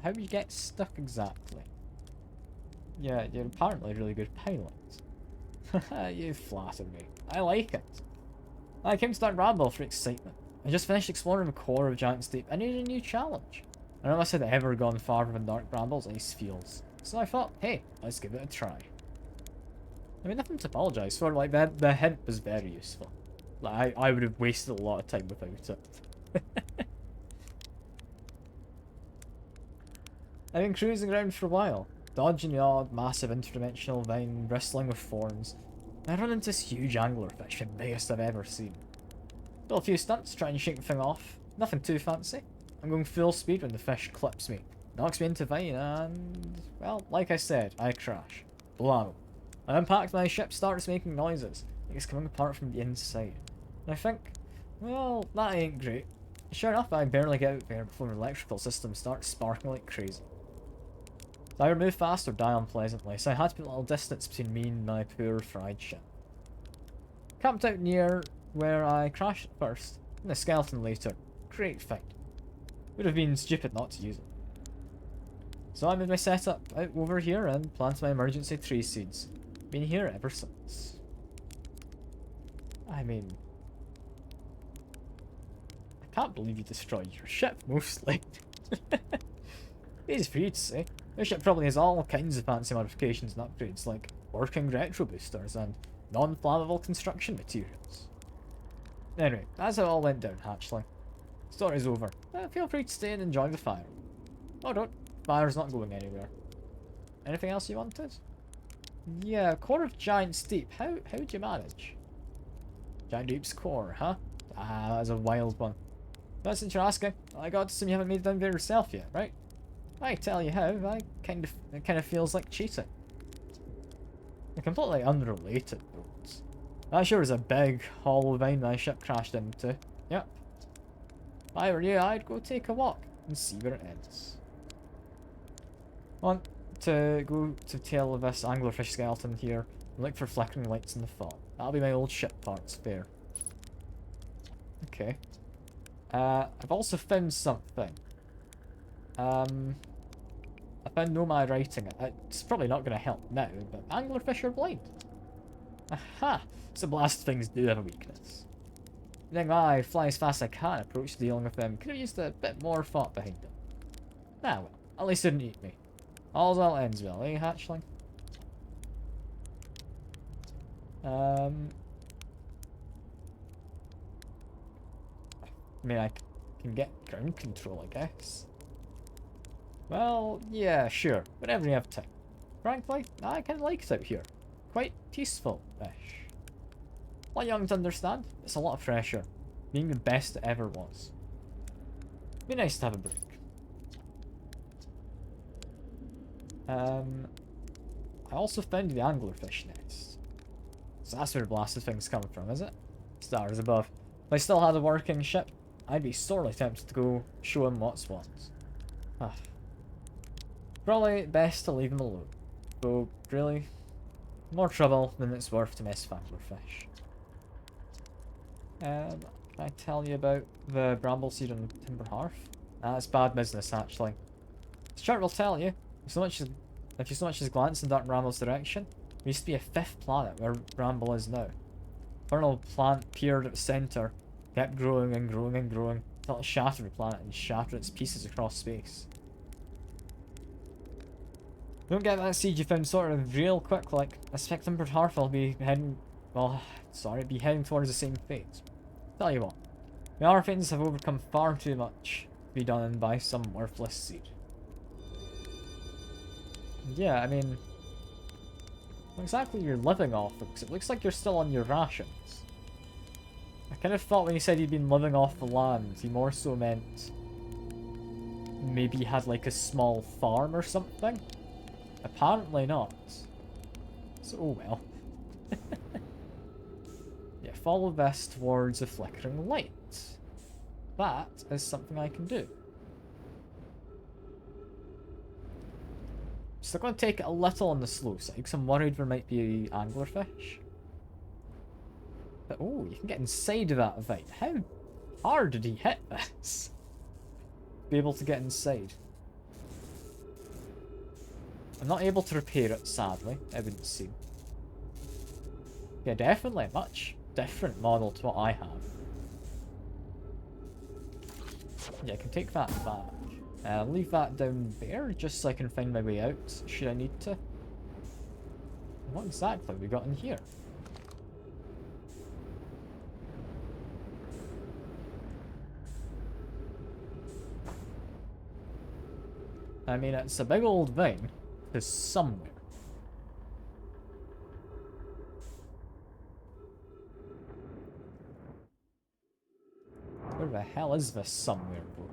how do you get stuck exactly? Yeah, you're apparently a really good pilot. You flatter me. I like it. I came to Dark Bramble for excitement. I just finished exploring the core of Giant's Deep. I needed a new challenge. I don't know if I'd ever gone farther than Dark Bramble's ice fields. So I thought, hey, let's give it a try. I mean, nothing to apologise for. Like, the hint was very useful. Like, I would have wasted a lot of time without it. I've been cruising around for a while, dodging the odd massive interdimensional vine bristling with thorns. I run into this huge anglerfish, the biggest I've ever seen. Built a few stunts, trying to shake the thing off. Nothing too fancy. I'm going full speed when the fish clips me, knocks me into vine, and, well, like I said, I crash. Blammo. I impact my ship starts making noises, like it's coming apart from the inside. And I think, well, that ain't great. Sure enough, I barely get out there before the electrical system starts sparking like crazy. So I either move fast or die unpleasantly, so I had to put a little distance between me and my poor fried ship. Camped out near where I crashed at first, and the skeleton later. Great find. Would have been stupid not to use it. So I moved my setup out over here and planted my emergency tree seeds. Been here ever since. I mean, I can't believe you destroyed your ship, mostly. Easy for you to say. Your ship probably has all kinds of fancy modifications and upgrades, like working retro boosters and non-flammable construction materials. Anyway, that's how it all went down, Hatchling. Story's over. Feel free to stay and enjoy the fire. Oh, don't. Fire's not going anywhere. Anything else you wanted? Yeah, core of Giant's Deep. How'd you manage? Giant Deep's core, huh? Ah, that's a wild one. But since you're asking, I got to assume you haven't made it down there yourself yet, right? I tell you how, it kind of feels like cheating. They're completely unrelated, though. That sure is a big hollow vine my ship crashed into. Yep. If I were you, I'd go take a walk and see where it ends. Want to go to tail of this anglerfish skeleton here and look for flickering lights in the fog. That'll be my old ship parts fair. Okay. I've also found something. I found Nomad writing it. It's probably not going to help now, but anglerfish are blind. Aha! So blast things do have a weakness. I think I fly as fast as I can approach dealing with them. Could have used a bit more thought behind it. Ah well, at least it didn't eat me. All's well ends well, eh, Hatchling? I mean, I can get ground control, I guess. Well, yeah, sure. Whenever you have time. Frankly, I kind of like it out here. Quite peaceful-ish. Like young to understand, it's a lot of pressure. Being the best it ever was. Be nice to have a break. I also found the anglerfish nest. So that's where the blasted thing's coming from, is it? Stars above. If I still had a working ship, I'd be sorely tempted to go show him what's what. Ah. Probably best to leave him alone. Though, really, more trouble than it's worth to mess with anglerfish. Can I tell you about the bramble seed on Timber Hearth? That's bad business, actually. Stuart will tell you, if you so much as glance in Dark Bramble's direction, there used to be a fifth planet where Bramble is now. Infernal plant appeared at the centre, kept growing and growing and growing, until it shattered the planet and shattered its pieces across space. Don't get that seed you found sort of real quick, like, I suspect Timber Hearth will be heading, well, sorry, be heading towards the same fate. Tell you what, the Arthans have overcome far too much to be done by some worthless seed. Yeah, I mean, what exactly you're living off of, because it looks like you're still on your rations. I kind of thought when you said you'd been living off the land, you more so meant maybe you had like a small farm or something. Apparently not. So, oh well. Yeah, follow this towards a flickering light. That is something I can do. Still going to take it a little on the slow side, because I'm worried there might be anglerfish. But, oh, you can get inside of that vine. How hard did he hit this? Be able to get inside. I'm not able to repair it, sadly. It wouldn't seem. Yeah, definitely a much different model to what I have. Yeah, I can take that back. Leave that down there, just so I can find my way out, should I need to. What exactly have we got in here? I mean, it's a big old vine. It's somewhere. Where the hell is this somewhere, bro?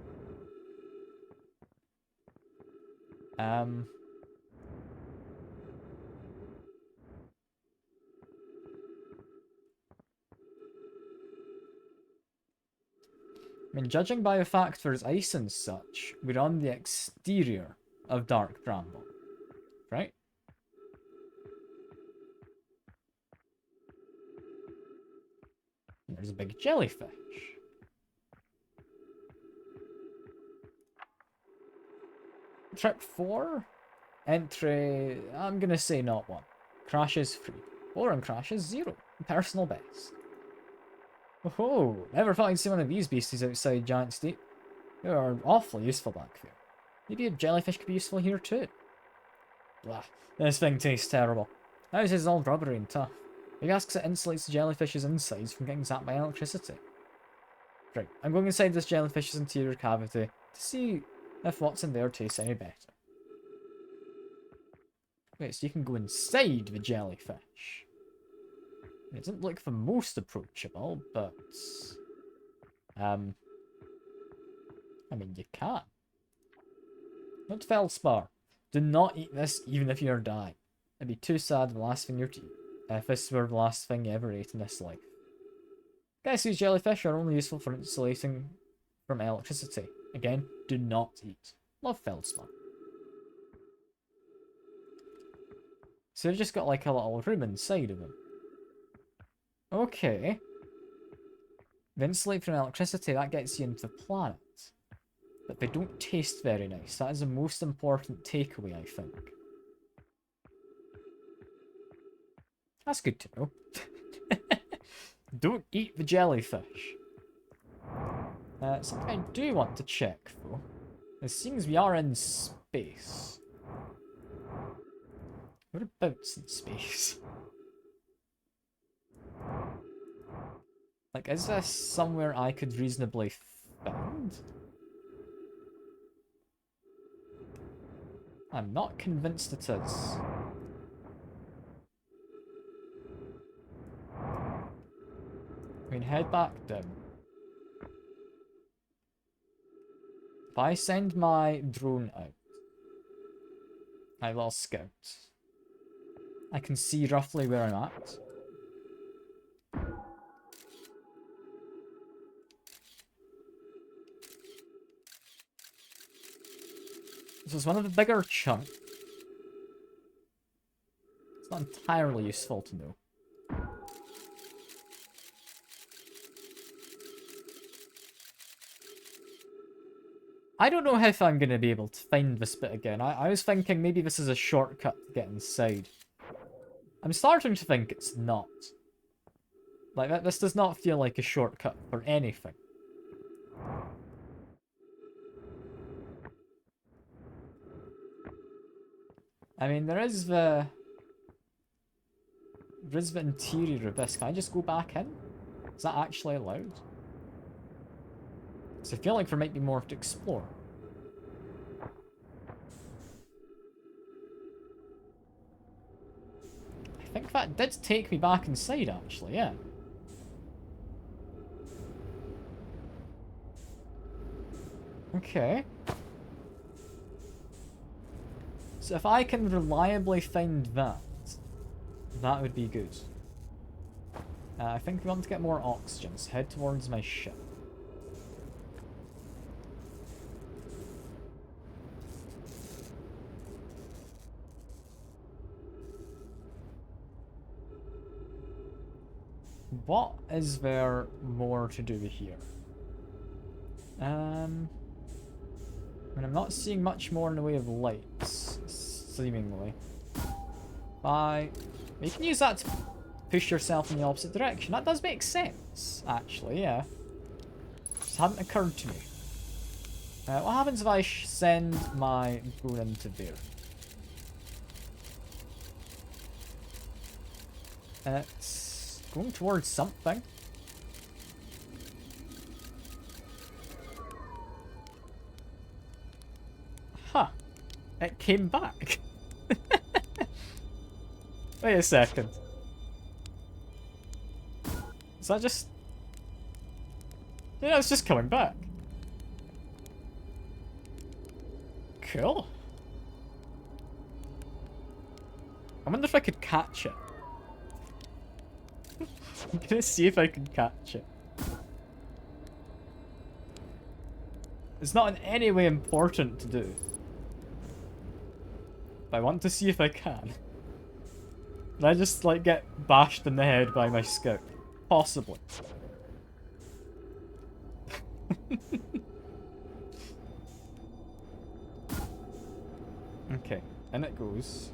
I mean, judging by the fact there's ice and such, we're on the exterior of Dark Bramble, right? And there's a big jellyfish. Trip 4? Entry, I'm gonna say not 1. Crashes free. 4 and crashes 0. Personal best. Oh, never thought I'd see one of these beasties outside Giant's Deep. They are awfully useful back there. Maybe a jellyfish could be useful here too. Blah, this thing tastes terrible. Ours is all rubbery and tough. Maybe that's because it insulates the jellyfish's insides from getting zapped by electricity. Right, I'm going inside this jellyfish's interior cavity to see if what's in there tastes any better. Wait, so you can go inside the jellyfish. It doesn't look the most approachable, but... I mean, you can. Not Feldspar. Do not eat this even if you're dying. It'd be too sad the last thing you're to eat, if this were the last thing you ever ate in this life. Guess these jellyfish are only useful for insulating from electricity. Again, do not eat. Love Feldspar. So they've just got like a little room inside of them. Okay. They insulate from electricity, that gets you into the planet. But they don't taste very nice. That is the most important takeaway, I think. That's good to know. Don't eat the jellyfish. Something I do want to check, though. It seems we are in space. Whereabouts in space? Like, is this somewhere I could reasonably find? I'm not convinced it is. I mean, head back down. If I send my drone out, my little scout, I can see roughly where I'm at. This is one of the bigger chunks. It's not entirely useful to know. I don't know if I'm going to be able to find this bit again. I was thinking maybe this is a shortcut to get inside. I'm starting to think it's not. Like, this does not feel like a shortcut for anything. I mean, there is the interior of this. Can I just go back in? Is that actually allowed? So I feel like there might be more to explore. I think that did take me back inside, actually, yeah. Okay. So if I can reliably find that, that would be good. I think we want to get more oxygen, so head towards my ship. What is there more to do here? I mean, I'm not seeing much more in the way of lights, seemingly. You can use that to push yourself in the opposite direction. That does make sense, actually, yeah. Just hadn't occurred to me. What happens if I send my drone into there? It's going towards something. Huh. It came back. Wait a second. Is that just... Yeah, it's just coming back. Cool. I wonder if I could catch it. I'm gonna see if I can catch it. It's not in any way important to do. But I want to see if I can. Did I just, like, get bashed in the head by my scout? Possibly. Okay, and it goes.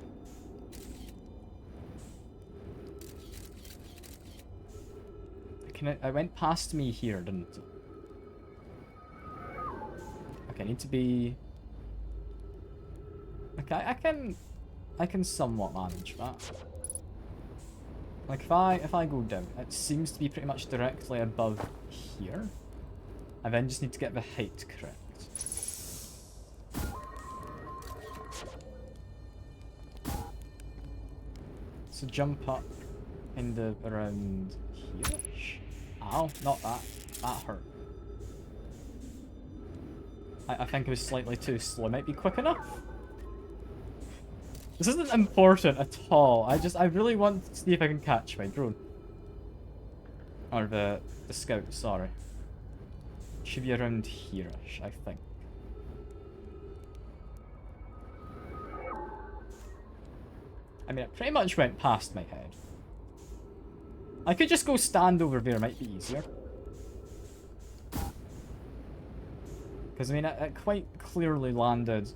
it went past me here, didn't it? Okay, I need to be... Okay, I can somewhat manage that. Like if I go down, it seems to be pretty much directly above here. I then just need to get the height correct. So jump up in the around here-ish. Ow, not that. That hurt. I think it was slightly too slow. It might be quick enough. This isn't important at all. I really want to see if I can catch my drone. Or the scout, sorry. Should be around here-ish, I think. I mean, it pretty much went past my head. I could just go stand over there, might be easier. Because, I mean, it quite clearly landed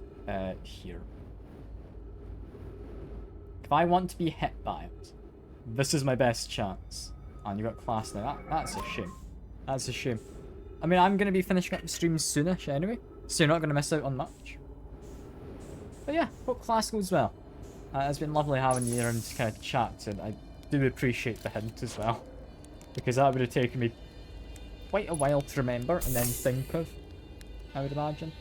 here. If I want to be hit by it, this is my best chance. And you got class now. That's a shame. That's a shame. I mean, I'm going to be finishing up the stream soonish anyway, so you're not going to miss out on much. But yeah, hope class goes well. It's been lovely having you here and kind of chat, and I do appreciate the hint as well. Because that would have taken me quite a while to remember and then think of, I would imagine.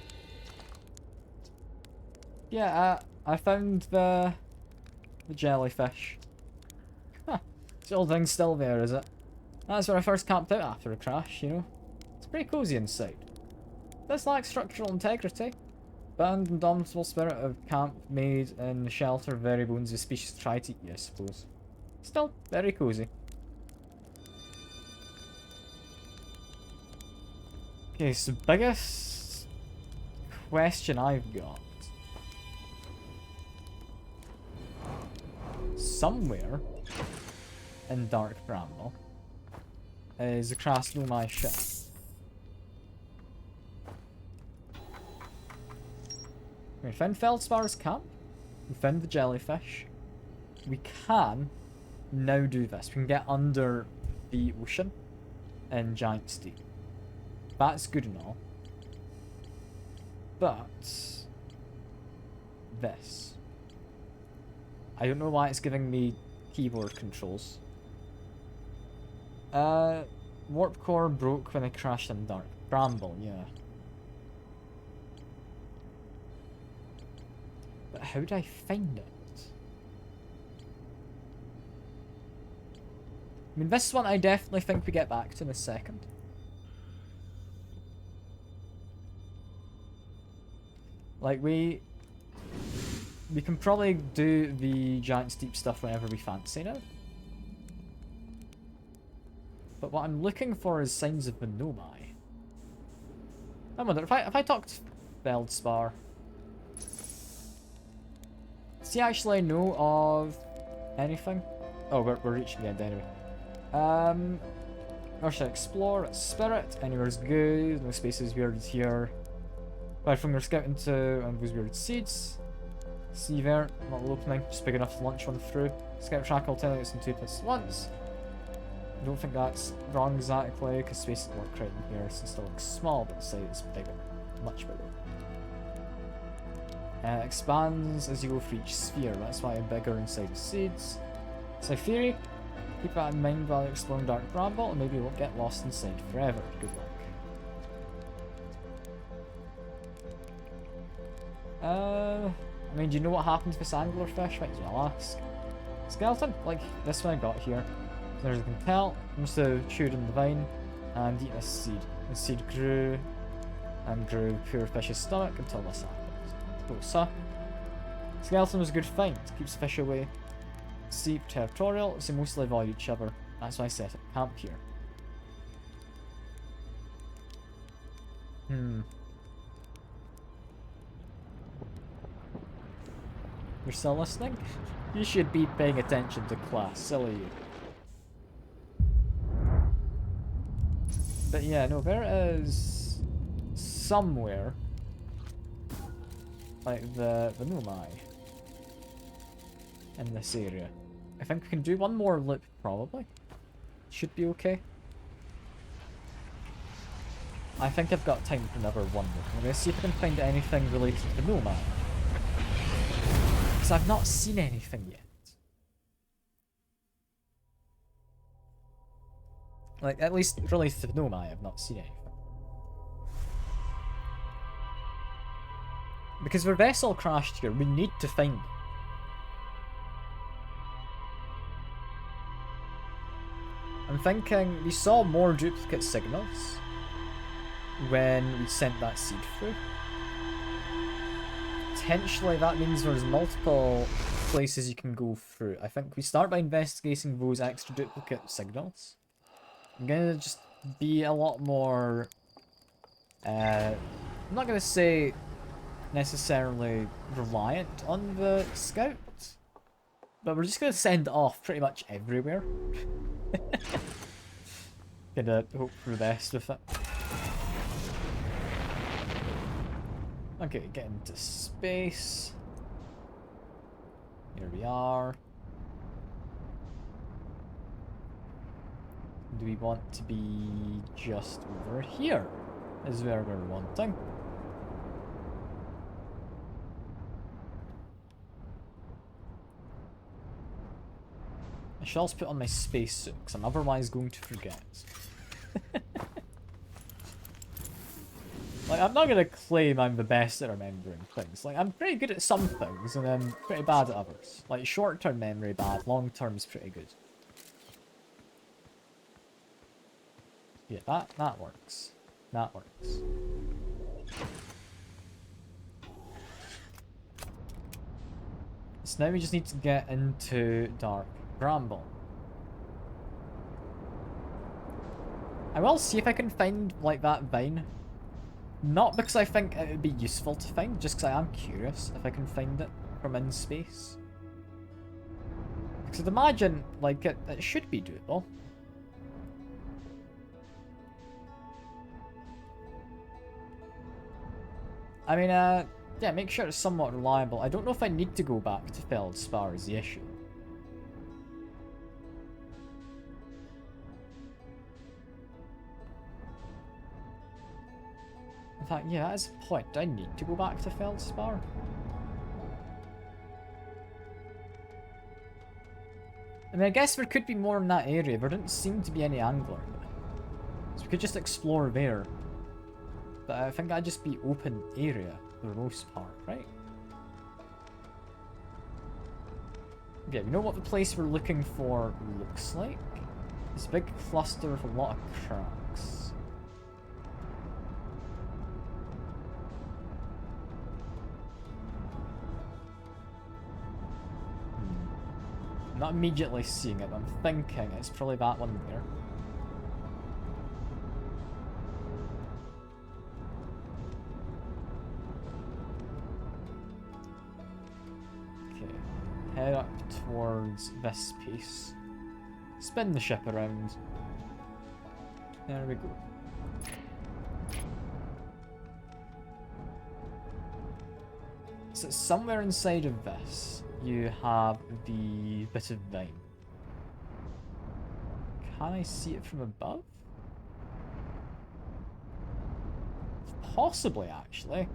Yeah, I found the jellyfish. Huh, this old thing's still there, is it? That's where I first camped out after a crash, you know? It's pretty cozy inside. This lacks structural integrity. Burned and indomitable spirit of camp made in the shelter of very bones of species try to eat you, I suppose. Still, very cozy. Okay, so biggest question I've got. Somewhere in Dark Bramble is a Krasnolai ship. We found Feldspar's camp. We found the jellyfish. We can now do this. We can get under the ocean in Giant's Deep. That's good and all. But this. I don't know why it's giving me keyboard controls. Warp core broke when I crashed in Dark Bramble, yeah. But how do I find it? I mean, this one I definitely think we get back to in a second. Like, we can probably do the Giant's Deep stuff whenever we fancy now. But what I'm looking for is signs of the Nomai. I wonder, if I talk to Feldspar, does he actually know of anything? Oh, we're reaching the end anyway. Where should I explore? Spirit, anywhere's good, no spaces weird here. Right, from your scouting to those weird seeds. See there, little opening, just big enough to launch one through. Scout track will tell you it's in 2 places at once. I don't think that's wrong exactly, because spaces work right in here, so it still looks small, but the side is bigger. Much bigger. Expands as you go for each sphere, that's why I'm bigger inside the seeds. So theory, keep that in mind while you're exploring Dark Bramble, and maybe you won't get lost inside forever. Good luck. I mean, do you know what happened to this anglerfish? Might as well ask. Skeleton, like this one I got here. So as you can tell, I must have chewed on the vine and eaten a seed. The seed grew and grew pure fish's stomach until this happened. Cool, so skeleton was a good find. Keeps fish away. Steep territorial, so mostly avoid each other. That's why I set up camp here. You're still listening? You should be paying attention to class, silly you. But yeah, no, there is somewhere like the Nomai in this area. I think we can do one more loop probably. Should be okay. I think I've got time for another one more. I'm gonna see if I can find anything related to Nomad. Because I've not seen anything yet. Like, at least related to Nomad, I've not seen anything. Because our vessel crashed here, we need to find it. I'm thinking we saw more duplicate signals when we sent that seed through. Potentially that means there's multiple places you can go through. I think we start by investigating those extra duplicate signals. I'm gonna just be a lot more... I'm not gonna say necessarily reliant on the scout, but we're just gonna send it off pretty much everywhere. Gonna hope for the best with it. Okay, get into space. Here we are. Do we want to be just over here? Is where we're wanting. I shall also put on my spacesuit, because I'm otherwise going to forget. Like, I'm not gonna claim I'm the best at remembering things. Like, I'm pretty good at some things, and I'm pretty bad at others. Like, short-term memory bad, long-term's pretty good. Yeah, that works. That works. So now we just need to get into Dark Bramble. I will see if I can find, like, that vine. Not because I think it would be useful to find, just because I am curious if I can find it from in space. Because I'd imagine, like, it should be doable. I mean, yeah, make sure it's somewhat reliable. I don't know if I need to go back to Feldspar is the issue. In fact, yeah, that is a point. Do I need to go back to Feldspar? I mean, I guess there could be more in that area. There didn't seem to be any angler. So we could just explore there. But I think that'd just be open area for the most part, right? Yeah, we know what the place we're looking for looks like. It's a big cluster with a lot of cracks. I'm not immediately seeing it, but I'm thinking it's probably that one there. Head up towards this piece. Spin the ship around. There we go. So somewhere inside of this, you have the bit of vine. Can I see it from above? Possibly, actually.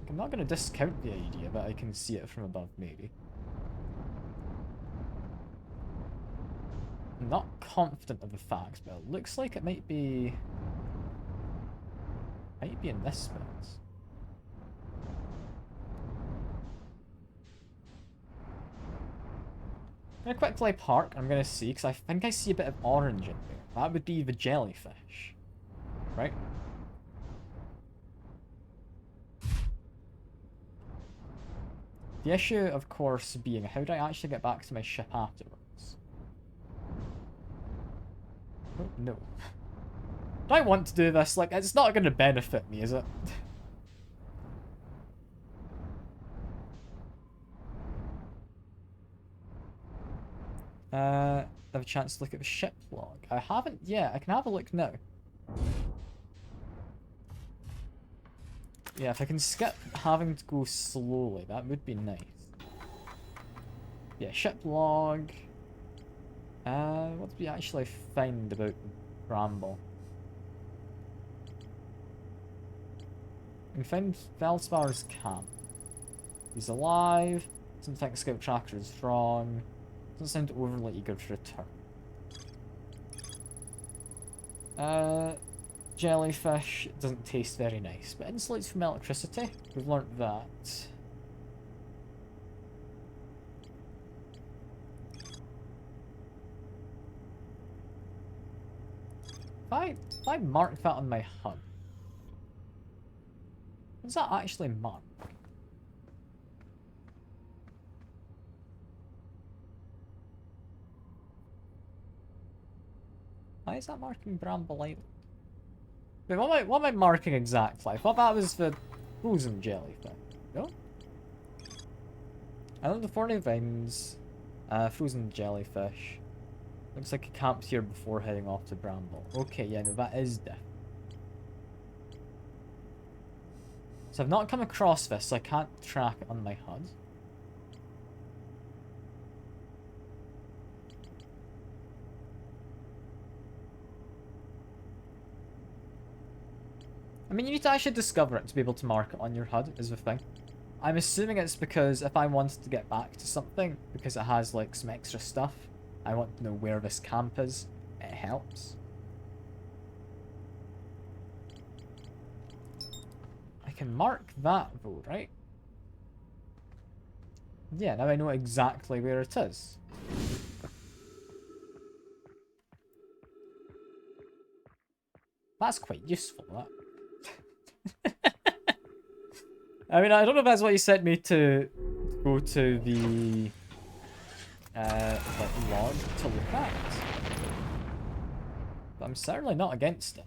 I'm not going to discount the idea, but I can see it from above, maybe. I'm not confident of the facts, but it looks like it might be... in this bit. I'm going to quickly park, I'm going to see, because I think I see a bit of orange in there. That would be the jellyfish. Right? The issue, of course, being how do I actually get back to my ship afterwards? Oh, no. Do I want to do this? Like, it's not going to benefit me, is it? Have a chance to look at the ship log. I haven't yet. I can have a look now. Yeah, if I can skip having to go slowly, that would be nice. Yeah, ship log. What did we actually find about Bramble? We found Feldspar's camp. He's alive. Doesn't think Scout Tracker is wrong. Doesn't sound overly eager to return. Jellyfish doesn't taste very nice, but insulates from electricity. We've learnt that. If I mark that on my HUD, does that actually mark? Why is that marking Bramble Island? Wait, what am I marking exactly? I thought that was the frozen jellyfish. No? Island of Thorny Vines, frozen jellyfish. Looks like he camped here before heading off to Bramble. Okay, yeah, no, that is different. So I've not come across this, so I can't track it on my HUD. I mean, you need to actually discover it to be able to mark it on your HUD, is the thing. I'm assuming it's because if I wanted to get back to something, because it has, like, some extra stuff, I want to know where this camp is. It helps. I can mark that, though, right? Yeah, now I know exactly where it is. That's quite useful, that. I mean, I don't know if that's what you sent me to go to the like log to look at, but I'm certainly not against it.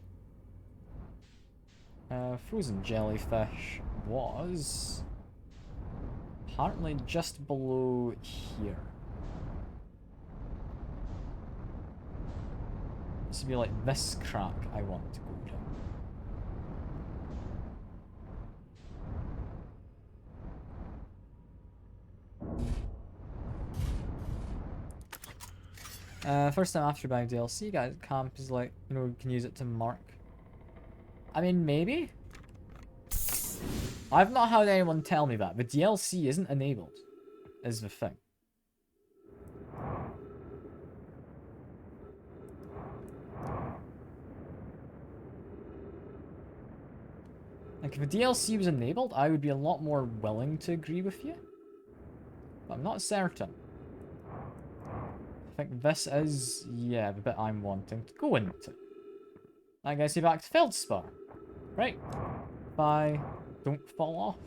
Frozen jellyfish was apparently just below here. This would be like this crack I want to go to. First time after buying DLC, guys, camp is like, you know, you can use it to mark. I mean, maybe? I've not had anyone tell me that. The DLC isn't enabled, is the thing. Like, if the DLC was enabled, I would be a lot more willing to agree with you. But I'm not certain. I think this is, yeah, the bit I'm wanting to go into. I guess you're back to Feldspar. Right. Bye. Don't fall off.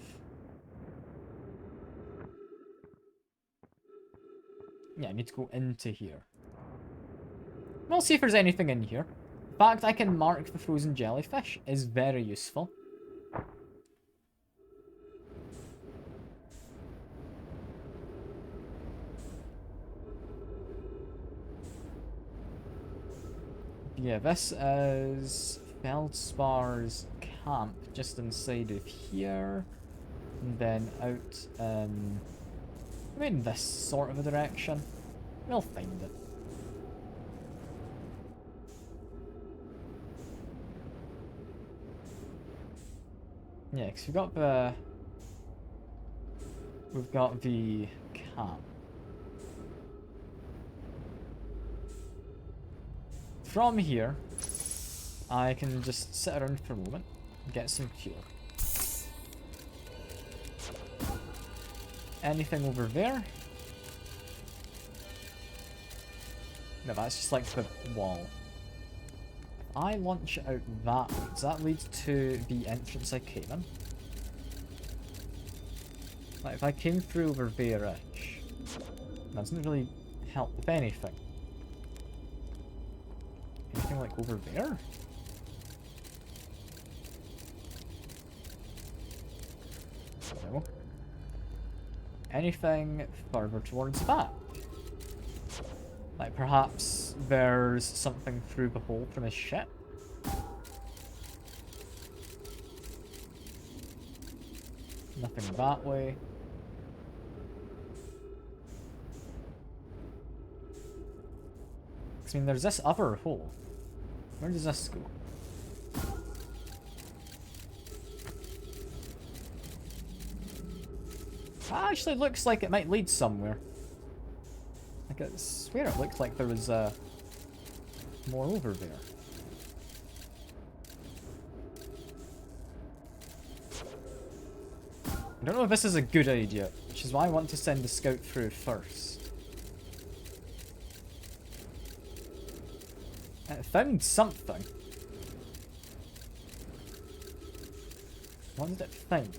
Yeah, I need to go into here. We'll see if there's anything in here. The fact I can mark the frozen jellyfish is very useful. Yeah, this is Feldspar's camp just inside of here. And then out, I mean, this sort of a direction. We'll find it. Yeah, because we've got the camp. From here, I can just sit around for a moment and get some fuel. Anything over there? No, that's just like the wall. If I launch it out that way, does that lead to the entrance I came in? Like, if I came through over there-ish, that doesn't really help with anything. Anything like over there? No. Anything further towards that? Like perhaps there's something through the hole from his ship? Nothing that way. I mean, there's this other hole. Where does this go? That actually looks like it might lead somewhere. Like, I swear it looked like there was more over there. I don't know if this is a good idea, which is why I want to send the scout through first. It found something. What did it find?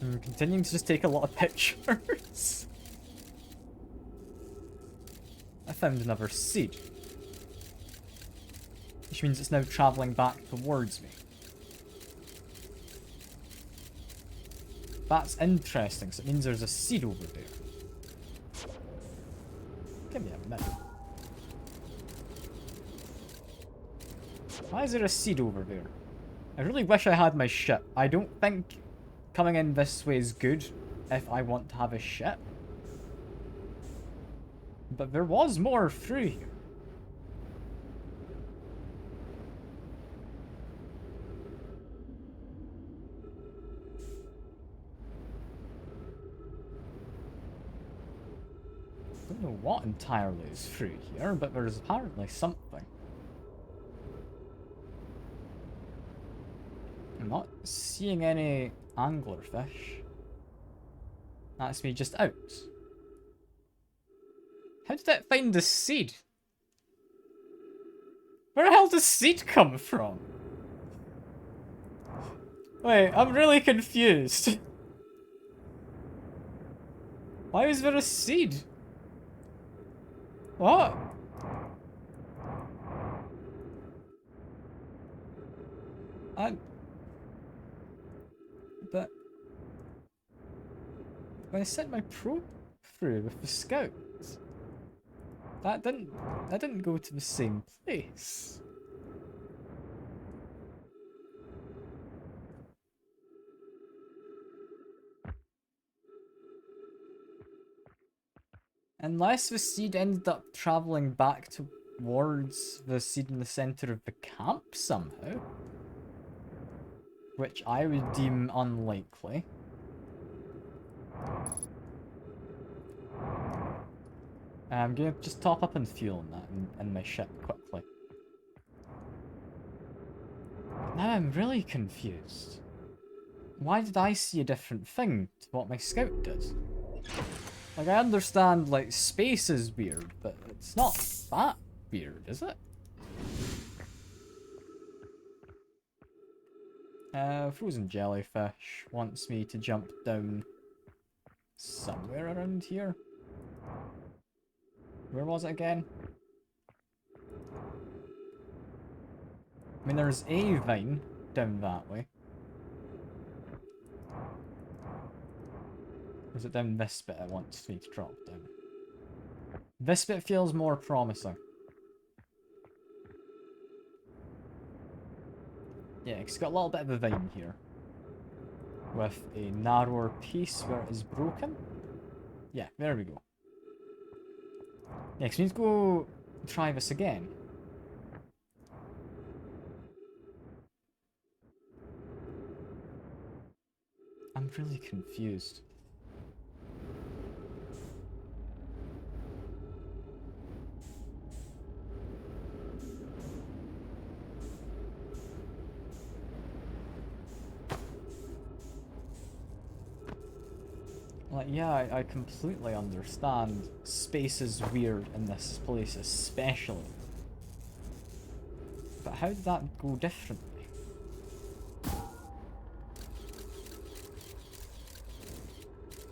I'm continuing to just take a lot of pictures. I found another seed. Which means it's now travelling back towards me. That's interesting, so it means there's a seed over there. Give me a minute. Why is there a seed over there? I really wish I had my ship. I don't think coming in this way is good if I want to have a ship. But there was more through here. I don't know what entirely is through here, but there's apparently something. I'm not seeing any anglerfish. That's me just out. How did it find the seed? Where the hell does seed come from? Wait, I'm really confused. Why is there a seed? What? But when I sent my probe through with the scouts, that didn't go to the same place. Unless the seed ended up traveling back towards the seed in the center of the camp somehow. Which I would deem unlikely. I'm gonna just top up and fuel on that in my ship quickly. Now I'm really confused. Why did I see a different thing to what my scout did? Like, I understand, like, space is weird, but it's not that weird, is it? Frozen jellyfish wants me to jump down somewhere around here. Where was it again? I mean, there's a vine down that way. Or is it down this bit it wants me to drop down? This bit feels more promising. Yeah, it's got a little bit of a vine here. With a narrower piece where it is broken. Yeah, there we go. Yeah, 'cause we need to go try this again. I'm really confused. Like, yeah, I completely understand space is weird in this place especially. But how did that go differently?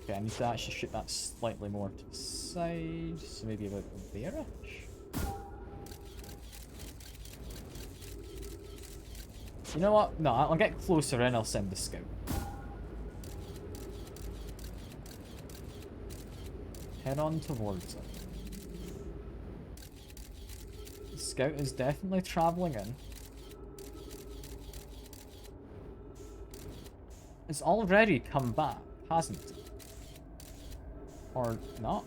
Okay, I need to actually shoot that slightly more to the side, so maybe about there-ish? You know what? No, I'll get closer and I'll send the scout. Head on towards it. The scout is definitely travelling in. It's already come back, hasn't it? Or not?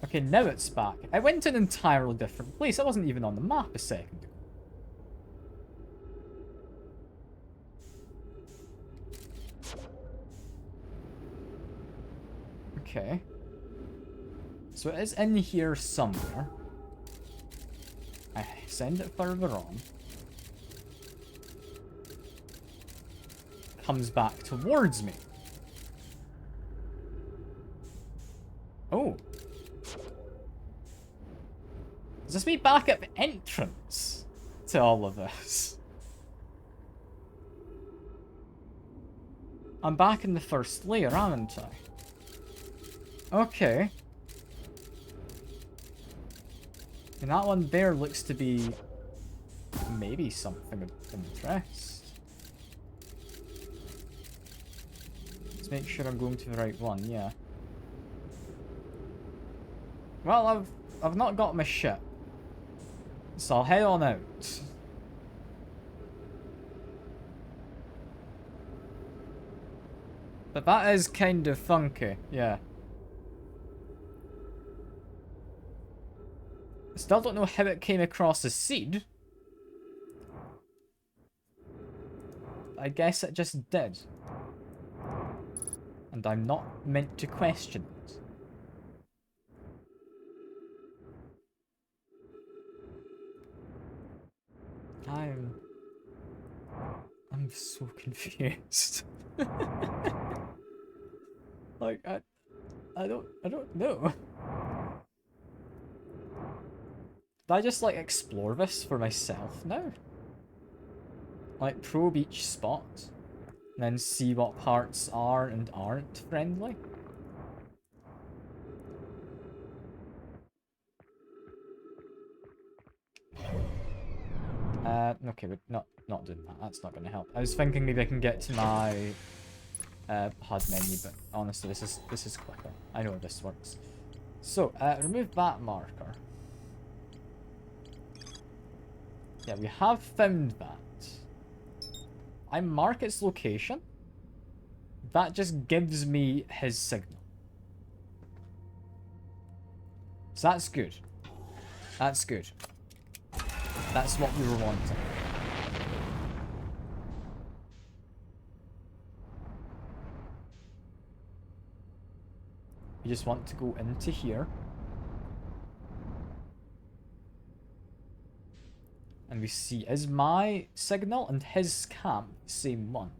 Okay, now it's back. I went to an entirely different place. I wasn't even on the map a second ago. Okay. So it is in here somewhere. I send it further on. Comes back towards me. Oh. Is this me back at the entrance to all of this? I'm back in the first layer, aren't I? Okay. And that one there looks to be maybe something of interest. Let's make sure I'm going to the right one, yeah. Well, I've not got my ship. So I'll head on out. But that is kind of funky, yeah. I still don't know how it came across as seed. I guess it just did. And I'm not meant to question it. I'm so confused. Like, I don't know. Did I just, like, explore this for myself now? Like, probe each spot, and then see what parts are and aren't friendly? Okay, we're not doing that. That's not going to help. I was thinking maybe I can get to my HUD menu, but honestly, this is quicker. I know how this works. So, remove that marker. Yeah, we have found that. I mark its location. That just gives me his signal. So that's good. That's good. That's what we were wanting. We just want to go into here. And we see, is my signal and his camp the same one?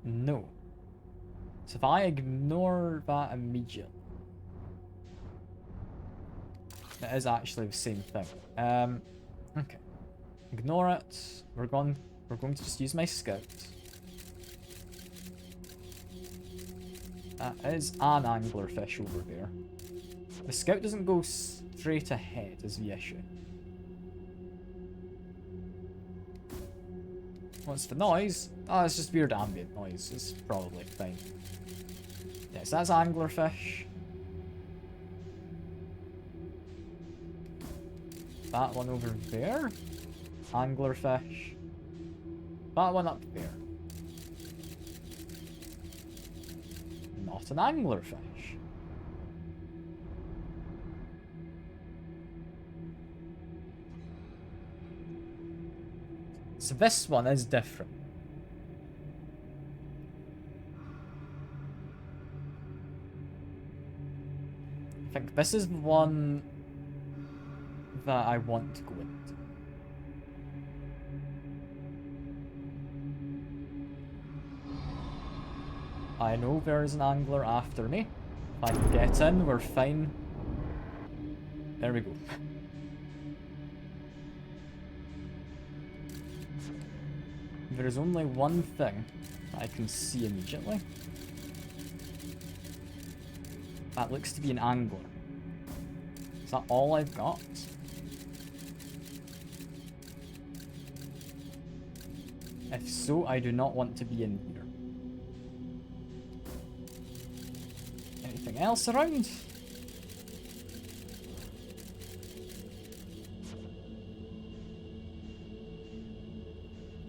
No. So if I ignore that immediately, it is actually the same thing. Okay. Ignore it. We're going to just use my scout. That is an anglerfish over there. The scout doesn't go straight ahead is the issue. What's the noise? Oh, it's just weird ambient noise. It's probably fine. Yes, that's anglerfish. That one over there. Anglerfish. That one up there. Not an anglerfish. So this one is different. I think this is the one that I want to go into. I know there is an angler after me. If I can get in, we're fine. There we go. There is only one thing I can see immediately. That looks to be an angler. Is that all I've got? If so, I do not want to be in here. Anything else around?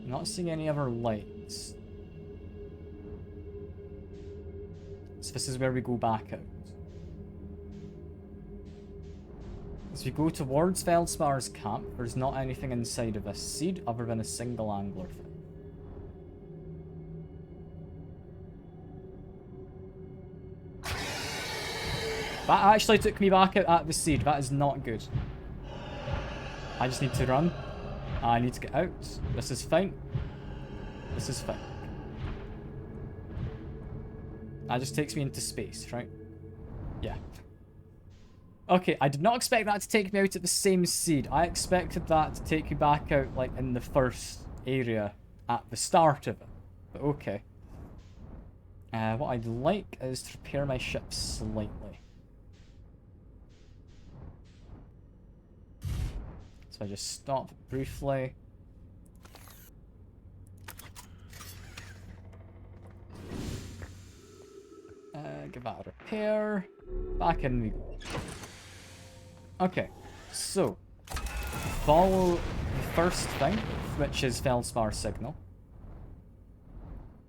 I'm not seeing any other lights. So this is where we go back out. As we go towards Feldspar's camp, there's not anything inside of this seed other than a single anglerfish. That actually took me back at the seed. That is not good. I just need to run. I need to get out. This is fine. This is fine. That just takes me into space, right? Yeah. Okay, I did not expect that to take me out at the same seed. I expected that to take you back out, like, in the first area at the start of it. But okay. What I'd like is to repair my ship slightly. So I just stop briefly. Give that a repair. Back in we go. Okay, so follow the first thing, which is Feldspar signal.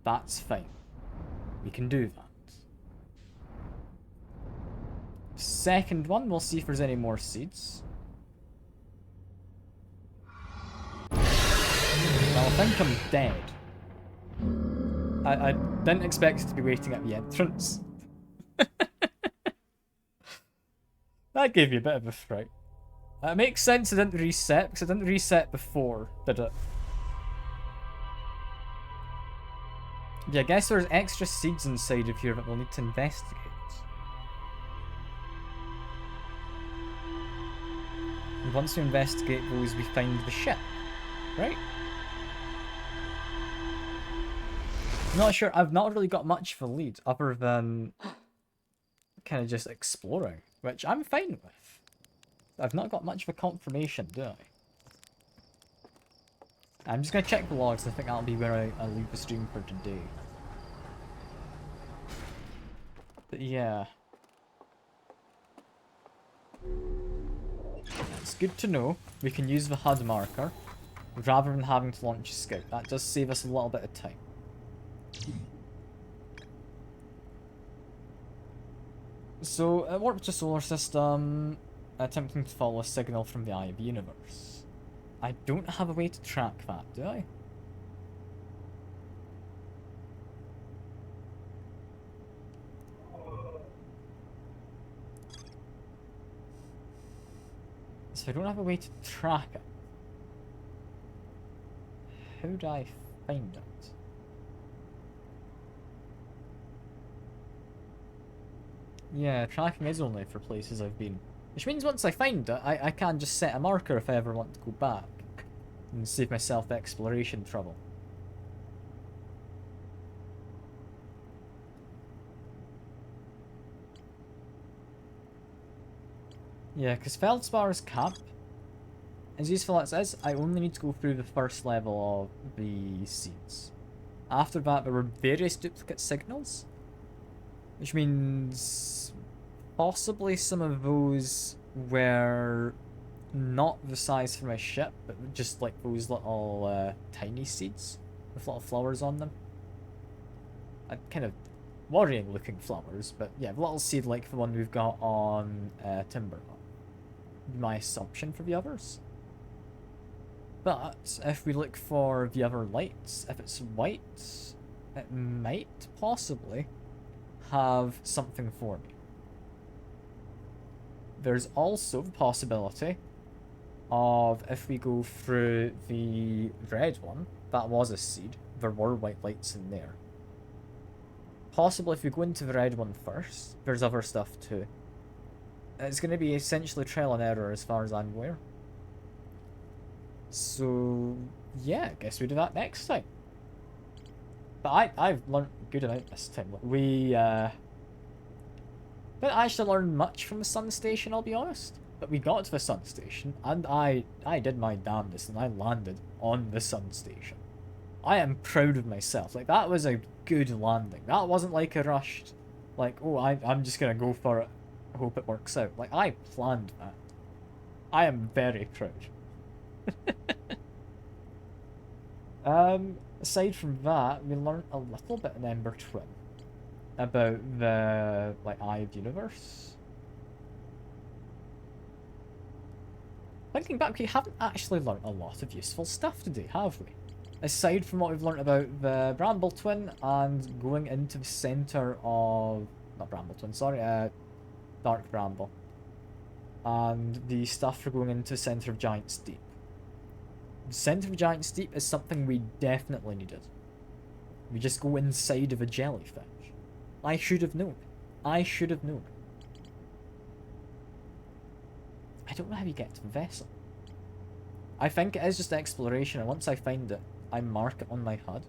That's fine. We can do that. Second one, we'll see if there's any more seeds. Well, I think I'm dead. I didn't expect to be waiting at the entrance. That gave you a bit of a fright. It makes sense it didn't reset, because it didn't reset before, did it? Yeah, I guess there's extra seeds inside of here that we'll need to investigate. And once we investigate those, we find the ship, right? Not sure, I've not really got much of a lead, other than kind of just exploring, which I'm fine with. I've not got much of a confirmation, do I? I'm just going to check the logs. I think that'll be where I leave the stream for today. But yeah. It's good to know we can use the HUD marker rather than having to launch a scout. That does save us a little bit of time. So, warp to solar system, attempting to follow a signal from the eye of the universe. I don't have a way to track that, do I? So I don't have a way to track it. How do I find it? Yeah, tracking is only for places I've been. Which means once I find it, I can just set a marker if I ever want to go back. And save myself exploration trouble. Yeah, because Feldspar's camp, as useful as it is, I only need to go through the first level of the seeds. After that, there were various duplicate signals. Which means possibly some of those were not the size for my ship, but just like those little tiny seeds with little flowers on them. Kind of worrying looking flowers, but yeah, little seed like the one we've got on Timber. My assumption for the others. But if we look for the other lights, if it's white, it might possibly have something for me. There's also the possibility of, if we go through the red one, that was a seed, there were white lights in there. Possibly if we go into the red one first, there's other stuff too. It's going to be essentially trial and error as far as I'm aware. So, yeah, I guess we do that next time. But I've learned a good amount this time. We didn't actually learn much from the sun station, I'll be honest. But we got to the sun station, and I did my damnedest, and I landed on the sun station. I am proud of myself. Like, that was a good landing. That wasn't like a rushed, like, oh, I'm just gonna go for it, hope it works out. Like, I planned that. I am very proud. Aside from that, we learned a little bit in Ember Twin about the, like, Eye of the Universe. Thinking back, we haven't actually learnt a lot of useful stuff today, have we? Aside from what we've learnt about the Bramble Twin and going into the centre of... Not Bramble Twin, sorry, Dark Bramble. And the stuff for going into the centre of Giant's Deep. The centre of Giant's Deep is something we definitely needed. We just go inside of a jellyfish. I should have known. I should have known. I don't know how you get to the vessel. I think it is just exploration, and once I find it, I mark it on my HUD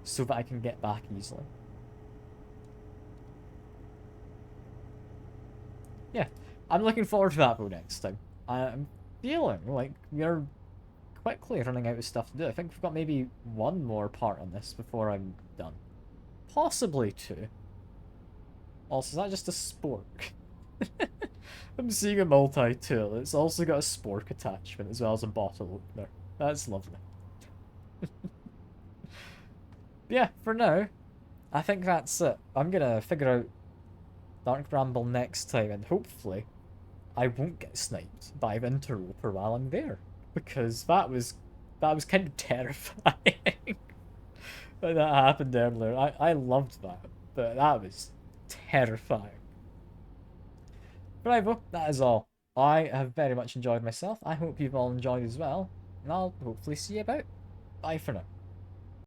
so that I can get back easily. Yeah, I'm looking forward to that though next time. I'm feeling like we're quickly running out of stuff to do. I think we've got maybe one more part on this before I'm done. Possibly two. Also, is that just a spork? I'm seeing a multi-tool. It's also got a spork attachment as well as a bottle opener. That's lovely. Yeah, for now, I think that's it. I'm gonna figure out Dark Bramble next time, and hopefully I won't get sniped by the interloper while I'm there. Because that was kind of terrifying. When that happened earlier. I loved that, but that was terrifying. Right, well, that is all. I have very much enjoyed myself. I hope you've all enjoyed as well. And I'll hopefully see you about. Bye for now.